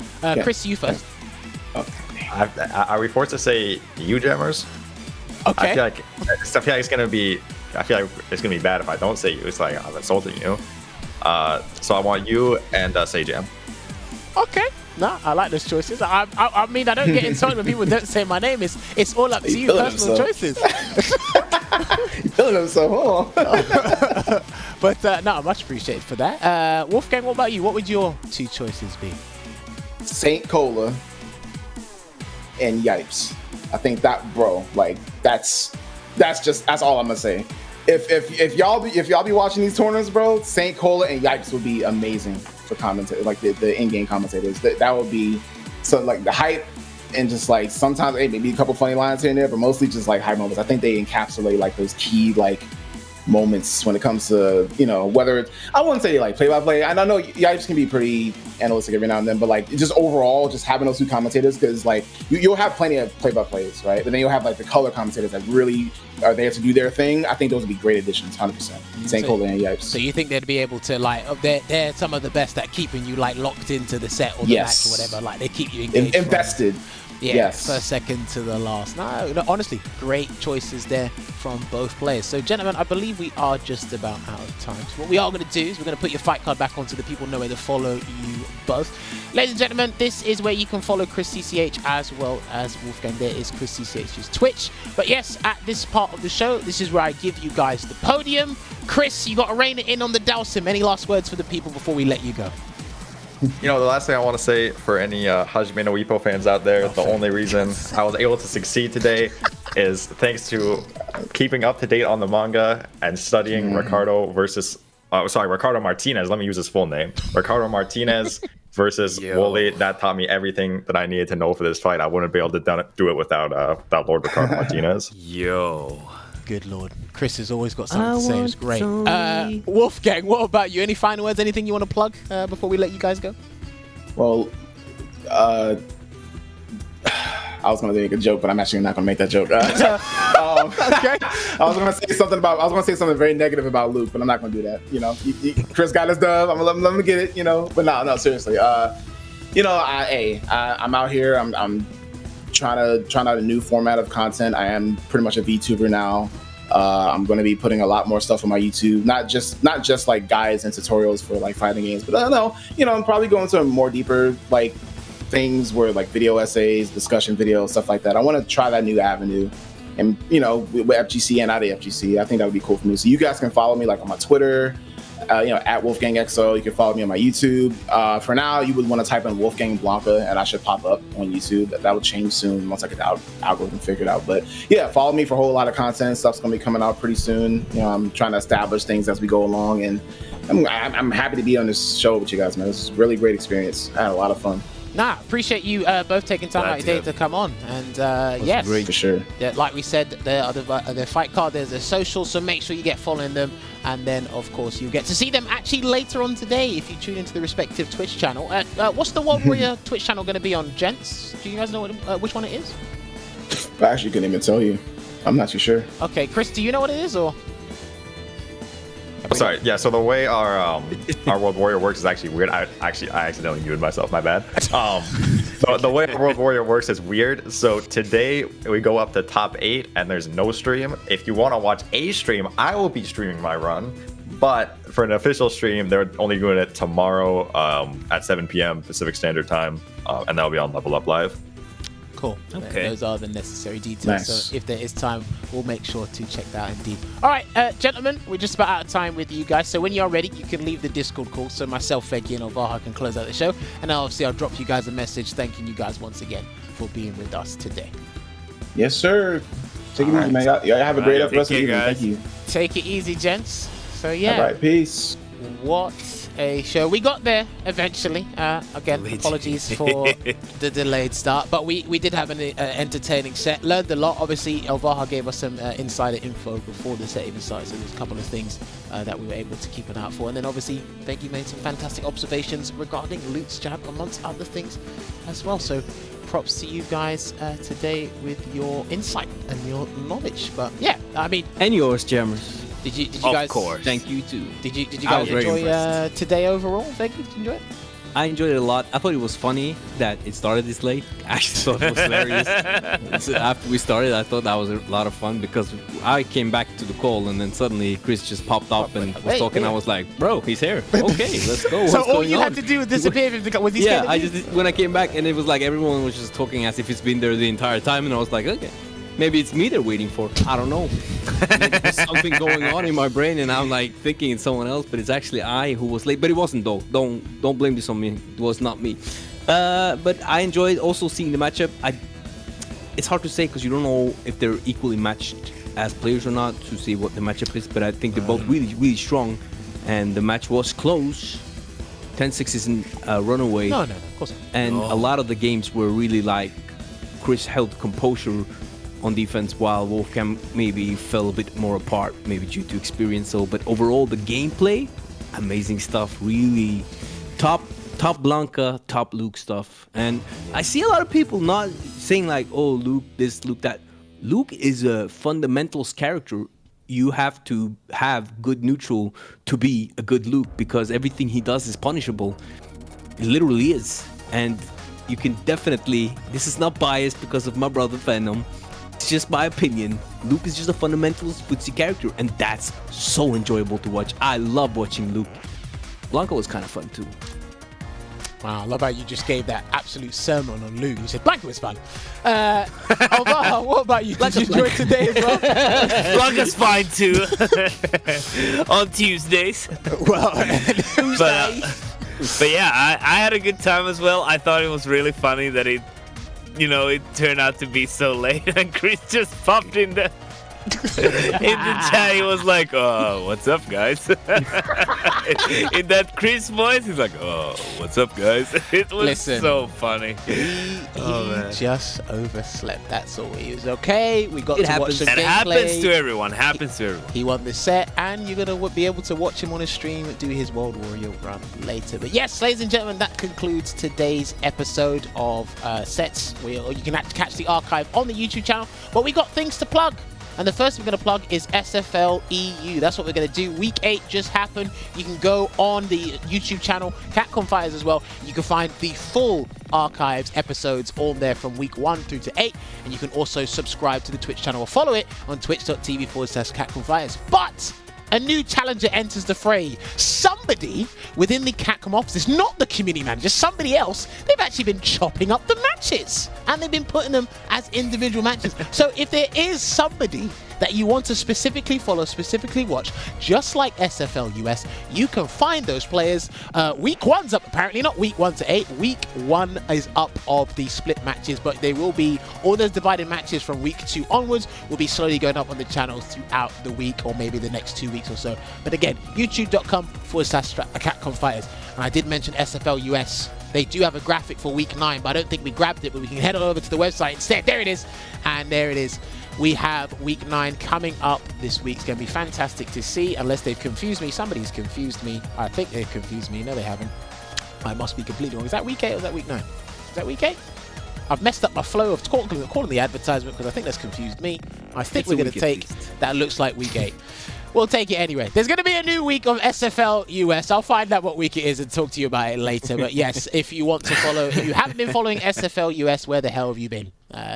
Chris, you first. Are we forced to say you, Jammerz? Okay. I feel like it's gonna be bad if I don't say you. It's like I'm insulting you. So I want you and say Jam. Okay. No, I like those choices. I mean, I don't get insulted when people don't say my name. It's all up to you, personal choices. You feeling himself, huh? But no, much appreciated for that. Wolfgang, what about you? What would your 2 choices be? Saint Cola and Yipes. I think that, bro, that's all I'm gonna say. If y'all be watching these tournaments, bro, Saint Cola and Yipes would be amazing for commentators, the in-game commentators. That would be the hype, and just sometimes maybe a couple funny lines here and there, but mostly just high moments. I think they encapsulate those key moments when it comes to whether it's, I wouldn't say play-by-play. I know Yipes can be pretty analytic every now and then, but just overall, just having those 2 commentators, because you'll have plenty of play-by-plays, right? But then you'll have the color commentators that really are there to do their thing. I think those would be great additions, 100%. Saint Cola and Yipes. So you think they'd be able to they're some of the best at keeping you locked into the set or the match or whatever. They keep you engaged, invested. Yes. First second to the last. No, honestly, great choices there from both players. So, gentlemen, I believe we are just about out of time. So what we are going to do is we're going to put your fight card back on so the people know where to follow you both. Ladies and gentlemen, this is where you can follow ChrisCCH as well as Wolfgang. There is ChrisCCH's Twitch. But yes, at this part of the show, this is where I give you guys the podium. Chris, you got to rein it in on the Dowsim. Any last words for the people before we let you go? The last thing I want to say for any Hajime no Ippo fans out there, the only reason I was able to succeed today is thanks to keeping up to date on the manga and studying Ricardo Martinez. Let me use his full name. Ricardo Martinez versus Wooly. That taught me everything that I needed to know for this fight. I wouldn't be able to do it without Lord Ricardo Martinez. Good Lord. Chris has always got something to say. It's great. Wolfgang, what about you? Any final words? Anything you want to plug before we let you guys go? Well, I was gonna make a joke, but I'm actually not gonna make that joke. Okay. I was gonna say something very negative about Luke, but I'm not gonna do that. You know, Chris got his dub. I'm gonna let him get it. You know, but no, seriously. You know, I'm out here. I'm trying out a new format of content. I am pretty much a VTuber now. I'm going to be putting a lot more stuff on my YouTube, not just like guides and tutorials for like fighting games, but I don't know, you know, I'm probably going to more deeper like things where like video essays, discussion videos, stuff like that. I want to try that new avenue, and you know, with FGC and out of FGC, I think that would be cool for me. So you guys can follow me like on my Twitter, you know, at Wolfgang XO. You can follow me on my YouTube. For now, you would want to type in Wolfgang Blanca, and I should pop up on YouTube. That will change soon once I get the algorithm figured out. But yeah, follow me for a whole lot of content. Stuff's gonna be coming out pretty soon. You know, I'm trying to establish things as we go along, and I'm happy to be on this show with you guys, man. This is a really great experience. I had a lot of fun. Nah, appreciate you both taking time out of your day to come on. And yes, great for sure. Yeah, like we said, the fight card, there's a social, so make sure you get following them. And then, of course, you get to see them actually later on today if you tune into the respective Twitch channel. What's the World Warrior Twitch channel going to be on, gents? Do you guys know which one it is? I actually couldn't even tell you. I'm not too sure. Okay, Chris, do you know what it is, or? Sorry, yeah, so the way our World Warrior works is actually weird. I accidentally muted myself, my bad. So the way our World Warrior works is weird. So today we go up to top 8 and there's no stream. If you want to watch a stream, I will be streaming my run. But for an official stream, they're only doing it tomorrow at 7 p.m. Pacific Standard Time. And that'll be on Level Up Live. Cool. Okay. Those are the necessary details. Nice. So if there is time, we'll make sure to check that out indeed. All right, gentlemen, we're just about out of time with you guys. So when you're ready, you can leave the Discord call so myself, Veggey, and Olvaha can close out the show. And obviously, I'll drop you guys a message thanking you guys once again for being with us today. Yes, sir. Take it easy, man. Y'all have a great rest of the evening. Thank you. Take it easy, gents. So yeah. All right, peace. What a show. We got there eventually. Again, apologies for the delayed start, but we did have an entertaining set. Learned a lot. Obviously, Olvaha gave us some insider info before the set even started, so there's a couple of things that we were able to keep an eye out for. And then obviously, Veggey made some fantastic observations regarding Luke's jab, amongst other things as well. So props to you guys today with your insight and your knowledge. But yeah, I mean, And yours, Jammerz. Did you guys? Of course. Thank you too. Did you I guys was very enjoy today overall? Veggey, did you enjoy it? I enjoyed it a lot. I thought it was funny that it started this late. I actually thought it was hilarious. So after we started, I thought that was a lot of fun because I came back to the call and then suddenly Chris just popped up and was talking. I was like, "Bro, he's here. Okay, let's go." So What's all going you on? had to do was disappear was he Yeah, scared of you? when I came back and it was like everyone was just talking as if it's been there the entire time, and I was like, okay. Maybe it's me they're waiting for. I don't know. Maybe there's something going on in my brain, and I'm like thinking it's someone else, but it's actually I who was late. But it wasn't though. Don't blame this on me. It was not me. But I enjoyed also seeing the matchup. It's hard to say because you don't know if they're equally matched as players or not to see what the matchup is. But I think they're both really strong, and the match was close. 10-6 isn't a runaway. No, of course not. And a lot of the games were really like Chris held composure on defense while Wolfgang maybe fell a bit more apart, maybe due to experience. So, but overall the gameplay, amazing stuff. Really top Blanca, top Luke stuff. And I see a lot of people not saying like, oh, Luke this, Luke that. Luke is a fundamentals character. You have to have good neutral to be a good Luke because everything he does is punishable. It literally is. And you can definitely, this is not biased because of my brother Venom. It's just my opinion. Luke is just a fundamentalist footsie character, and that's so enjoyable to watch. I love watching Luke. Blanca was kind of fun too. Wow, I love how you just gave that absolute sermon on Luke. You said Blanca was fun. Olvaha, what about you? Did you enjoy today as well? Blanca's fine too. On Tuesdays. Well, but yeah, I had a good time as well. I thought it was really funny that it turned out to be so late and Chris just popped in there. In the chat, he was like, "Oh, what's up, guys?" In that Chris voice, he's like, "Oh, what's up, guys?" It was so funny. He just overslept. That's all. He was okay. We got to watch the gameplay. It happens to everyone. He won the set, and you're gonna be able to watch him on his stream do his World Warrior run later. But yes, ladies and gentlemen, that concludes today's episode of Sets. You can catch the archive on the YouTube channel. But we got things to plug. And the first we're going to plug is SFL EU. That's what we're going to do. Week 8 just happened. You can go on the YouTube channel, Capcom Fighters as well. You can find the full archives episodes all there from week 1 through to 8. And you can also subscribe to the Twitch channel or follow it on twitch.tv/Capcom Fighters. But a new challenger enters the fray. Somebody within the Capcom office, not the community manager, somebody else, they've actually been chopping up the matches. And they've been putting them as individual matches. So if there is somebody that you want to specifically follow, specifically watch, just like SFL US, you can find those players. Week 1's up, apparently, not week 1 to 8. Week 1 is up of the split matches, but they will be, all those divided matches from week 2 onwards will be slowly going up on the channel throughout the week or maybe the next 2 weeks or so. But again, youtube.com/Capcom Fighters. And I did mention SFL US. They do have a graphic for week 9, but I don't think we grabbed it, but we can head on over to the website instead. There it is. And there it is. We have week 9 coming up this week. It's going to be fantastic to see, unless they've confused me. Somebody's confused me. I think they've confused me. No, they haven't. I must be completely wrong. Is that week 8 or is that week 9? Is that week 8? I've messed up my flow of calling the advertisement because I think that's confused me. I think we're going to take that looks like week 8. We'll take it anyway. There's going to be a new week of SFL US. I'll find out what week it is and talk to you about it later. But yes, if you want to follow, if you haven't been following SFL US, where the hell have you been?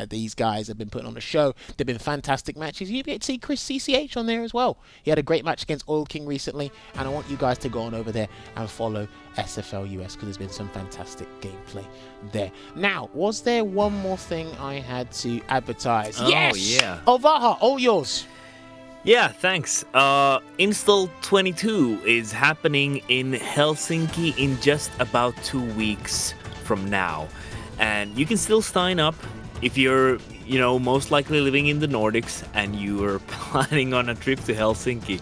These guys have been putting on a show. They've been fantastic matches. You get to see ChrisCCH on there as well. He had a great match against Oil King recently, and I want you guys to go on over there and follow SFL US because there's been some fantastic gameplay there. Now, was there one more thing I had to advertise? Oh, yes! yeah. Olvaha, all yours. Yeah, thanks. Install 22 is happening in Helsinki in just about 2 weeks from now. And you can still sign up if you're, most likely living in the Nordics and you're planning on a trip to Helsinki.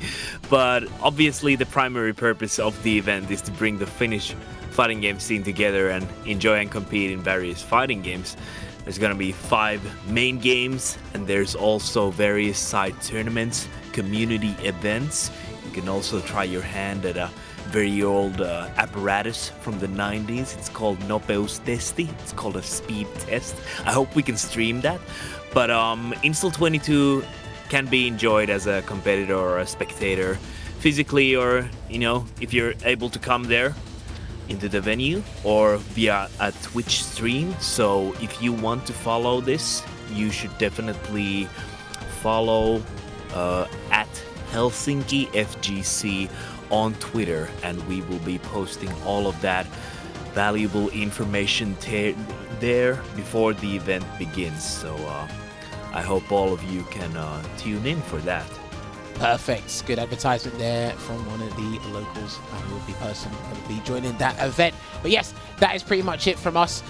But obviously the primary purpose of the event is to bring the Finnish fighting game scene together and enjoy and compete in various fighting games. There's going to be 5 main games, and there's also various side tournaments, community events. You can also try your hand at a very old apparatus from the 90s. It's called Nopeustesti. It's called a speed test. I hope we can stream that. But Install 22 can be enjoyed as a competitor or a spectator physically, or, if you're able to come there into the venue or via a Twitch stream. So if you want to follow this, you should definitely follow at Helsinki FGC on Twitter, and we will be posting all of that valuable information there before the event begins. So I hope all of you can tune in for that. Perfect. Good advertisement there from one of the locals, and will be person that will be joining that event. But yes, that is pretty much it from us.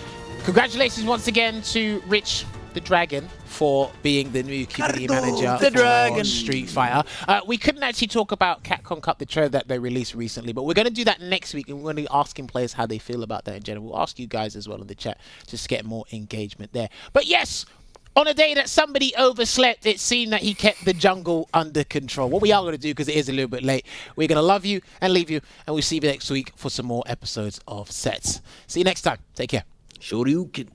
Congratulations once again to Rich the Dragon for being the new community manager for Street Fighter. We couldn't actually talk about Capcom Cup, the trailer that they released recently, but we're going to do that next week, and we're going to be asking players how they feel about that in general. We'll ask you guys as well in the chat just to get more engagement there. But yes, on a day that somebody overslept, it seemed that he kept the jungle under control. What we are going to do, because it is a little bit late, we're going to love you and leave you, and we'll see you next week for some more episodes of Sets. See you next time. Take care. Shoryuken.